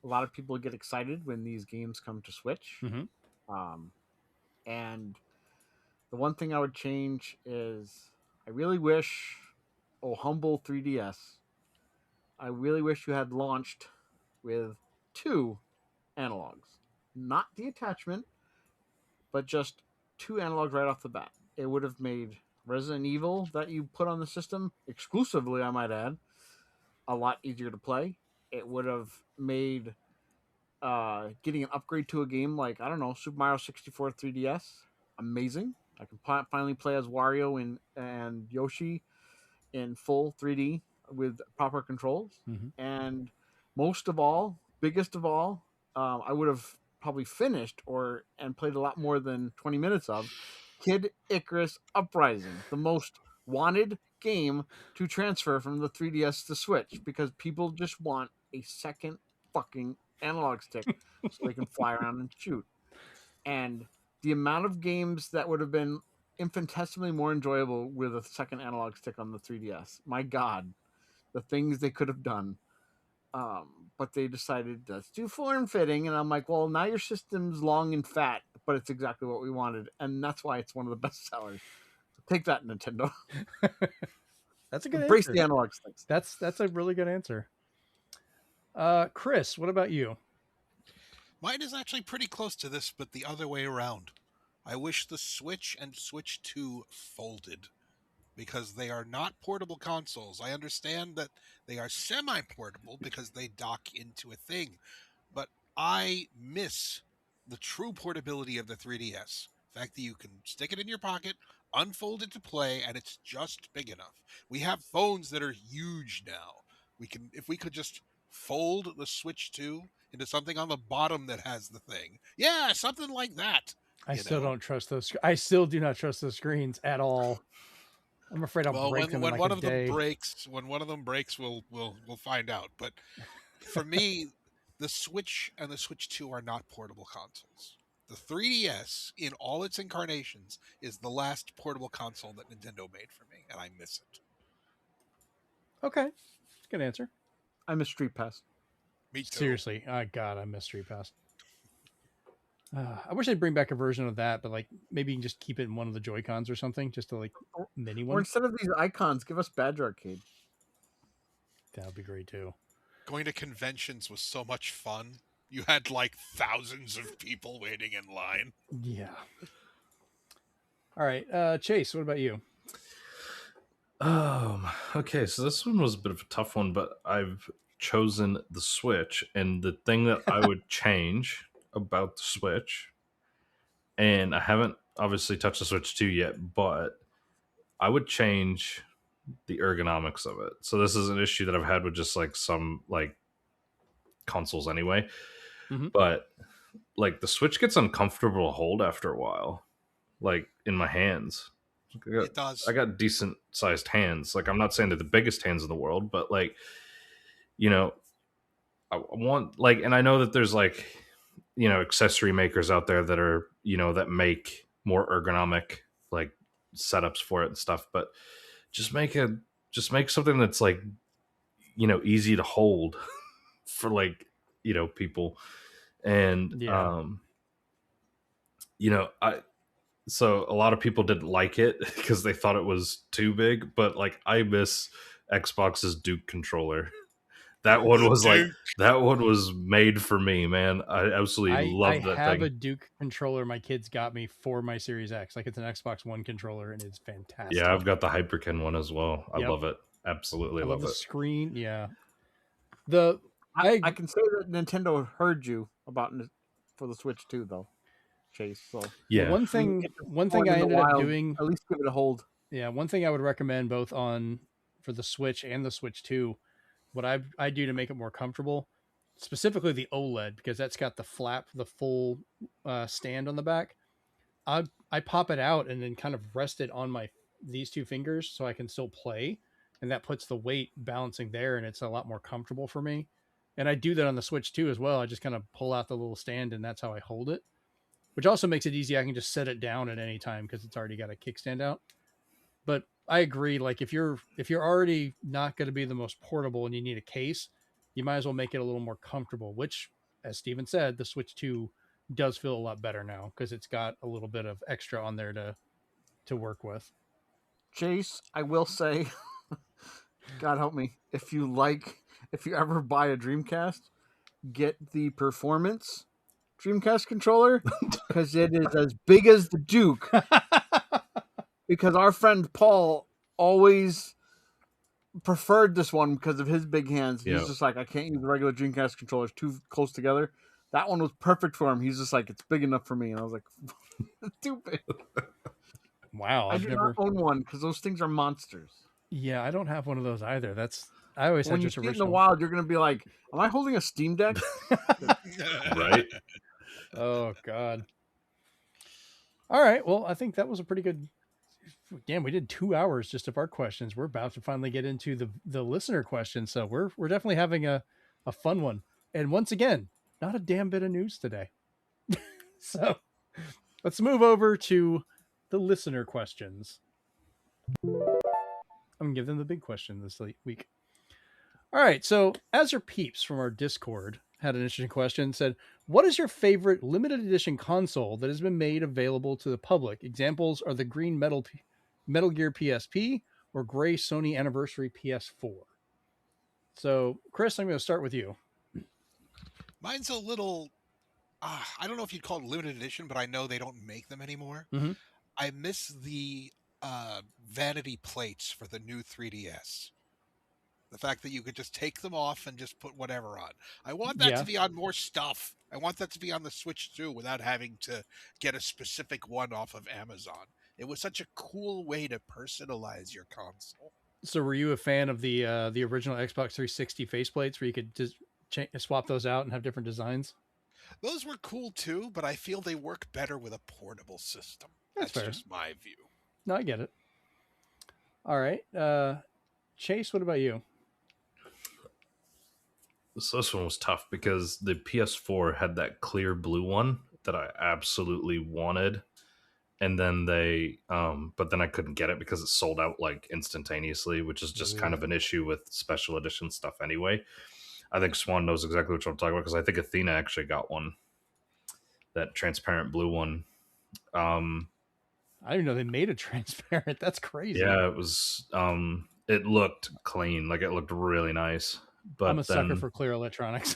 a lot of people get excited when these games come to Switch. Mm-hmm. And the one thing I would change is I really wish, oh, humble 3DS, I really wish you had launched with 2 analogs. Not the attachment, but just 2 analogs right off the bat. It would have made Resident Evil that you put on the system, exclusively, I might add, a lot easier to play. It would have made getting an upgrade to a game like, I don't know, Super Mario 64 3DS amazing. I can finally play as Wario and Yoshi in full 3D with proper controls. Mm-hmm. And most of all, biggest of all, I would have probably finished and played a lot more than 20 minutes of Kid Icarus Uprising, the most wanted game to transfer from the 3DS to Switch, because people just want a second fucking analog stick so they can fly around and shoot. And the amount of games that would have been infinitesimally more enjoyable with a second analog stick on the 3DS. My God, the things they could have done. But they decided, let's do form fitting. And I'm like, well, now your system's long and fat, but it's exactly what we wanted. And that's why it's one of the best sellers. So take that, Nintendo. That's a good Embrace answer. the analog sticks. That's a really good answer. Chris, what about you? Mine is actually pretty close to this, but the other way around. I wish the Switch and Switch 2 folded, because they are not portable consoles. I understand that they are semi-portable because they dock into a thing, but I miss the true portability of the 3DS. The fact that you can stick it in your pocket, unfold it to play, and it's just big enough. We have phones that are huge now. If we could just fold the Switch 2 into something on the bottom that has the thing. Yeah, something like that. I still don't trust those. I still do not trust those screens at all. I'm afraid I'll break them in like one a of day. them breaks, when one of them breaks, we'll find out. But for me, the Switch and the Switch 2 are not portable consoles. The 3DS, in all its incarnations, is the last portable console that Nintendo made for me, and I miss it. Okay, good answer. I miss Street Pass. Me too. Seriously, God, I miss Street Pass. I wish they'd bring back a version of that, but like maybe you can just keep it in one of the Joy-Cons or something, just to like mini one. Or instead of these icons, give us Badger Arcade. That would be great too. Going to conventions was so much fun. You had like thousands of people waiting in line. Yeah. All right, Chase, what about you? Okay, so this one was a bit of a tough one, but I've chosen the Switch, and the thing that I would change about the Switch, and I haven't obviously touched the Switch 2 yet, but I would change the ergonomics of it. So this is an issue that I've had with just like some like consoles anyway. Mhm. But like the Switch gets uncomfortable to hold after a while, like in my hands. It does. I got decent sized hands. Like I'm not saying they're the biggest hands in the world, but like, you know, I want like, and I know that there's like, you know, accessory makers out there that are, you know, that make more ergonomic like setups for it and stuff, but just make something that's like, you know, easy to hold for like, you know, people. And Yeah. you know, so a lot of people didn't like it because they thought it was too big, but like I miss Xbox's Duke controller. That one was like, that one was made for me, man. I absolutely love that I have thing. a Duke controller my kids got me for my Series X. Like it's an Xbox One controller and it's fantastic. Yeah, I've got the Hyperkin one as well. I Yep. love it. Absolutely I love the it. screen. Yeah. I can say that Nintendo heard you about for the Switch too, though, Chase. So Yeah. One thing I ended up doing, at least give it a hold. Yeah, one thing I would recommend both for the Switch and the Switch 2, what I do to make it more comfortable, specifically the OLED, because that's got the full stand on the back. I pop it out and then kind of rest it on these two fingers so I can still play, and that puts the weight balancing there, and it's a lot more comfortable for me. And I do that on the Switch too as well. I just kind of pull out the little stand and that's how I hold it, which also makes it easy. I can just set it down at any time because it's already got a kickstand out. But I agree. Like if you're already not going to be the most portable and you need a case, you might as well make it a little more comfortable, which, as Steven said, the Switch 2 does feel a lot better now because it's got a little bit of extra on there to work with. Chase, I will say, God help me, if you ever buy a Dreamcast, get the Performance Dreamcast controller because it is as big as the Duke. Because our friend Paul always preferred this one because of his big hands. He's just like, I can't use the regular Dreamcast controllers too close together. That one was perfect for him. He's just like, it's big enough for me. And I was like, it's too big. Wow. I do not own one because those things are monsters. Yeah, I don't have one of those either. I always had just original. When you see it in the wild, you're going to be like, am I holding a Steam Deck? Right? Oh, God. All right. Well, I think that was a pretty good... Damn, we did 2 hours just of our questions. We're about to finally get into the listener questions. So we're definitely having a fun one. And once again, not a damn bit of news today. So let's move over to the listener questions. I'm going to give them the big question this week. All right. So Azurepeeps from our Discord had an interesting question. Said, what is your favorite limited edition console that has been made available to the public? Examples are the green Metal Gear PSP or gray Sony Anniversary PS4. So, Chris, I'm going to start with you. Mine's a little, I don't know if you'd call it limited edition, but I know they don't make them anymore. Mm-hmm. I miss the vanity plates for the new 3DS. The fact that you could just take them off and just put whatever on. I want that to be on more stuff. I want that to be on the Switch too, without having to get a specific one off of Amazon. It was such a cool way to personalize your console. So were you a fan of the original Xbox 360 faceplates where you could just swap those out and have different designs? Those were cool too, but I feel they work better with a portable system. That's fair. Just my view. No, I get it. All right. Chase, what about you? This one was tough because the PS4 had that clear blue one that I absolutely wanted. And then but then I couldn't get it because it sold out like instantaneously, which is just kind of an issue with special edition stuff anyway. I think Swan knows exactly what I'm talking about because I think Athena actually got one, that transparent blue one. I didn't even know they made it transparent. That's crazy. Yeah, it was. It looked clean, like it looked really nice. But I'm a sucker for clear electronics.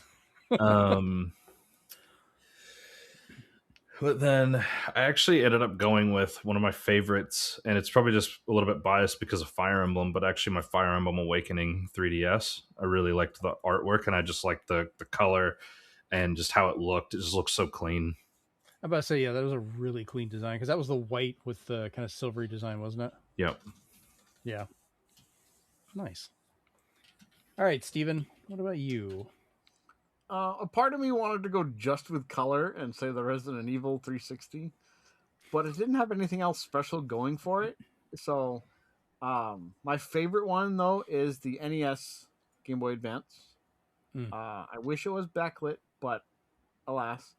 But then I actually ended up going with one of my favorites, and it's probably just a little bit biased because of Fire Emblem, but actually my Fire Emblem Awakening 3DS. I really liked the artwork, and I just liked the color and just how it looked. It just looked so clean. I'm about to say, yeah, that was a really clean design because that was the white with the kind of silvery design, wasn't it? Yep. Yeah. Nice. All right, Steven, what about you? A part of me wanted to go just with color and say the Resident Evil 360, but it didn't have anything else special going for it. So my favorite one, though, is the NES Game Boy Advance. I wish it was backlit, but alas.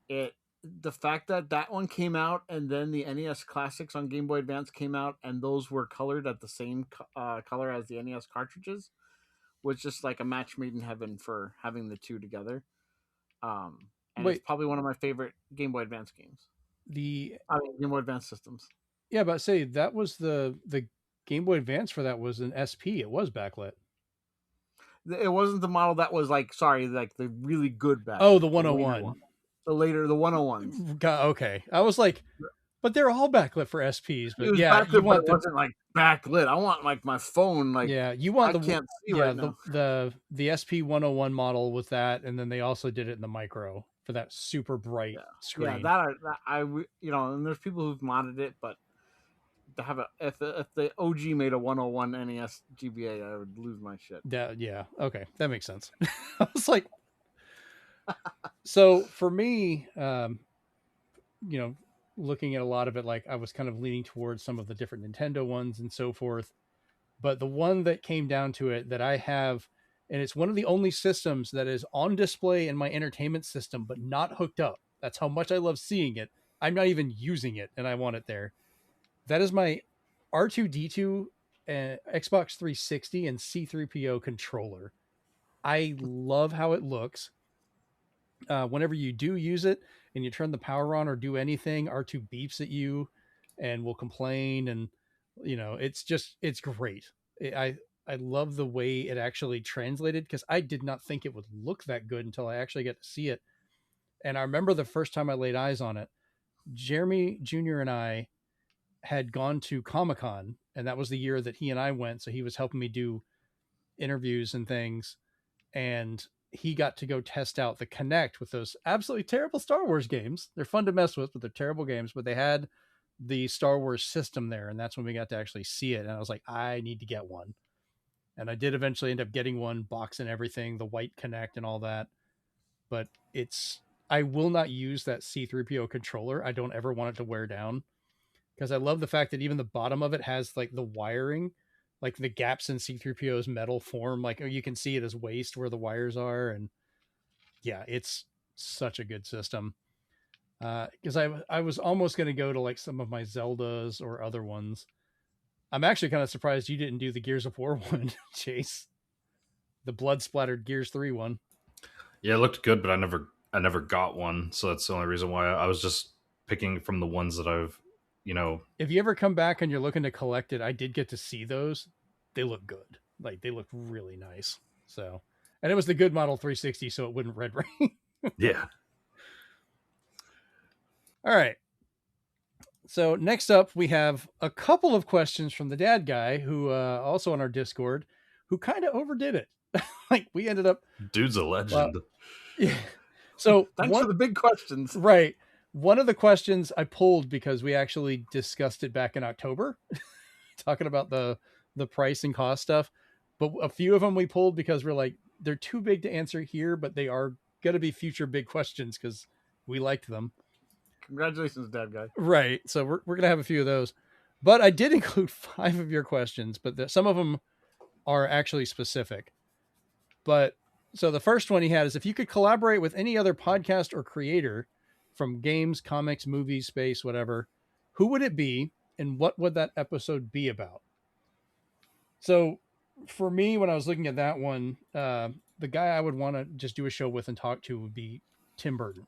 The fact that one came out and then the NES Classics on Game Boy Advance came out and those were colored at the same color as the NES cartridges was just like a match made in heaven for having the two together. And it's probably one of my favorite Game Boy Advance games. Game Boy Advance systems. Yeah, but say that was the Game Boy Advance for that was an SP. It was backlit. It wasn't the model that was like the really good backlit. Oh, the 101. The 101s. Okay. I was like, but they're all backlit for SPs. But yeah, backlit, but it wasn't like backlit. I want like my phone. Like, yeah, you want can't see right now. the SP 101 model with that, and then they also did it in the micro for that super bright screen. Yeah, that I and there's people who've modded it, but to have if the OG made a 101 NES GBA, I would lose my shit. Yeah, okay, that makes sense. I was like, so for me, looking at a lot of it, like I was kind of leaning towards some of the different Nintendo ones and so forth. But the one that came down to it that I have, and it's one of the only systems that is on display in my entertainment system, but not hooked up. That's how much I love seeing it. I'm not even using it, and I want it there. That is my R2-D2 Xbox 360 and C3PO controller. I love how it looks. Whenever you do use it and you turn the power on or do anything, R2 beeps at you and will complain, and it's great. I love the way it actually translated, because I did not think it would look that good until I actually get to see it. And I remember the first time I laid eyes on it, Jeremy Jr. and I had gone to Comic-Con, and that was the year that he and I went. So he was helping me do interviews and things, and he got to go test out the Kinect with those absolutely terrible Star Wars games. They're fun to mess with, but they're terrible games. But they had the Star Wars system there, and that's when we got to actually see it. And I was like, I need to get one. And I did eventually end up getting one, box and everything, the white Kinect and all that. But I will not use that C-3PO controller. I don't ever want it to wear down, because I love the fact that even the bottom of it has like the wiring, like the gaps in C-3PO's metal form. Like you can see at his waist where the wires are. And yeah, it's such a good system. Because I was almost going to go to like some of my Zeldas or other ones. I'm actually kind of surprised you didn't do the Gears of War one, Chase. The blood splattered Gears 3 one. Yeah, it looked good, but I never got one, so that's the only reason why I was just picking from the ones that I've, If you ever come back and you're looking to collect it, I did get to see those. They look good. Like they look really nice. So, and it was the good model 360, so it wouldn't red ring. Yeah. All right. So next up, we have a couple of questions from the dad guy, who also on our Discord, who kind of overdid it. Like we ended up, Dude's a legend. yeah. So thanks for the big questions. Right. One of the questions I pulled because we actually discussed it back in October, talking about the price and cost stuff. But a few of them we pulled because we're like, they're too big to answer here, but they are going to be future big questions because we liked them. Congratulations, dad guy. Right. So we're going to have a few of those. But I did include 5 of your questions, but some of them are actually specific. But so the first one he had is, if you could collaborate with any other podcast or creator from games, comics, movies, space, whatever, who would it be and what would that episode be about? So for me, when I was looking at that one, the guy I would want to just do a show with and talk to would be Tim Burton,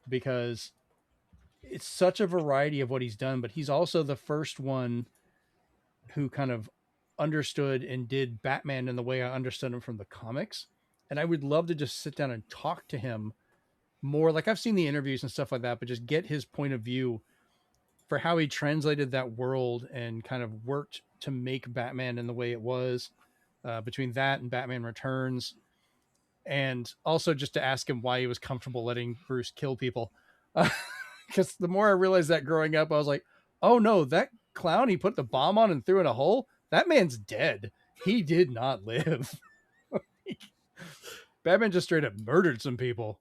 because it's such a variety of what he's done, but he's also the first one who kind of understood and did Batman in the way I understood him from the comics. And I would love to just sit down and talk to him more. Like I've seen the interviews and stuff like that, but just get his point of view for how he translated that world and kind of worked to make Batman in the way it was, between that and Batman Returns. And also just to ask him why he was comfortable letting Bruce kill people. Because the more I realized that growing up, I was like, oh no, that clown he put the bomb on and threw in a hole, that man's dead. He did not live. Batman just straight up murdered some people.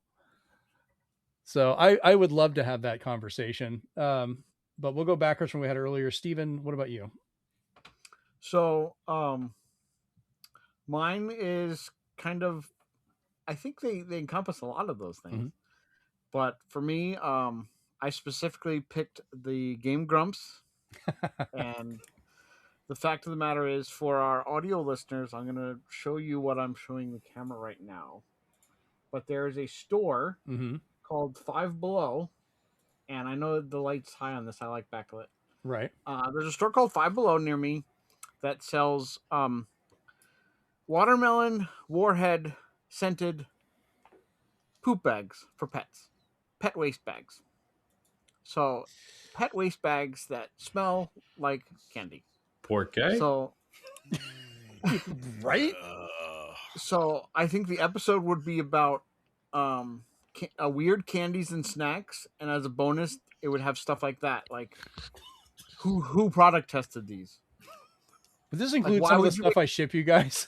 So I would love to have that conversation. But we'll go backwards from what we had earlier. Steven, what about you? So mine is kind of, I think they encompass a lot of those things. Mm-hmm. But for me, I specifically picked the Game Grumps. And the fact of the matter is, for our audio listeners, I'm going to show you what I'm showing the camera right now. But there is a store called Five Below. And I know the light's high on this. I like backlit. Right. There's a store called Five Below near me that sells watermelon, warhead, scented poop bags for pets. Pet waste bags. So, pet waste bags that smell like candy. Poor guy. So, right? So, I think the episode would be about weird candies and snacks, and as a bonus, it would have stuff like that, like who product tested these. But this includes some of the stuff I ship you guys.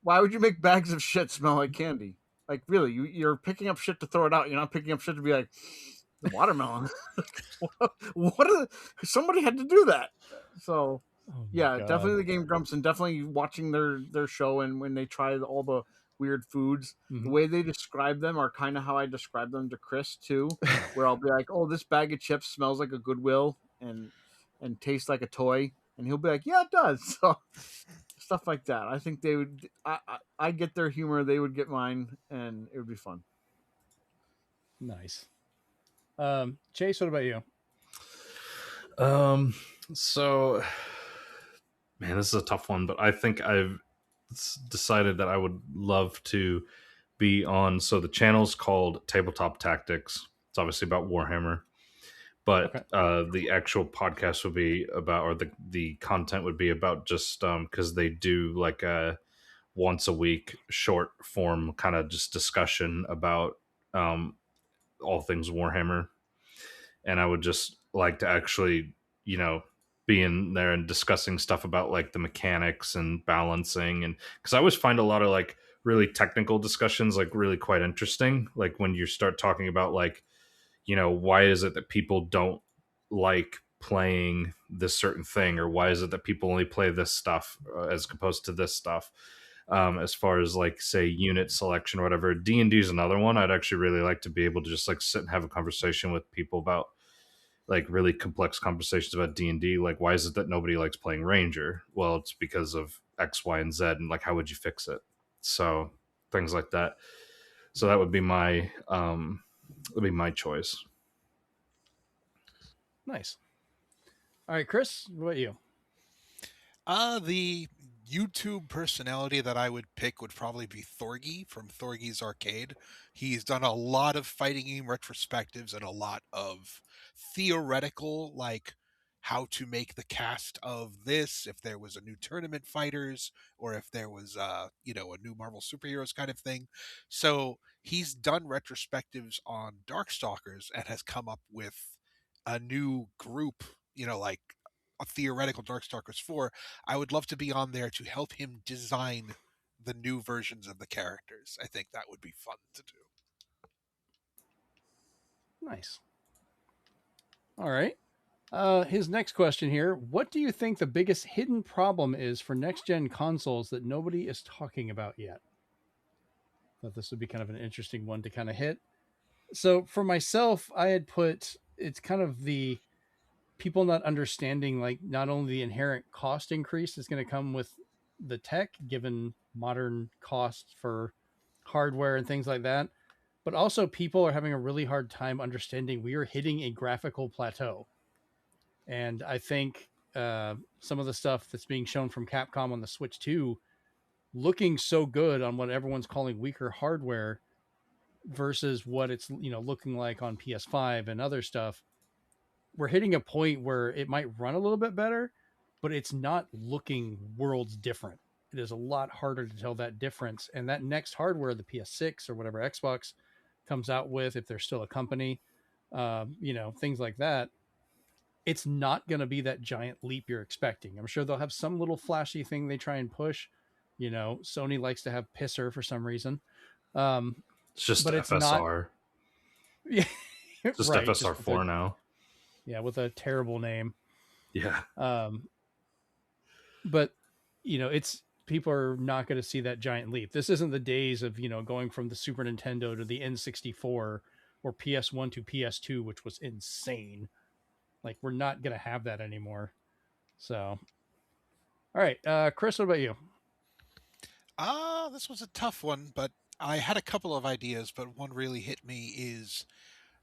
Why would you make bags of shit smell like candy? Like, really, you're picking up shit to throw it out. You're not picking up shit to be like, the watermelon. Somebody had to do that. So, yeah, God. Definitely the Game Grumps, and definitely watching their show, and when they try all the weird foods, the way they describe them are kind of how I describe them to Chris too, where I'll be like, oh, this bag of chips smells like a Goodwill and tastes like a toy, and he'll be like, yeah, it does. So stuff like that. I think they would. I get their humor. They would get mine, and it would be fun. Nice. Chase, what about you? So, man, this is a tough one, but I think I've decided that I would love to be on. So the channel's called Tabletop Tactics. It's obviously about Warhammer, but the actual podcast would be about, or the content would be about, just because they do like a once a week short form kind of just discussion about all things Warhammer. And I would just like to actually, be in there and discussing stuff about like the mechanics and balancing. And because I always find a lot of like really technical discussions like really quite interesting, like when you start talking about like, why is it that people don't like playing this certain thing, or why is it that people only play this stuff as opposed to this stuff, as far as like say unit selection or whatever. D&D is another one I'd actually really like to be able to just like sit and have a conversation with people about, like really complex conversations about D&D. Like, why is it that nobody likes playing Ranger? Well, it's because of X, Y, and Z, and like, how would you fix it? So things like that. So that would be my choice. Nice. All right, Chris, what about you? The YouTube personality that I would pick would probably be Thorgy from Thorgy's Arcade. He's done a lot of fighting game retrospectives and a lot of theoretical, like how to make the cast of this, if there was a new tournament fighters, or if there was a new Marvel superheroes kind of thing. So he's done retrospectives on Darkstalkers and has come up with a new group, like a theoretical Darkstalkers 4. I would love to be on there to help him design the new versions of the characters. I think that would be fun to do. Nice. All right. His next question here: what do you think the biggest hidden problem is for next-gen consoles that nobody is talking about yet? Thought this would be kind of an interesting one to kind of hit. So for myself, I had put, it's kind of the people not understanding like not only the inherent cost increase that's going to come with the tech, given modern costs for hardware and things like that, but also people are having a really hard time understanding we are hitting a graphical plateau. And I think some of the stuff that's being shown from Capcom on the Switch 2 looking so good on what everyone's calling weaker hardware versus what it's looking like on PS5 and other stuff. We're hitting a point where it might run a little bit better, but it's not looking worlds different. It is a lot harder to tell that difference. And that next hardware, the PS6 or whatever Xbox comes out with, if they're still a company, things like that, it's not going to be that giant leap you're expecting. I'm sure they'll have some little flashy thing they try and push. Sony likes to have pisser for some reason. It's just but FSR. Yeah, it's just right, FSR 4 now. Yeah, with a terrible name. Yeah. But it's, people are not going to see that giant leap. This isn't the days of going from the Super Nintendo to the N64 or PS1 to PS2, which was insane. Like, we're not going to have that anymore. So, all right, Chris, what about you? This was a tough one, but I had a couple of ideas, but one really hit me is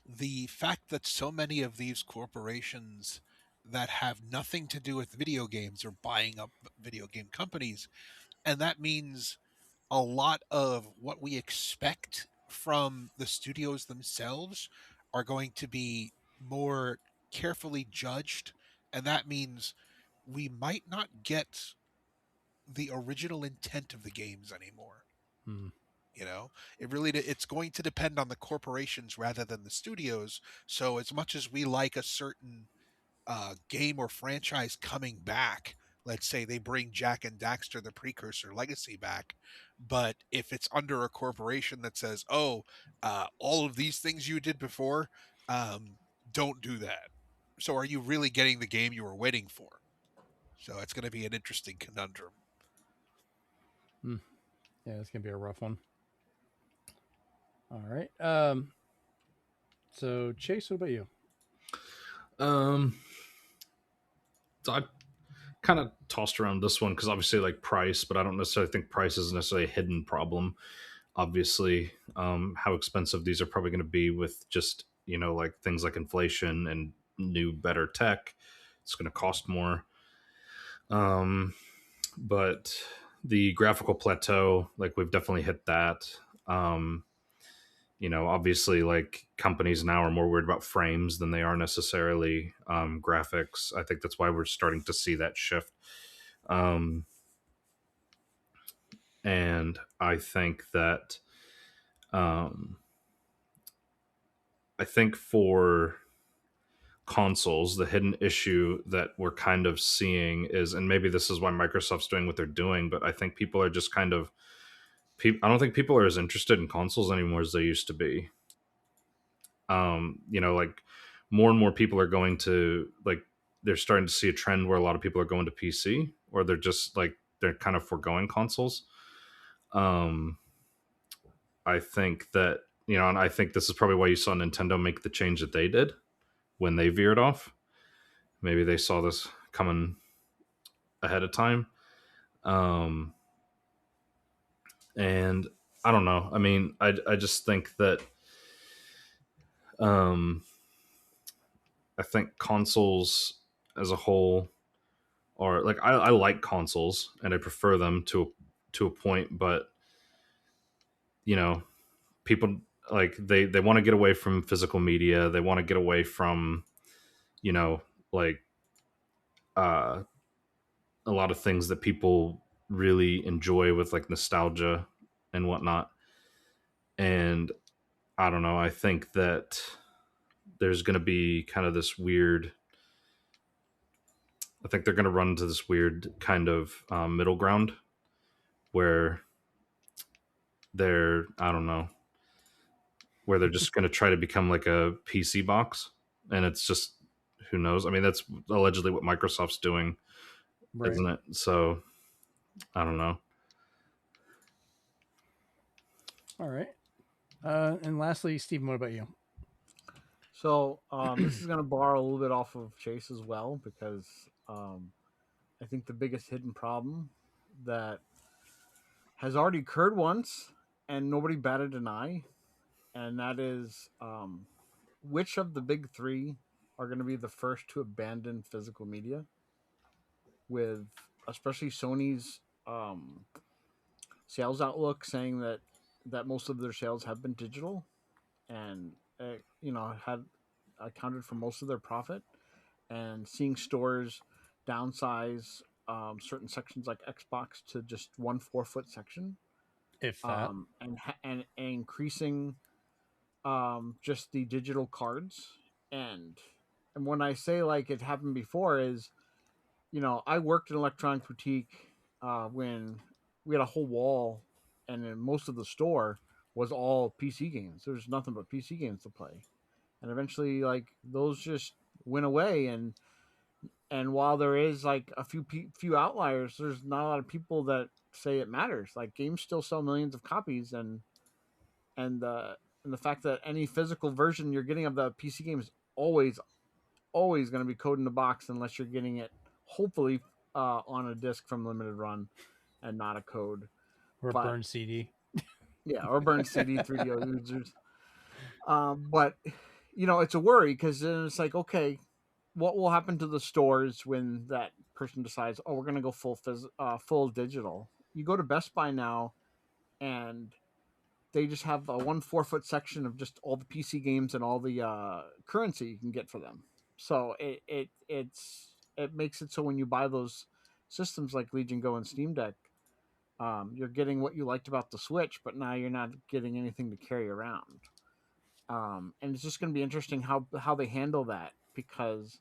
the fact that so many of these corporations that have nothing to do with video games are buying up video game companies. And that means a lot of what we expect from the studios themselves are going to be more carefully judged. And that means we might not get the original intent of the games anymore. It's going to depend on the corporations rather than the studios. So as much as we like a certain game or franchise coming back, let's say they bring Jack and Daxter the Precursor Legacy back, but if it's under a corporation that says, all of these things you did before, don't do that. So are you really getting the game you were waiting for? So it's going to be an interesting conundrum. Yeah, it's gonna be a rough one. All right. So Chase, what about you? So I kind of tossed around this one because obviously like price, but I don't necessarily think price is necessarily a hidden problem. Obviously, how expensive these are probably going to be with just, like things like inflation and new, better tech. It's going to cost more. But the graphical plateau, like we've definitely hit that. Obviously like companies now are more worried about frames than they are necessarily graphics. I think that's why we're starting to see that shift. And I think that I think for consoles, the hidden issue that we're kind of seeing is, and maybe this is why Microsoft's doing what they're doing, but I think people are just kind of, I don't think people are as interested in consoles anymore as they used to be. Like more and more people are going to, like, they're starting to see a trend where a lot of people are going to PC, or they're just like, they're kind of foregoing consoles. I think that, and I think this is probably why you saw Nintendo make the change that they did when they veered off. Maybe they saw this coming ahead of time. And I don't know. I mean, I just think that I think consoles as a whole are like, I like consoles and I prefer them to a point, but people like they want to get away from physical media. They want to get away from like a lot of things that people really enjoy with like nostalgia and whatnot. And I don't know, I think that there's going to be kind of this weird, I think they're going to run into this weird kind of middle ground where I don't know, where they're just going to try to become like a PC box. And it's just, who knows? I mean, that's allegedly what Microsoft's doing, right, isn't it? So I don't know. All right. And lastly, Stephen, what about you? So this is going to borrow a little bit off of Chase as well, because I think the biggest hidden problem that has already occurred once and nobody batted an eye, and that is which of the big three are going to be the first to abandon physical media, with especially Sony's sales outlook saying that most of their sales have been digital, and had accounted for most of their profit, and seeing stores downsize certain sections like Xbox to just 1 4-foot section, if that, and increasing just the digital cards. And when I say like it happened before is, I worked in electronic boutique when we had a whole wall, and then most of the store was all PC games. There's nothing but PC games to play, and eventually like those just went away. And while there is like a few outliers, there's not a lot of people that say it matters. Like games still sell millions of copies, and the fact that any physical version you're getting of the PC game is always going to be code in the box, unless you're getting it hopefully on a disc from limited run and not a code or a burned CD. Yeah, or burned CD 3DO users. But it's a worry, because then it's like, okay, what will happen to the stores when that person decides, oh, we're going to go full digital? You go to Best Buy now, and they just have a 1 4-foot section of just all the PC games and all the currency you can get for them. So it makes it so when you buy those systems like Legion Go and Steam Deck, you're getting what you liked about the Switch, but now you're not getting anything to carry around. And it's just going to be interesting how they handle that, because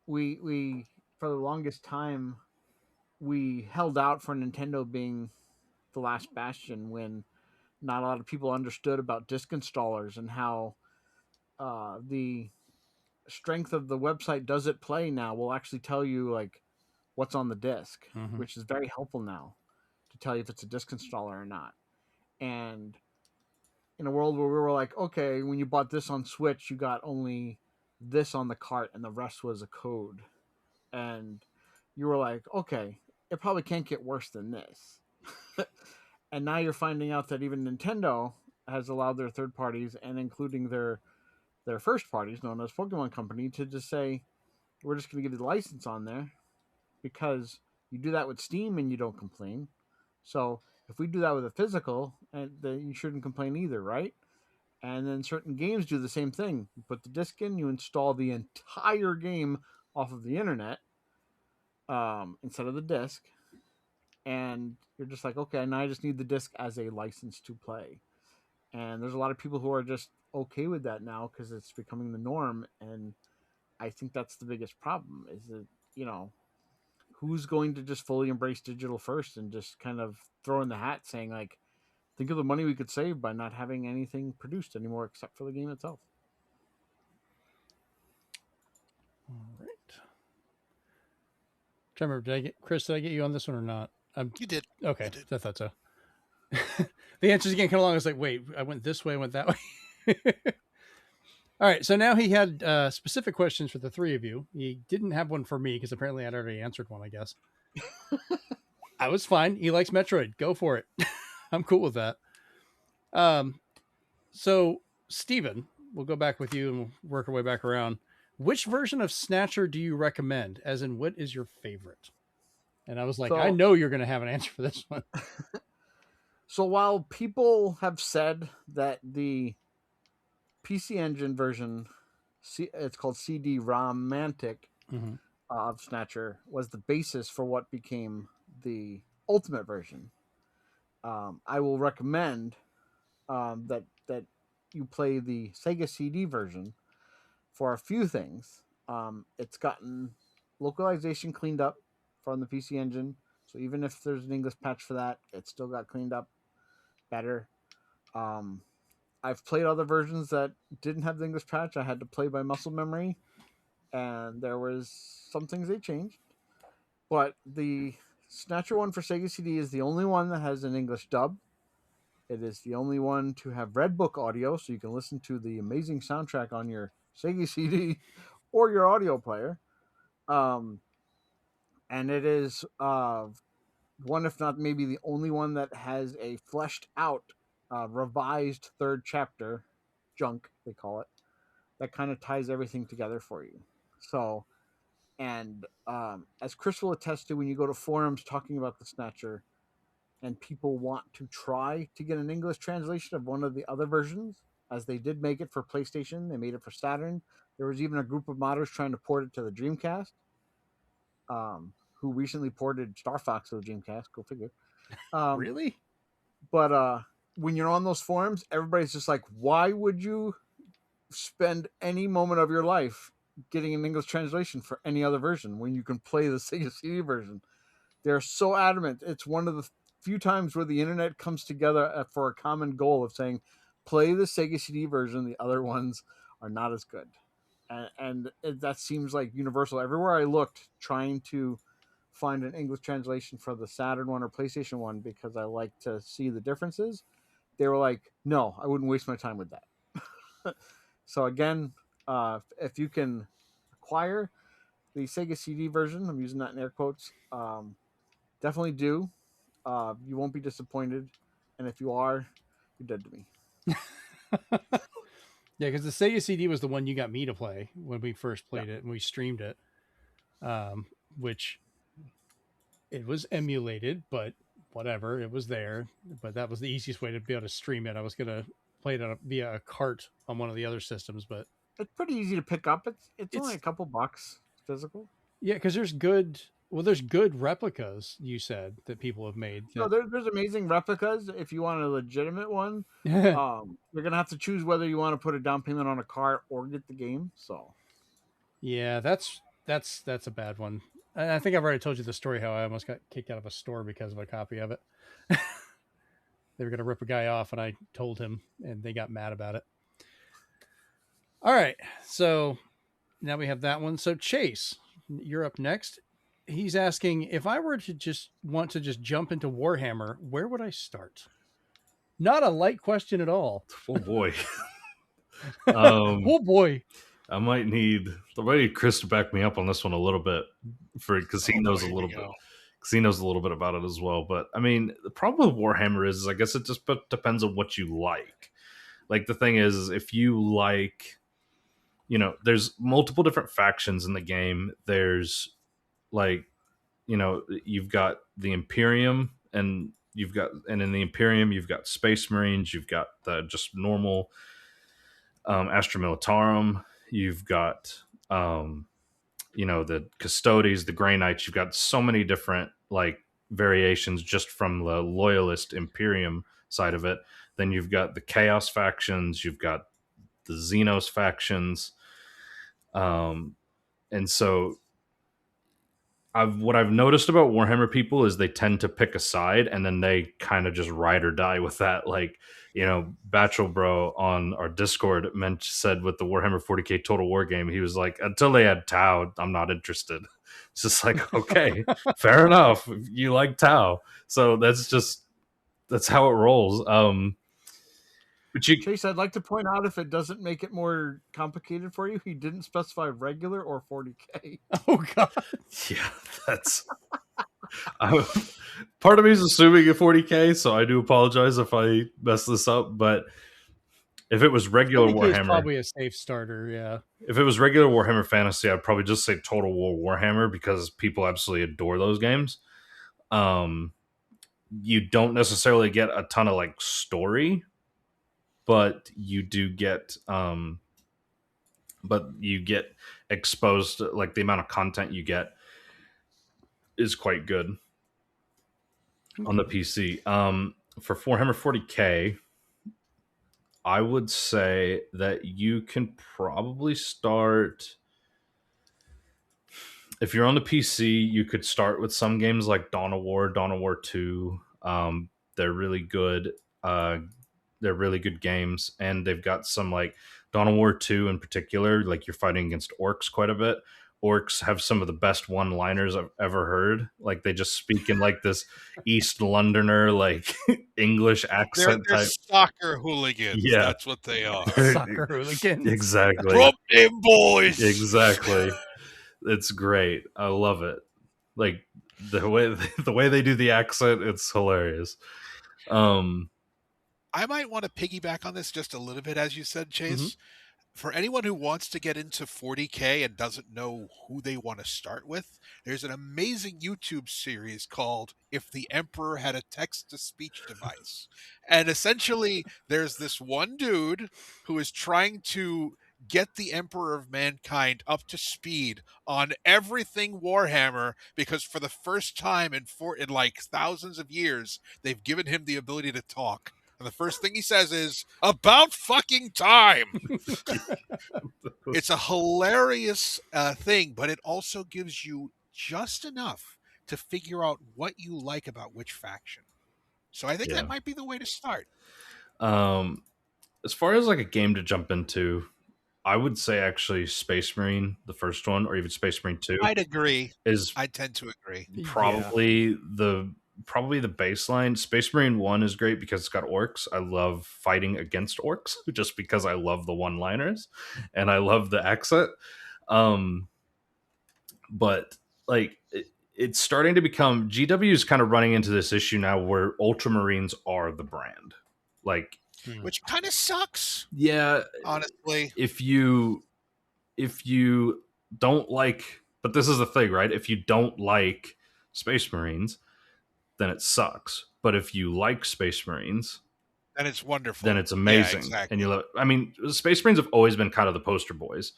we for the longest time we held out for Nintendo being the last bastion, when not a lot of people understood about disk installers and how the strength of the website Does It Play now will actually tell you like what's on the disk, which is very helpful now to tell you if it's a disk installer or not. And in a world where we were like, okay, when you bought this on Switch, you got only this on the cart and the rest was a code. And you were like, okay, it probably can't get worse than this. And now you're finding out that even Nintendo has allowed their third parties, and including their first parties, known as Pokemon Company, to just say, we're just going to give you the license on there, because you do that with Steam and you don't complain. So if we do that with a physical, and then you shouldn't complain either, right? And then certain games do the same thing. You put the disc in, you install the entire game off of the internet instead of the disc, and you're just like, okay, now I just need the disc as a license to play. And there's a lot of people who are just okay with that now because it's becoming the norm. And I think that's the biggest problem, is that, who's going to just fully embrace digital first and just kind of throw in the hat saying, like, think of the money we could save by not having anything produced anymore except for the game itself. All right. Trevor, Chris, did I get you on this one or not? You did. Okay, You did. I thought so. The answers again come along. I was like, wait, I went this way, I went that way. All right, so now he had specific questions for the three of you. He didn't have one for me because apparently I'd already answered one, I guess. I was fine. He likes Metroid. Go for it. I'm cool with that. So, Steven, we'll go back with you and we'll work our way back around. Which version of Snatcher do you recommend? As in, what is your favorite? And I was like, I know you're going to have an answer for this one. So while people have said that the PC Engine version, it's called CD-ROMantic of Snatcher, was the basis for what became the Ultimate version, I will recommend that you play the Sega CD version for a few things. It's gotten localization cleaned up from the PC Engine, so even if there's an English patch for that, it still got cleaned up better. I've played other versions that didn't have the English patch. I had to play by muscle memory, and there was some things they changed. But the Snatcher one for Sega CD is the only one that has an English dub. It is the only one to have Red Book audio, so you can listen to the amazing soundtrack on your Sega CD or your audio player. And it is one, if not maybe the only one, that has a fleshed out, revised third chapter, junk, they call it, that kind of ties everything together for you. So, and as Chris will attest to, when you go to forums talking about the Snatcher, and people want to try to get an English translation of one of the other versions, as they did make it for PlayStation, they made it for Saturn. There was even a group of modders trying to port it to the Dreamcast, who recently ported Star Fox to the Dreamcast. Go figure. Really? But when you're on those forums, everybody's just like, why would you spend any moment of your life getting an English translation for any other version when you can play the Sega CD version? They're so adamant. It's one of the few times where the internet comes together for a common goal of saying, play the Sega CD version. The other ones are not as good. And that seems like universal. Everywhere I looked, trying to find an English translation for the Saturn one or PlayStation one, because I like to see the differences, they were like, no, I wouldn't waste my time with that. So again, if you can acquire the Sega CD version, I'm using that in air quotes, definitely do. You won't be disappointed. And if you are, you're dead to me. Yeah, because the Sega CD was the one you got me to play when we first played it and we streamed it, which it was emulated, but whatever, it was there. But that was the easiest way to be able to stream it. I was going to play it via a cart on one of the other systems, but it's pretty easy to pick up. It's only a couple bucks physical. Yeah, because there's good replicas, you said, that people have made. No, there's amazing replicas. If you want a legitimate one, you're gonna have to choose whether you want to put a down payment on a cart or get the game. So, yeah, that's a bad one. I think I've already told you the story how I almost got kicked out of a store because of a copy of it. They were gonna rip a guy off, and I told him, and they got mad about it. All right, so now we have that one. So Chase, you're up next. He's asking, if I were to just jump into Warhammer, where would I start? Not a light question at all. Oh boy. Oh boy. I might need Chris to back me up on this one a little bit, because he knows a little bit. Because he knows a little bit about it as well. But I mean, the problem with Warhammer is I guess it just depends on what you like. Like the thing is if you like, there's multiple different factions in the game. There's like, you've got the Imperium, and in the Imperium you've got Space Marines, you've got the just normal Astra Militarum, you've got the Custodes, the Grey Knights. You've got so many different like variations just from the Loyalist Imperium side of it. Then you've got the Chaos factions, you've got the Xenos factions, and so what I've noticed about Warhammer people is they tend to pick a side, and then they kind of just ride or die with that. Like, Batchel Bro on our Discord said with the Warhammer 40k Total War game, he was like, until they had Tau, I'm not interested. It's just like, okay, fair enough. You like Tau. So that's how it rolls. But Chase, I'd like to point out, if it doesn't make it more complicated for you, he didn't specify regular or 40k. Oh God. Yeah, that's part of me is assuming a 40k, so I do apologize if I mess this up. But if it was regular Warhammer, probably a safe starter. Yeah. If it was regular Warhammer Fantasy, I'd probably just say Total War Warhammer, because people absolutely adore those games. You don't necessarily get a ton of like story, but you do get exposed to, like, the amount of content you get is quite good on the PC. For Warhammer 40k, I would say that you can probably start, if you're on the PC, you could start with some games like Dawn of War 2. They're really good. They're really good games, and they've got some, like Dawn of War 2 in particular, like you're fighting against orcs quite a bit. Orcs have some of the best one-liners I've ever heard. Like, they just speak in like this East Londoner, like English accent they're type. Soccer hooligans. Yeah, that's what they are. Soccer hooligans. Exactly. Drop them boys. Exactly. It's great. I love it. Like the way they do the accent, it's hilarious. I might want to piggyback on this just a little bit, as you said, Chase. Mm-hmm. For anyone who wants to get into 40K and doesn't know who they want to start with, there's an amazing YouTube series called If the Emperor Had a Text-to-Speech Device. And essentially, there's this one dude who is trying to get the Emperor of Mankind up to speed on everything Warhammer, because for the first time in like thousands of years, they've given him the ability to talk. And the first thing he says is, about fucking time. It's a hilarious thing, but it also gives you just enough to figure out what you like about which faction. So I think that might be the way to start. As far as like a game to jump into, I would say actually Space Marine, the first one, or even Space Marine 2. I'd agree. I tend to agree. Probably the baseline. Space Marine 1 is great because it's got orcs. I love fighting against orcs just because I love the one-liners and I love the accent. But like it's starting to become, GW is kind of running into this issue now where Ultramarines are the brand. Like, which kind of sucks. Yeah, honestly. If you don't like, but this is the thing, right? If you don't like Space Marines, then it sucks. But if you like Space Marines, then it's wonderful. Then it's amazing. Yeah, exactly. And you love, I mean, Space Marines have always been kind of the poster boys.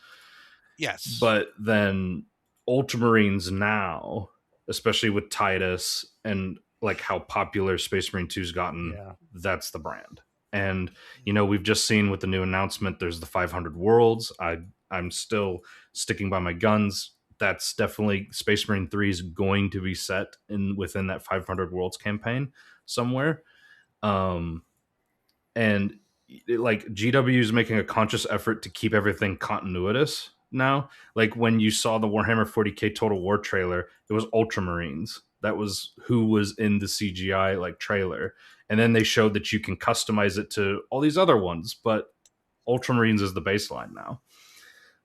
Yes. But then Ultramarines now, especially with Titus and like how popular Space Marine 2's gotten, that's the brand. And, you know, we've just seen with the new announcement, there's the 500 worlds. I'm still sticking by my guns. That's definitely, Space Marine 3 is going to be set within that 500 worlds campaign somewhere. And like GW is making a conscious effort to keep everything continuous now. Like when you saw the Warhammer 40k Total War trailer, it was Ultramarines. That was who was in the CGI like trailer. And then they showed that you can customize it to all these other ones, but Ultramarines is the baseline now.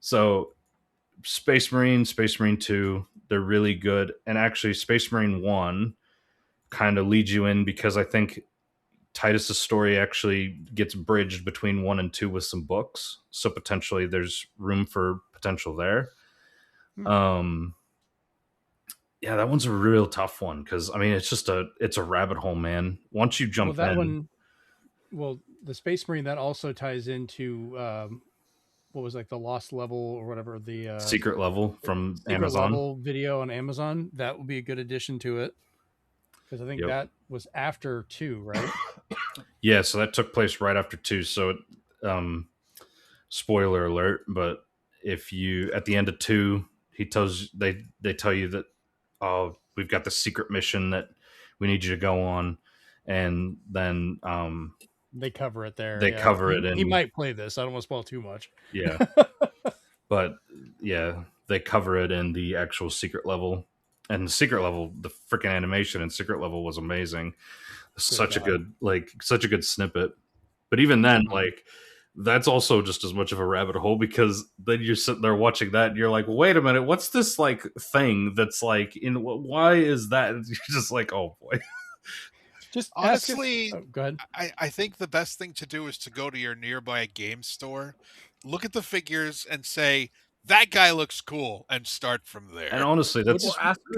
So Space Marine, Space Marine 2, they're really good. And actually Space Marine 1 kind of leads you in because I think Titus's story actually gets bridged between 1 and 2 with some books. So potentially there's room for potential there. Yeah, that one's a real tough one because I mean it's a rabbit hole, man. Once you jump in, the Space Marine, that also ties into what was like the Lost Level or whatever, the Secret Level from Secret Amazon Level video on Amazon. That would be a good addition to it because I think that was after 2, right? Yeah, so that took place right after 2. So, spoiler alert, but if you at the end of 2, he tells they tell you that we've got this secret mission that we need you to go on, and then they cover it there. They cover it, and he might play this. I don't want to spoil too much. Yeah, but yeah, they cover it in the actual Secret Level, and the Secret Level, the freaking animation in Secret Level was amazing. Such a good snippet. But even then, like, that's also just as much of a rabbit hole because then you're sitting there watching that and you're like, wait a minute, what's this like thing that's like why is that? And you're just like, oh boy. Just honestly, go ahead. I think the best thing to do is to go to your nearby game store, look at the figures and say, that guy looks cool, and start from there. And honestly, that's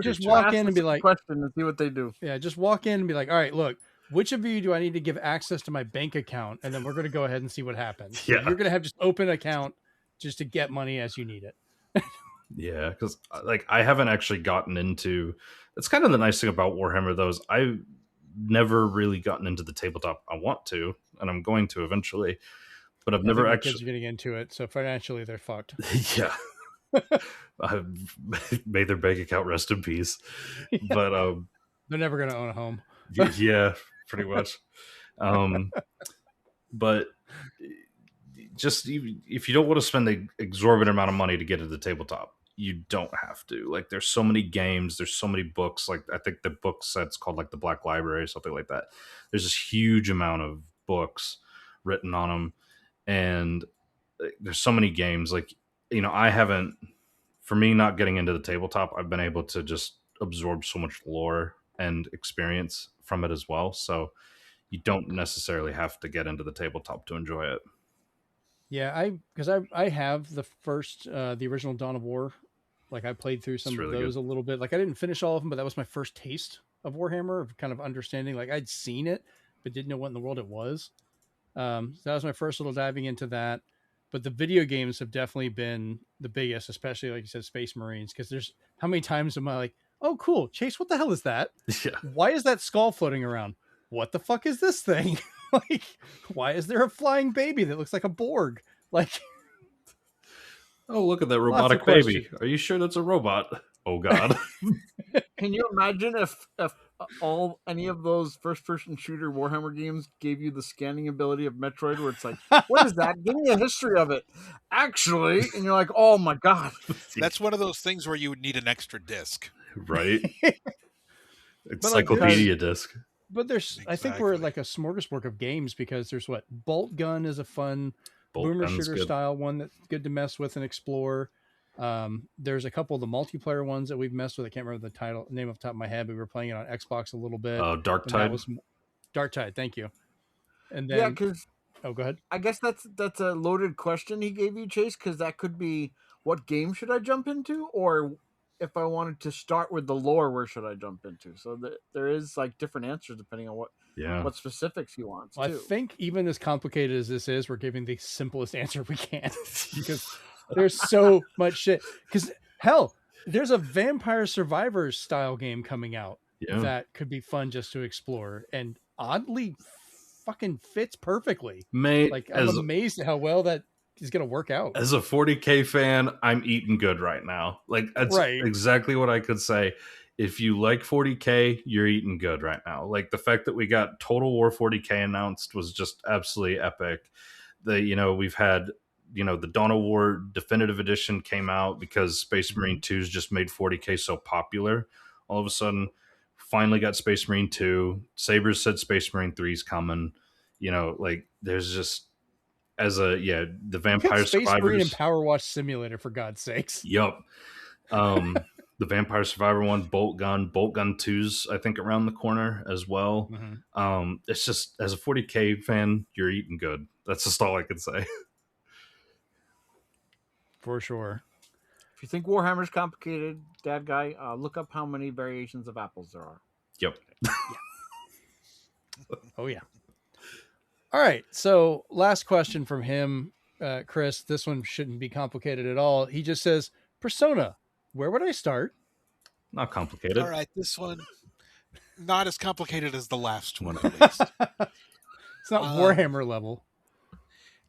just walk in and be like, question and see what they do. Yeah, just walk in and be like, all right, look, which of you do I need to give access to my bank account? And then we're going to go ahead and see what happens. Yeah. You're going to have just open account just to get money as you need it. Yeah, because like I haven't actually gotten into. It's kind of the nice thing about Warhammer, though, is I've never really gotten into the tabletop. I want to, and I'm going to eventually. But I've never actually. Kids are getting into it, so financially they're fucked. Yeah. I've made their bank account rest in peace. Yeah. But they're never going to own a home. Yeah, pretty much. But just if you don't want to spend the exorbitant amount of money to get to the tabletop, you don't have to. Like, there's so many games, there's so many books. Like, I think the book set's called like the Black Library or something like that. There's this huge amount of books written on them, and there's so many games. Like, I haven't, for me, not getting into the tabletop, I've been able to just absorb so much lore and experience from it as well. So you don't necessarily have to get into the tabletop to enjoy it. Yeah, because I have the first, the original Dawn of War. Like, I played through some of those a little bit. Like, I didn't finish all of them, but that was my first taste of Warhammer, of kind of understanding. Like, I'd seen it, but didn't know what in the world it was. So that was my first little diving into that. But the video games have definitely been the biggest, especially, like you said, Space Marines. Because there's, how many times am I like, oh, cool, Chase, what the hell is that? Yeah. Why is that skull floating around? What the fuck is this thing? Like, why is there a flying baby that looks like a Borg? Like, oh, look at that robotic baby. Are you sure that's a robot? Oh, God. Can you imagine if any of those first-person shooter Warhammer games gave you the scanning ability of Metroid, where it's like, what is that? Give me a history of it. Actually, and you're like, oh my God. That's one of those things where you would need an extra disc. Right? Encyclopedia disc. But there's, I think we're like a smorgasbord of games, because there's Bolt Gun is a fun boomer shooter style one that's good to mess with and explore. There's a couple of the multiplayer ones that we've messed with. I can't remember the name off the top of my head, but we were playing it on Xbox a little bit. Dark Tide. Dark Tide, thank you. And then, yeah, because go ahead. I guess that's a loaded question he gave you, Chase, because that could be, what game should I jump into, or if I wanted to start with the lore, where should I jump into? So there is like different answers depending on what specifics he wants. Well, too. I think even as complicated as this is, we're giving the simplest answer we can, because there's so much shit. Because hell, there's a Vampire Survivors style game coming out that could be fun just to explore, and oddly fucking fits perfectly. Mate, like, I'm amazed at how well that is going to work out. As a 40K fan, I'm eating good right now. Like, that's exactly what I could say. If you like 40K, you're eating good right now. Like, the fact that we got Total War 40K announced was just absolutely epic. We've had, the Dawn of War Definitive Edition came out because Space Marine 2's just made 40K so popular. All of a sudden, finally got Space Marine 2. Sabres said Space Marine 3's coming. Like, there's just as the Pick Vampire Space Marine and Survivors. Power Wash Simulator, for God's sakes. Yup. The Vampire Survivor one, Bolt Gun 2's, I think, around the corner as well. It's just, as a 40K fan, you're eating good. That's just all I can say. For sure. If you think Warhammer's complicated, Dad Guy, look up how many variations of apples there are. Yep. Oh, yeah. All right. So last question from him, Chris. This one shouldn't be complicated at all. He just says, Persona, where would I start? Not complicated. All right, this one, not as complicated as the last one, at least. It's not Warhammer level.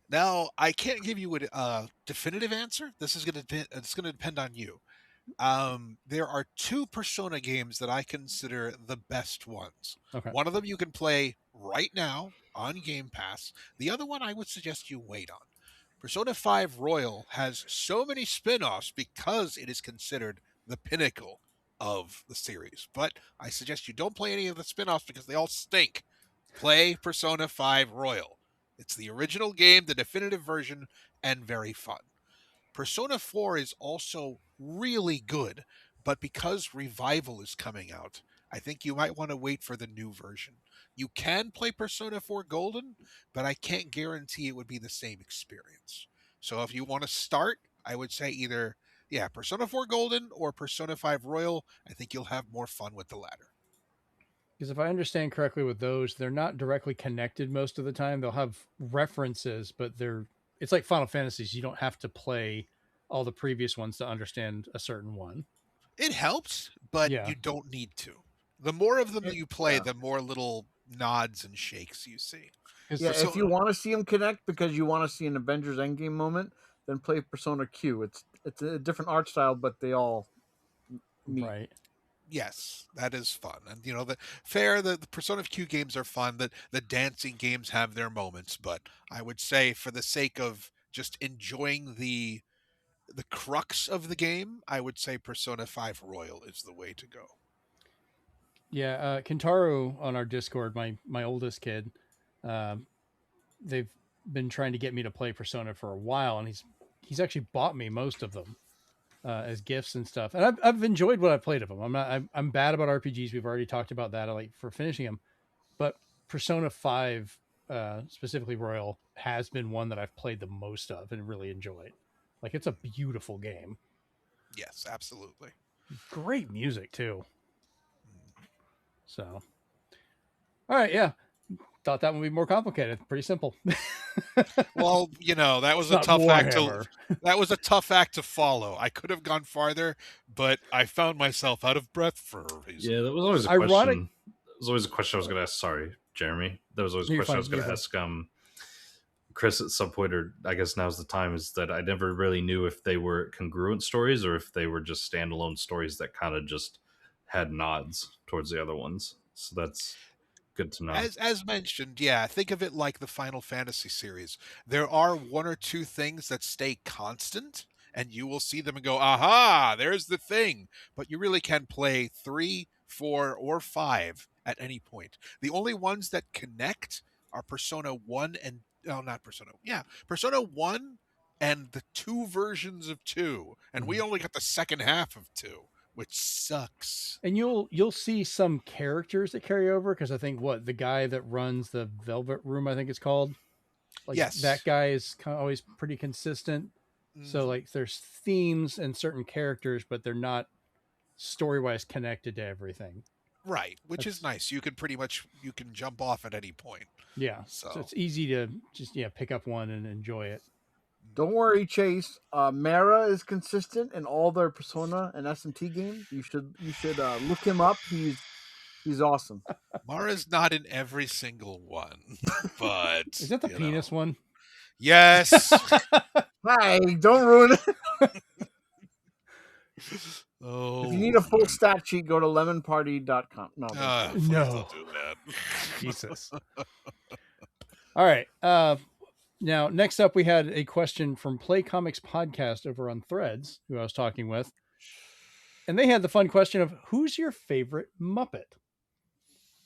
Now, I can't give you a definitive answer. This is going to depend on you. There are 2 Persona games that I consider the best ones. Okay. One of them you can play right now on Game Pass. The other one I would suggest you wait on. Persona 5 Royal has so many spin-offs because it is considered the pinnacle of the series. But I suggest you don't play any of the spin-offs because they all stink. Play Persona 5 Royal. It's the original game, the definitive version, and very fun. Persona 4 is also really good, but because Revival is coming out, I think you might want to wait for the new version. You can play Persona 4 Golden, but I can't guarantee it would be the same experience. So if you want to start, I would say either, Persona 4 Golden or Persona 5 Royal. I think you'll have more fun with the latter. Because if I understand correctly with those, they're not directly connected most of the time. They'll have references, but it's like Final Fantasies. You don't have to play all the previous ones to understand a certain one. It helps, but you don't need to. The more of them that you play, the more little nods and shakes you see. Yeah, if you want to see them connect because you want to see an Avengers Endgame moment, then play Persona Q. It's a different art style, but they all meet. Right. Yes, that is fun. And the Persona Q games are fun. The dancing games have their moments, but I would say for the sake of just enjoying the crux of the game, I would say Persona 5 Royal is the way to go. Yeah, Kentaro on our Discord, my oldest kid, they've been trying to get me to play Persona for a while, and he's actually bought me most of them as gifts and stuff, and I've enjoyed what I've played of them. I'm bad about RPGs. We've already talked about that. I like for finishing them, but Persona 5, specifically Royal, has been one that I've played the most of and really enjoyed. Like, it's a beautiful game. Yes, absolutely. Great music too. So, all right, yeah. Thought that would be more complicated. Pretty simple. Well, that was a tough that was a tough act to follow. I could have gone farther, but I found myself out of breath for a reason. Yeah, that was always a question. It was always a question I was going to ask. Sorry, Jeremy. That was always a question I was going to ask Chris at some point, or I guess now's the time, is that I never really knew if they were congruent stories or if they were just standalone stories that kind of just had nods towards the other ones. So that's good to know. As mentioned, think of it like the Final Fantasy series. There are 1 or 2 things that stay constant, and you will see them and go, aha, there's the thing. But you really can play 3, 4, or 5 at any point. The only ones that connect are Persona 1 and... No, not Persona. Yeah, Persona 1 and the 2 versions of 2. And we only got the second half of 2. Which sucks. And you'll see some characters that carry over, because I think the guy that runs the Velvet Room, I think it's called. Yes, that guy is always pretty consistent. So like there's themes and certain characters, but they're not story-wise connected to everything. Right, which is nice. You can jump off at any point. Yeah, so it's easy to just pick up one and enjoy it. Don't worry, Chase. Mara is consistent in all their Persona and SMT games. You should look him up. He's awesome. Mara's not in every single one, but is that the penis one? Yes. Hey, don't ruin it. Oh, if you need a full stat sheet, go to lemonparty.com. No, don't do that. Jesus. All right. Now, next up, we had a question from PlayComicsPodcast over on Threads, who I was talking with. And they had the fun question of, who's your favorite Muppet?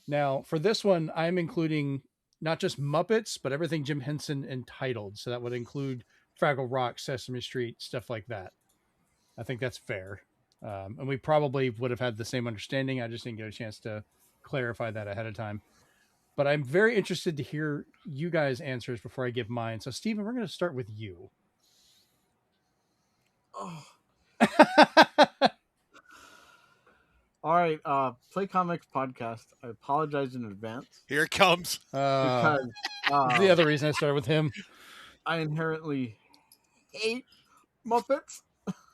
Now, for this one, I'm including not just Muppets, but everything Jim Henson entitled. So that would include Fraggle Rock, Sesame Street, stuff like that. I think that's fair. And we probably would have had the same understanding. I just didn't get a chance to clarify that ahead of time. But I'm very interested to hear you guys' answers before I give mine. So, Steven, we're going to start with you. Oh. All right, Play Comics Podcast. I apologize in advance. Here it comes. Because the other reason I started with him. I inherently hate Muppets.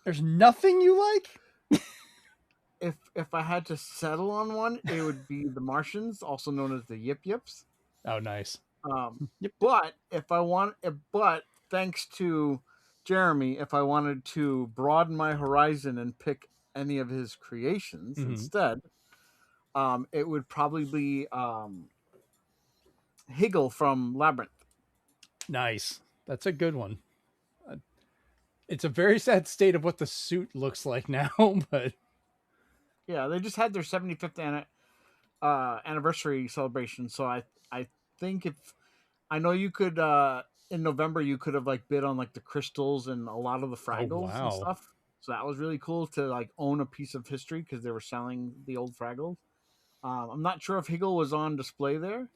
There's nothing you like? If I had to settle on one, it would be the Martians, also known as the Yip Yips. Oh, nice. Yep. But thanks to Jeremy, if I wanted to broaden my horizon and pick any of his creations instead, it would probably be Higgle from Labyrinth. Nice. That's a good one. It's a very sad state of what the suit looks like now, but yeah, they just had their 75th anniversary celebration. So I think if I know you could in November you could have like bid on like the crystals and a lot of the Fraggles and stuff. So that was really cool to like own a piece of history because they were selling the old Fraggles. I'm not sure if Higgle was on display there.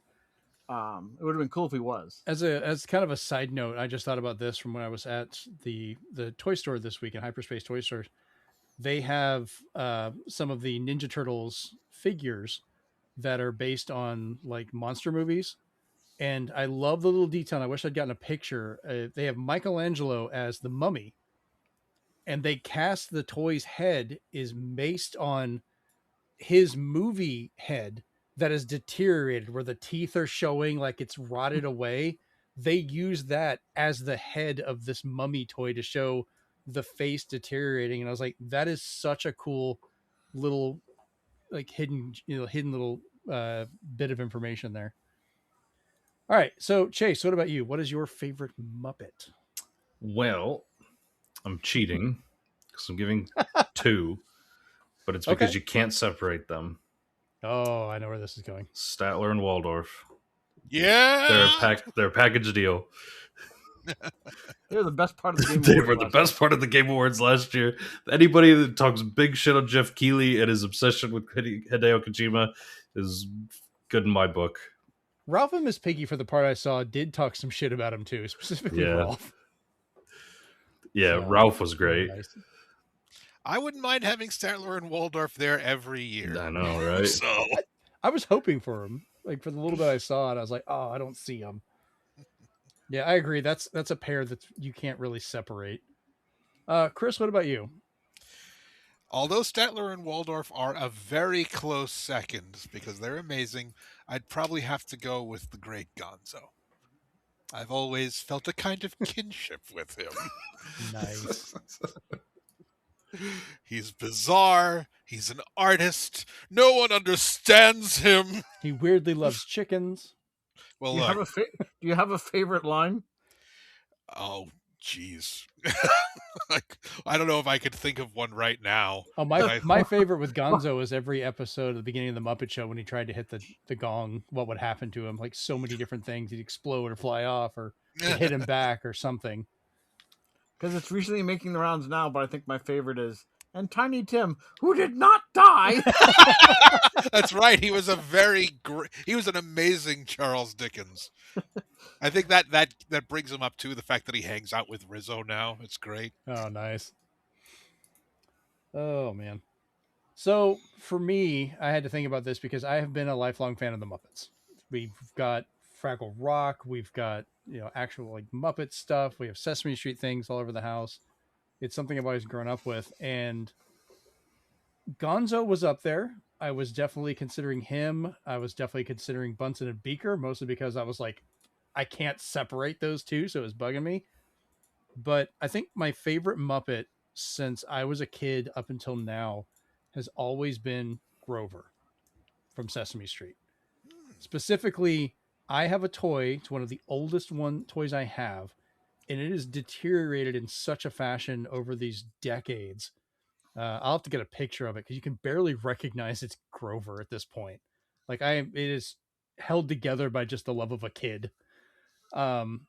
It would have been cool if he was. As kind of a side note, I just thought about this from when I was at the toy store this week in Hyperspace Toy Store. They have some of the Ninja Turtles figures that are based on like monster movies. And I love the little detail. And I wish I'd gotten a picture. They have Michelangelo as the mummy. And they cast the toy's head is based on his movie head that is deteriorated, where the teeth are showing like it's rotted away. They use that as the head of this mummy toy to show the face deteriorating. And I was like, that is such a cool little like hidden little bit of information there. All right, so Chase, what about you? What is your favorite Muppet? Well, I'm cheating because I'm giving 2, but it's because you can't separate them. Oh, I know where this is going. Statler and Waldorf. Yeah, they're a package deal. They're the best part of the Game Awards. They were the best part of the Game Awards last year. Anybody that talks big shit on Jeff Keighley and his obsession with Hideo Kojima is good in my book. Ralph and Miss Piggy, for the part I saw, did talk some shit about him too, specifically Ralph. Yeah, so, Ralph was great. Nice. I wouldn't mind having Statler and Waldorf there every year. I know, right? So I was hoping for him. Like for the little bit I saw it, I was like, oh, I don't see him. Yeah, I agree. That's a pair that you can't really separate. Chris, what about you? Although Statler and Waldorf are a very close second because they're amazing, I'd probably have to go with the great Gonzo. I've always felt a kind of kinship with him. Nice. He's bizarre. He's an artist. No one understands him. He weirdly loves chickens. Well, do you have a favorite line? Oh, jeez. I don't know if I could think of one right now. Oh, my favorite with Gonzo was every episode at the beginning of the Muppet Show when he tried to hit the gong. What would happen to him? Like so many different things. He'd explode or fly off or hit him back or something. Because it's recently making the rounds now, but I think my favorite is and Tiny Tim, who did not die. That's right. He was he was an amazing Charles Dickens. I think that brings him up too. The fact that he hangs out with Rizzo now, it's great. Oh, nice. Oh man. So for me, I had to think about this because I have been a lifelong fan of the Muppets. We've got Fraggle Rock. We've got actual like Muppet stuff. We have Sesame Street things all over the house. It's something I've always grown up with, and Gonzo was up there. I was definitely considering him. I was definitely considering Bunsen and Beaker, mostly because I was like, I can't separate those two, so it was bugging me. But I think my favorite Muppet since I was a kid up until now has always been Grover from Sesame Street. Specifically, I have a toy. It's one of the oldest toys I have, and it is deteriorated in such a fashion over these decades. I'll have to get a picture of it because you can barely recognize it's Grover at this point. Like it is held together by just the love of a kid. And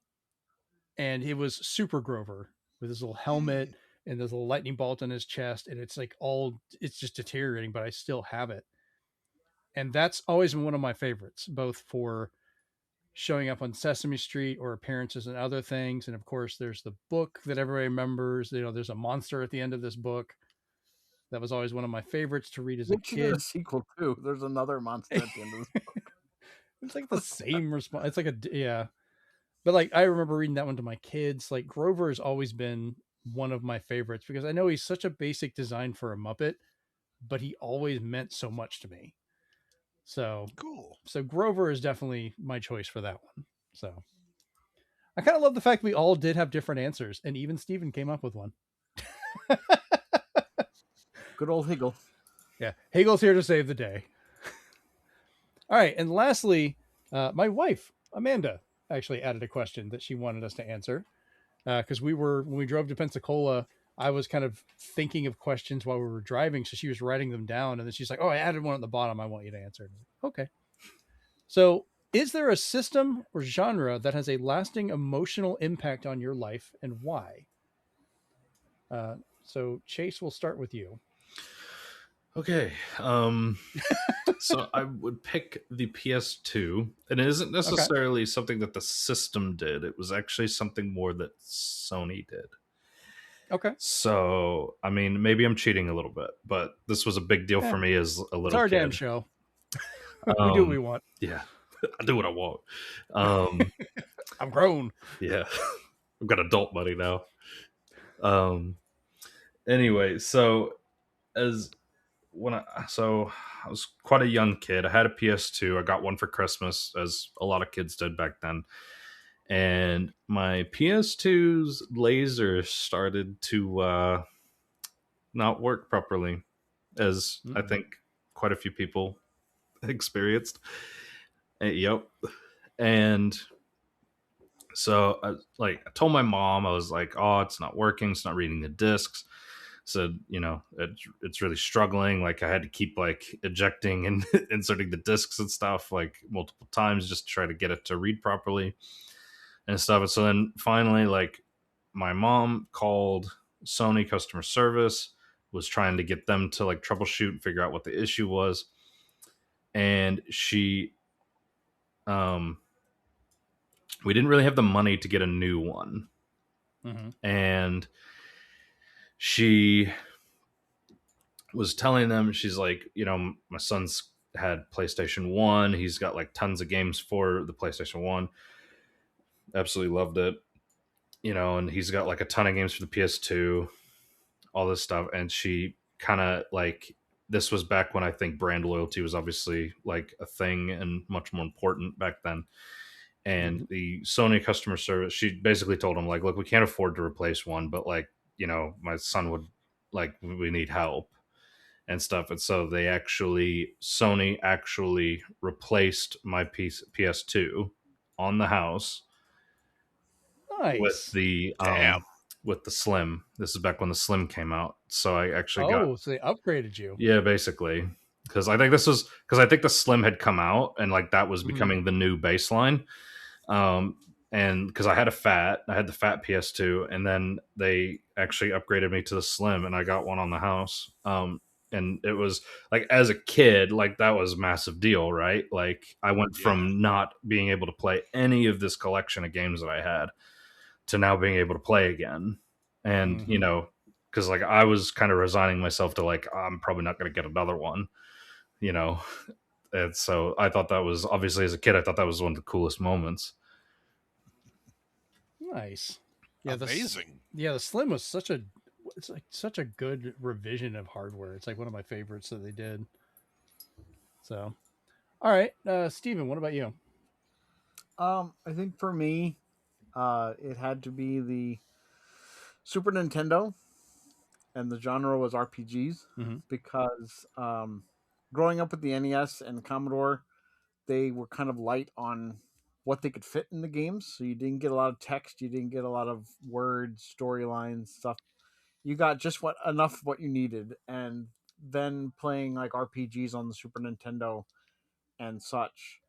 it was Super Grover with his little helmet and this little lightning bolt on his chest, and it's like it's just deteriorating, but I still have it. And that's always been one of my favorites, both for showing up on Sesame Street or appearances and other things. And of course, there's the book that everybody remembers. There's a monster at the end of this book. That was always one of my favorites to read as a Which did kid. a sequel too. There's another monster at the end of this book. It's like the same response. It's like yeah. But like, I remember reading that one to my kids. Like, Grover has always been one of my favorites because I know he's such a basic design for a Muppet, but he always meant so much to me. So Cool. So Grover is definitely my choice for that one. So I kind of love the fact we all did have different answers, and even Steven came up with one. Good old Higgle. Yeah, Hagel's here to save the day. All right, and lastly, my wife, Amanda, actually added a question that she wanted us to answer. Because when we drove to Pensacola, I was kind of thinking of questions while we were driving. So she was writing them down, and then she's like, "Oh, I added one at the bottom. I want you to answer." Okay. So, is there a system or genre that has a lasting emotional impact on your life, and why? So Chase, we'll start with you. Okay. So I would pick the PS2, and it isn't necessarily something that the system did. It was actually something more that Sony did. Okay. So, I mean, maybe I'm cheating a little bit, but this was a big deal for me as a little It's our kid. damn show. We do what we want. Yeah. I do what I want. I'm grown. Yeah. I've got adult money now. Anyway, so I was quite a young kid. I had a PS2. I got one for Christmas, as a lot of kids did back then. And my PS2's laser started to not work properly, as I think quite a few people experienced. Yep. And so I told my mom, I was like, "Oh, it's not working. It's not reading the discs." So, it's really struggling. Like, I had to keep like ejecting and inserting the discs and stuff like multiple times just to try to get it to read properly and stuff. And so then finally, like, my mom called Sony customer service, was trying to get them to like troubleshoot and figure out what the issue was. And we didn't really have the money to get a new one. Mm-hmm. And she was telling them, she's like, my son's had PlayStation 1. He's got like tons of games for the PlayStation 1. Absolutely loved it. And he's got like a ton of games for the PS2, all this stuff. And she kind of like, this was back when I think brand loyalty was obviously like a thing and much more important back then. And the Sony customer service, she basically told him like, look, we can't afford to replace one, but like, my son would like, we need help and stuff. And so Sony actually replaced my PS2 on the house. Nice. With the Slim. This is back when the Slim came out. So I actually so they upgraded you. Yeah, basically. Because I think the Slim had come out and like that was becoming the new baseline. And because I had the fat PS2, and then they actually upgraded me to the Slim, and I got one on the house. And it was like, as a kid, like that was a massive deal, right? Like I went from not being able to play any of this collection of games that I had to now being able to play again. And, because like I was kind of resigning myself to like, I'm probably not going to get another one, And so I thought that was, obviously as a kid, I thought that was one of the coolest moments. Nice. Yeah, amazing. The Slim was such a good revision of hardware. It's like one of my favorites that they did. So, all right, Steven, what about you? I think for me, it had to be the Super Nintendo, and the genre was RPGs, because growing up with the NES and Commodore, they were kind of light on what they could fit in the games. So you didn't get a lot of text, you didn't get a lot of words, storylines, stuff. You got just enough of what you needed. And then playing like RPGs on the Super Nintendo and such,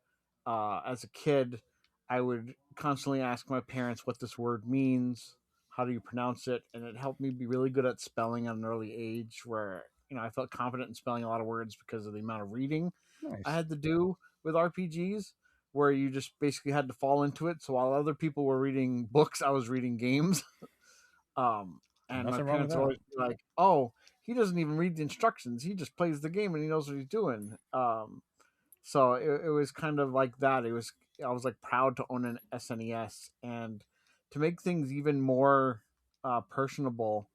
as a kid, I would constantly ask my parents what this word means, how do you pronounce it, and it helped me be really good at spelling at an early age. Where I felt confident in spelling a lot of words because of the amount of reading I Nice. had to do with RPGs, where you just basically had to fall into it. So while other people were reading books, I was reading games. And my Nothing wrong with parents that. always be like, "Oh, he doesn't even read the instructions; he just plays the game and he knows what he's doing." So it was kind of like that. I was like proud to own an SNES, and to make things even more personable.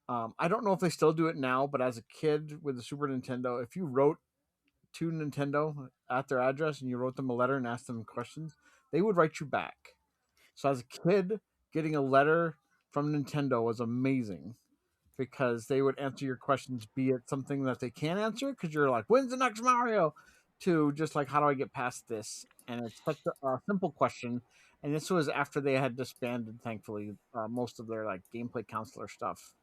I don't know if they still do it now, but as a kid with the Super Nintendo, if you wrote to Nintendo at their address and you wrote them a letter and asked them questions, they would write you back. So as a kid, getting a letter from Nintendo was amazing because they would answer your questions, be it something that they can't answer because you're like, when's the next Mario? To just like, how do I get past this? And it's such a simple question. And this was after they had disbanded, thankfully, most of their like gameplay counselor stuff.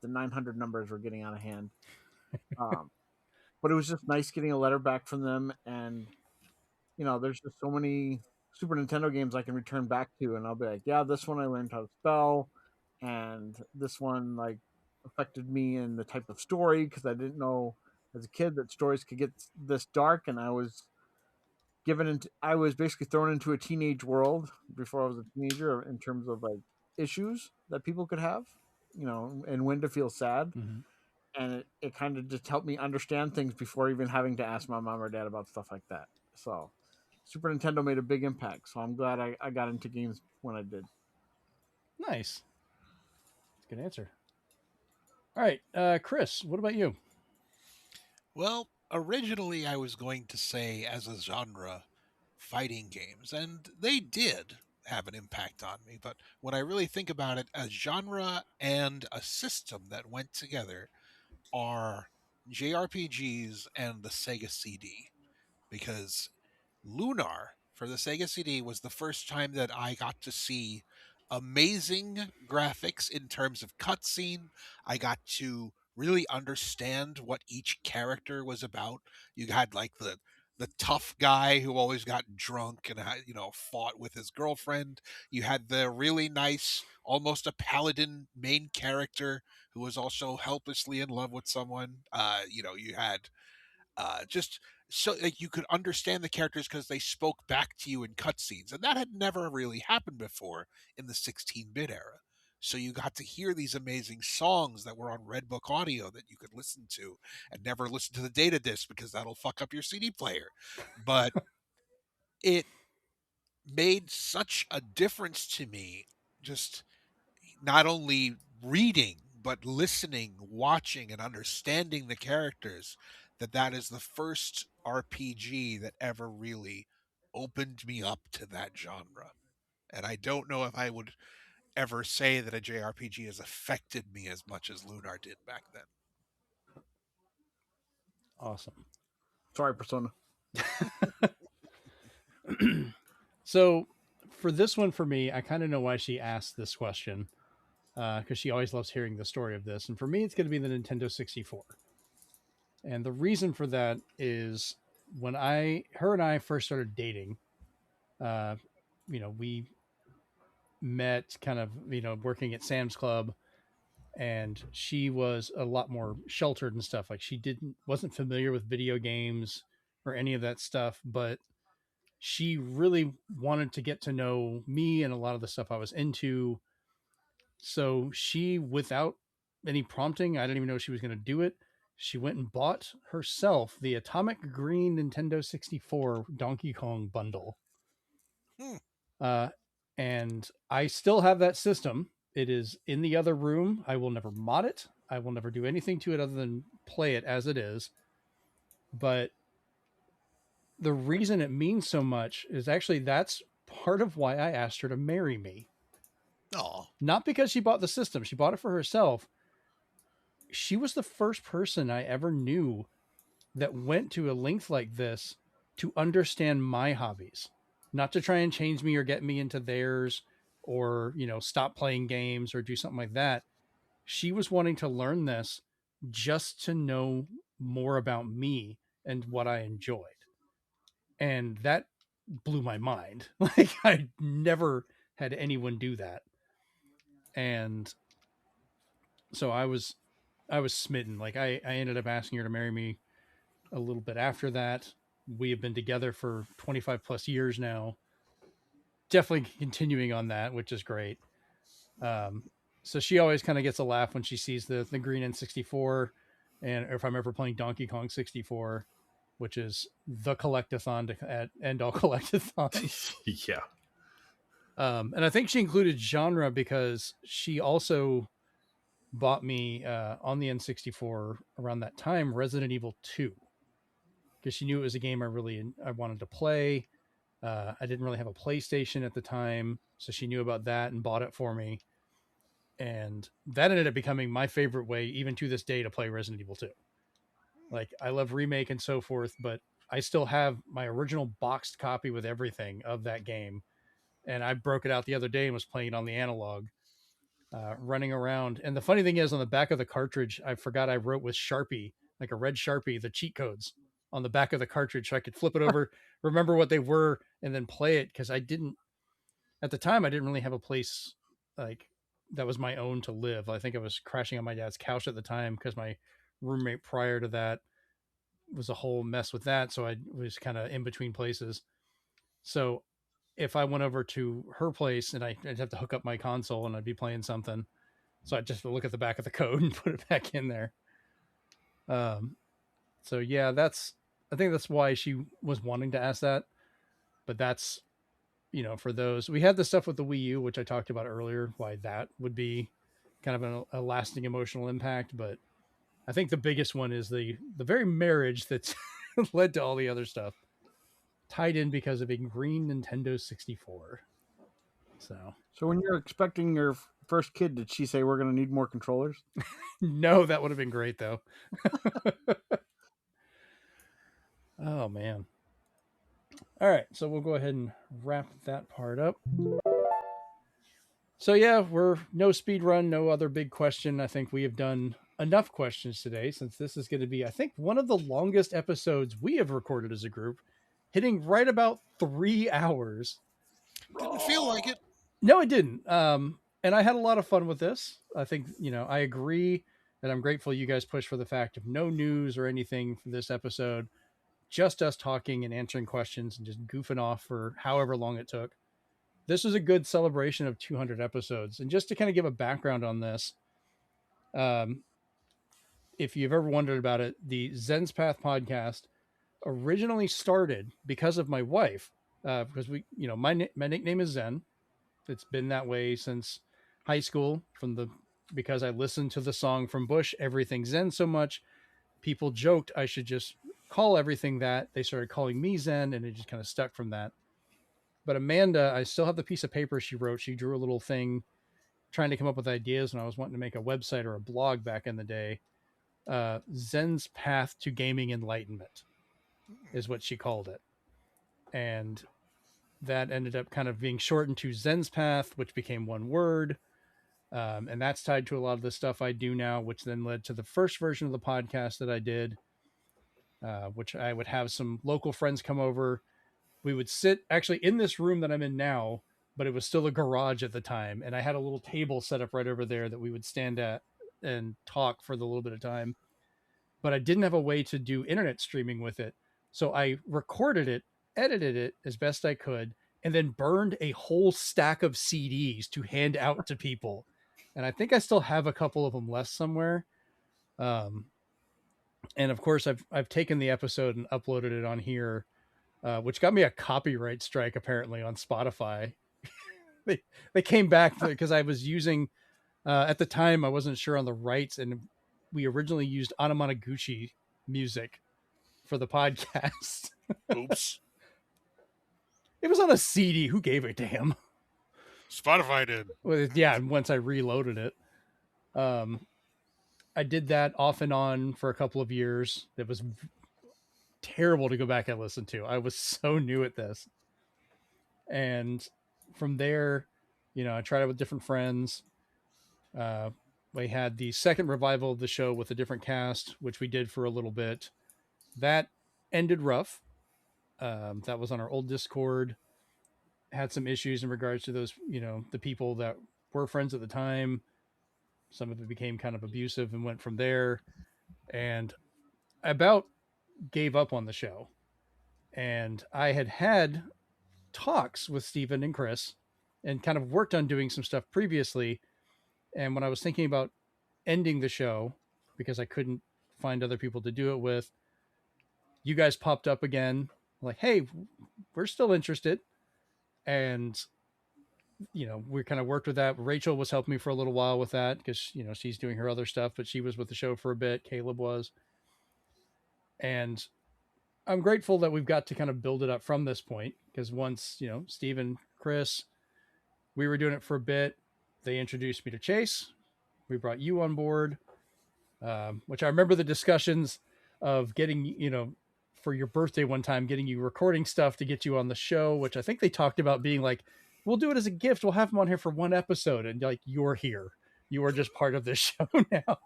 The 900 numbers were getting out of hand. Um, but it was just nice getting a letter back from them. And, there's just so many Super Nintendo games I can return back to. And I'll be like, yeah, this one I learned how to spell. And this one, like, affected me in the type of story because I didn't know as a kid that stories could get this dark. And I was basically thrown into a teenage world before I was a teenager in terms of like issues that people could have, and when to feel sad. Mm-hmm. And it kind of just helped me understand things before even having to ask my mom or dad about stuff like that. So Super Nintendo made a big impact. So I'm glad I got into games when I did. Nice. That's a good answer. All right, Chris, what about you? Well, originally I was going to say as a genre, fighting games, and they did have an impact on me. But when I really think about it, a genre and a system that went together are JRPGs and the Sega CD. Because Lunar for the Sega CD was the first time that I got to see amazing graphics in terms of cutscene. I got to really understand what each character was about. You had like the tough guy who always got drunk and fought with his girlfriend. You had the really nice, almost a paladin main character who was also helplessly in love with someone. You had just so like you could understand the characters because they spoke back to you in cutscenes, and that had never really happened before in the 16-bit era. So you got to hear these amazing songs that were on Redbook audio that you could listen to, and never listen to the data disc because that'll fuck up your CD player. But it made such a difference to me, just not only reading but listening, watching, and understanding the characters, that is the first RPG that ever really opened me up to that genre. And I don't know if I would ever say that a JRPG has affected me as much as Lunar did back then. Awesome. Sorry, Persona. So for this one, for me, I kind of know why she asked this question because she always loves hearing the story of this. And for me, it's going to be the Nintendo 64. And the reason for that is when her and I first started dating, uh, we met kind of, working at Sam's Club, and she was a lot more sheltered and stuff. Like she wasn't familiar with video games or any of that stuff, but she really wanted to get to know me and a lot of the stuff I was into. So she, without any prompting, I didn't even know she was going to do it. She went and bought herself the Atomic Green Nintendo 64 Donkey Kong bundle. Hmm. And I still have that system. It is in the other room. I will never mod it. I will never do anything to it other than play it as it is. But the reason it means so much is actually that's part of why I asked her to marry me. Oh, Not because she bought the system. She bought it for herself. She was the first person I ever knew that went to a length like this to understand my hobbies, not to try and change me or get me into theirs or, stop playing games or do something like that. She was wanting to learn this just to know more about me and what I enjoyed. And that blew my mind. Like I never had anyone do that. And so I was smitten. Like I ended up asking her to marry me a little bit after that. We have been together for 25 plus years now. Definitely continuing on that, which is great. So she always kind of gets a laugh when she sees the green N64, and if I'm ever playing Donkey Kong 64, which is the collectathon at end all collectathon. Yeah. And I think she included genre because she also bought me on the N64 around that time Resident Evil 2, because she knew it was a game I wanted to play. I didn't really have a PlayStation at the time, so she knew about that and bought it for me. And that ended up becoming my favorite way, even to this day, to play Resident Evil 2. Like, I love remake and so forth, but I still have my original boxed copy with everything of that game. And I broke it out the other day and was playing it on the analog, running around. And the funny thing is, on the back of the cartridge, I forgot I wrote with Sharpie, like a red Sharpie, the cheat codes on the back of the cartridge so I could flip it over, remember what they were, and then play it. Because at the time, I didn't really have a place like that was my own to live. I think I was crashing on my dad's couch at the time because my roommate prior to that was a whole mess with that. So I was kind of in between places. So if I went over to her place and I'd have to hook up my console and I'd be playing something. So I'd just look at the back of the code and put it back in there. So yeah, I think that's why she was wanting to ask that. But that's, for those, we had the stuff with the Wii U, which I talked about earlier, why that would be kind of a lasting emotional impact. But I think the biggest one is the very marriage that's led to all the other stuff, tied in because of a green Nintendo 64. So when you're expecting your first kid, did she say we're going to need more controllers? No, that would have been great though. Oh man. All right, so we'll go ahead and wrap that part up. So yeah, we're no speed run, no other big question. I think we have done enough questions today, since this is going to be, I think, one of the longest episodes we have recorded as a group, hitting right about 3 hours. Didn't feel like it. No, it didn't. And I had a lot of fun with this. I think, I agree that I'm grateful you guys pushed for the fact of no news or anything for this episode, just us talking and answering questions and just goofing off for however long it took. This was a good celebration of 200 episodes. And just to kind of give a background on this, if you've ever wondered about it, the Zenspath podcast originally started because of my wife, because my nickname is Zen. It's been that way since high school, because I listened to the song from Bush, Everything Zen, so much. People joked I should just call everything that. They started calling me Zen, and it just kind of stuck from that. But Amanda, I still have the piece of paper she wrote. She drew a little thing trying to come up with ideas when I was wanting to make a website or a blog back in the day. Zen's Path to Gaming Enlightenment is what she called it. And that ended up kind of being shortened to Zen's Path, which became one word. And that's tied to a lot of the stuff I do now, which then led to the first version of the podcast that I did, which I would have some local friends come over. We would sit actually in this room that I'm in now, but it was still a garage at the time. And I had a little table set up right over there that we would stand at and talk for the little bit of time. But I didn't have a way to do internet streaming with it. So I recorded it, edited it as best I could, and then burned a whole stack of CDs to hand out to people. And I think I still have a couple of them left somewhere. And of course, I've taken the episode and uploaded it on here, which got me a copyright strike apparently on Spotify. they came back because I was using, at the time I wasn't sure on the rights, and we originally used Anamanaguchi music for the podcast. Oops. It was on a CD. Who gave a damn? Spotify did. Well, yeah, once I reloaded it. I did that off and on for a couple of years. It was terrible to go back and listen to. I was so new at this. And from there, I tried it with different friends. We had the second revival of the show with a different cast, which we did for a little bit. That ended rough. that was on our old Discord. Had some issues in regards to those, the people that were friends at the time. Some of it became kind of abusive and went from there. And I about gave up on the show. And I had talks with Steven and Chris and kind of worked on doing some stuff previously. And when I was thinking about ending the show, because I couldn't find other people to do it with, you guys popped up again, like, hey, we're still interested. And, we kind of worked with that. Rachel was helping me for a little while with that because, she's doing her other stuff, but she was with the show for a bit. Caleb was. And I'm grateful that we've got to kind of build it up from this point, because once, Steve and Chris, we were doing it for a bit. They introduced me to Chase. We brought you on board, which I remember the discussions of getting, for your birthday one time, getting you recording stuff to get you on the show, which I think they talked about being like, we'll do it as a gift. We'll have him on here for one episode. And like, you're here. You are just part of this show now.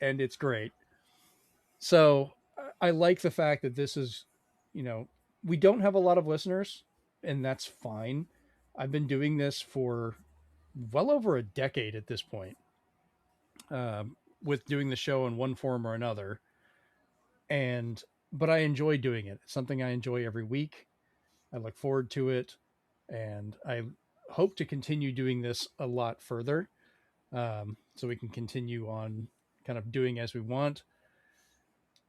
And it's great. So I like the fact that this is, we don't have a lot of listeners, and that's fine. I've been doing this for well over a decade at this point, with doing the show in one form or another. But I enjoy doing it. It's something I enjoy every week. I look forward to it, and I hope to continue doing this a lot further, so we can continue on kind of doing as we want.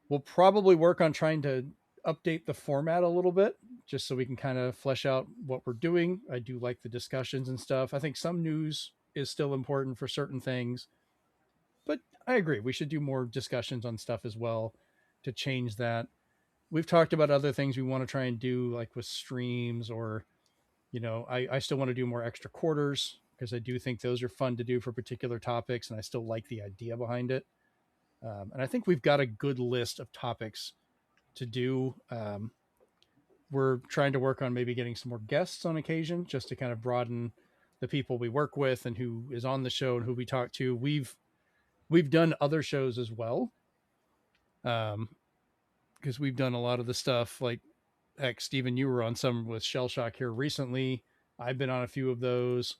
We'll probably work on trying to update the format a little bit, just so we can kind of flesh out what we're doing. I do like the discussions and stuff. I think some news is still important for certain things, but I agree. We should do more discussions on stuff as well to change that. We've talked about other things we want to try and do, like with streams, or, I still want to do more extra quarters, because I do think those are fun to do for particular topics, and I still like the idea behind it. And I think we've got a good list of topics to do. We're trying to work on maybe getting some more guests on occasion, just to kind of broaden the people we work with and who is on the show and who we talk to. We've done other shows as well, because we've done a lot of the stuff. Like, heck, Steven, you were on some with Shell Shock here recently. I've been on a few of those.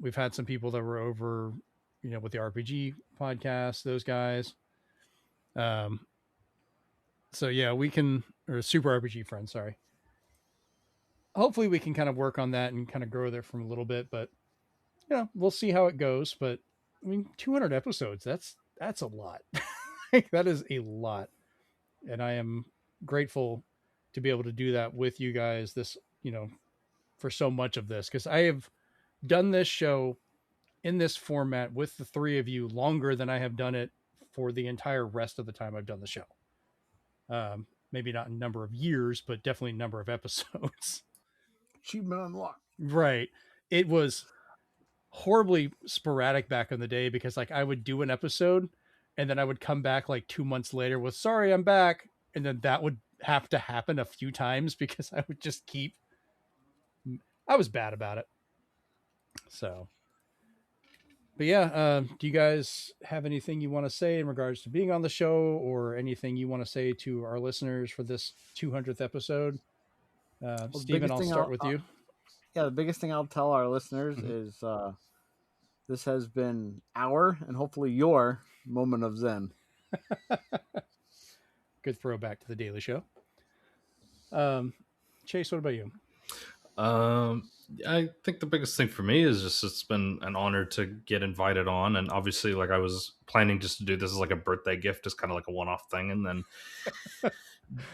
We've had some people that were over, with the RPG podcast, those guys. So yeah, we can, or Super RPG Friends, sorry. Hopefully we can kind of work on that and kind of grow there from a little bit, but we'll see how it goes. But I mean, 200 episodes, that's a lot. That is a lot. And I am grateful to be able to do that with you guys this, for so much of this, because I have done this show in this format with the three of you longer than I have done it for the entire rest of the time I've done the show. Maybe not in number of years, but definitely number of episodes. Achievement unlocked. Right. It was horribly sporadic back in the day, because like I would do an episode and then I would come back like 2 months later with, sorry, I'm back. And then that would have to happen a few times, because I would just I was bad about it. So, but yeah, do you guys have anything you want to say in regards to being on the show, or anything you want to say to our listeners for this 200th episode? Steven, I'll start with you. Yeah, the biggest thing I'll tell our listeners is this has been our, and hopefully your, moment of Zen. Good throwback to the Daily Show. Chase, what about you? I think the biggest thing for me is just it's been an honor to get invited on, and obviously, like, I was planning just to do this as like a birthday gift, as kind of like a one-off thing, and then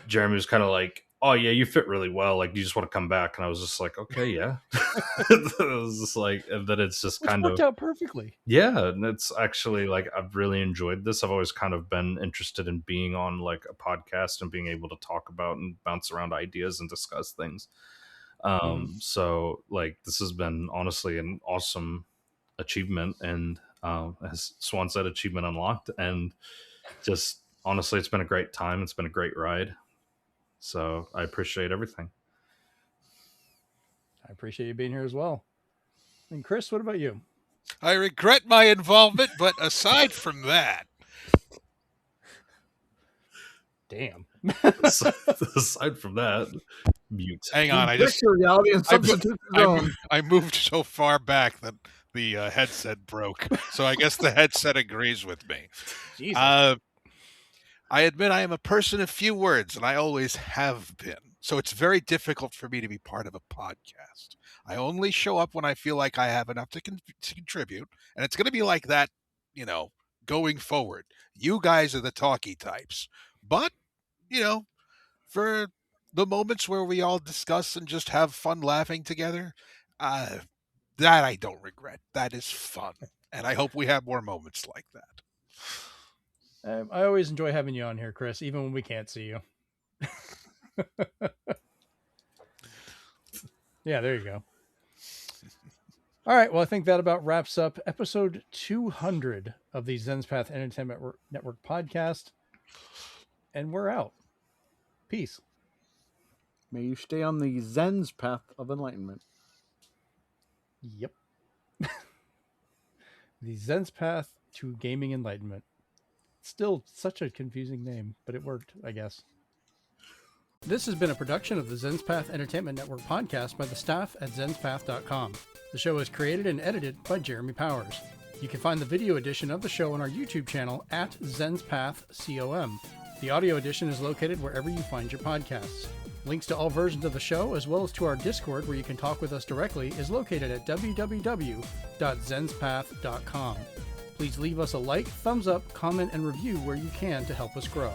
Jeremy was kind of like, "Oh yeah, you fit really well. Like, you just want to come back?" And I was just like, "Okay, yeah." It was just like, and then it's just kind of worked out perfectly. Yeah, and it's actually like I've really enjoyed this. I've always kind of been interested in being on like a podcast and being able to talk about and bounce around ideas and discuss things. So like this has been honestly an awesome achievement, and as Swan said, achievement unlocked, and just honestly it's been a great time. It's been a great ride, so I appreciate everything. I appreciate you being here as well. And Chris, what about you? I regret my involvement, but aside from that, damn. Aside from that, mute. Hang on, Your reality and substitute your own. I moved so far back that the headset broke. So I guess the headset agrees with me. Jesus. I admit I am a person of few words, and I always have been. So it's very difficult for me to be part of a podcast. I only show up when I feel like I have enough to contribute, and it's going to be like that, going forward. You guys are the talky types. But, for the moments where we all discuss and just have fun laughing together, that I don't regret. That is fun. And I hope we have more moments like that. I always enjoy having you on here, Chris, even when we can't see you. Yeah, there you go. All right. Well, I think that about wraps up episode 200 of the Zenspath Entertainment Network podcast. And we're out. Peace. May you stay on the Zen's path of enlightenment. Yep. The Zenspath to gaming enlightenment. Still such a confusing name, but it worked, I guess. This has been a production of the Zenspath Entertainment Network podcast by the staff at zenspath.com. The show is created and edited by Jeremy Powers. You can find the video edition of the show on our YouTube channel at ZenspathCom. The audio edition is located wherever you find your podcasts. Links to all versions of the show, as well as to our Discord where you can talk with us directly, is located at www.zenspath.com. Please leave us a like, thumbs up, comment, and review where you can to help us grow.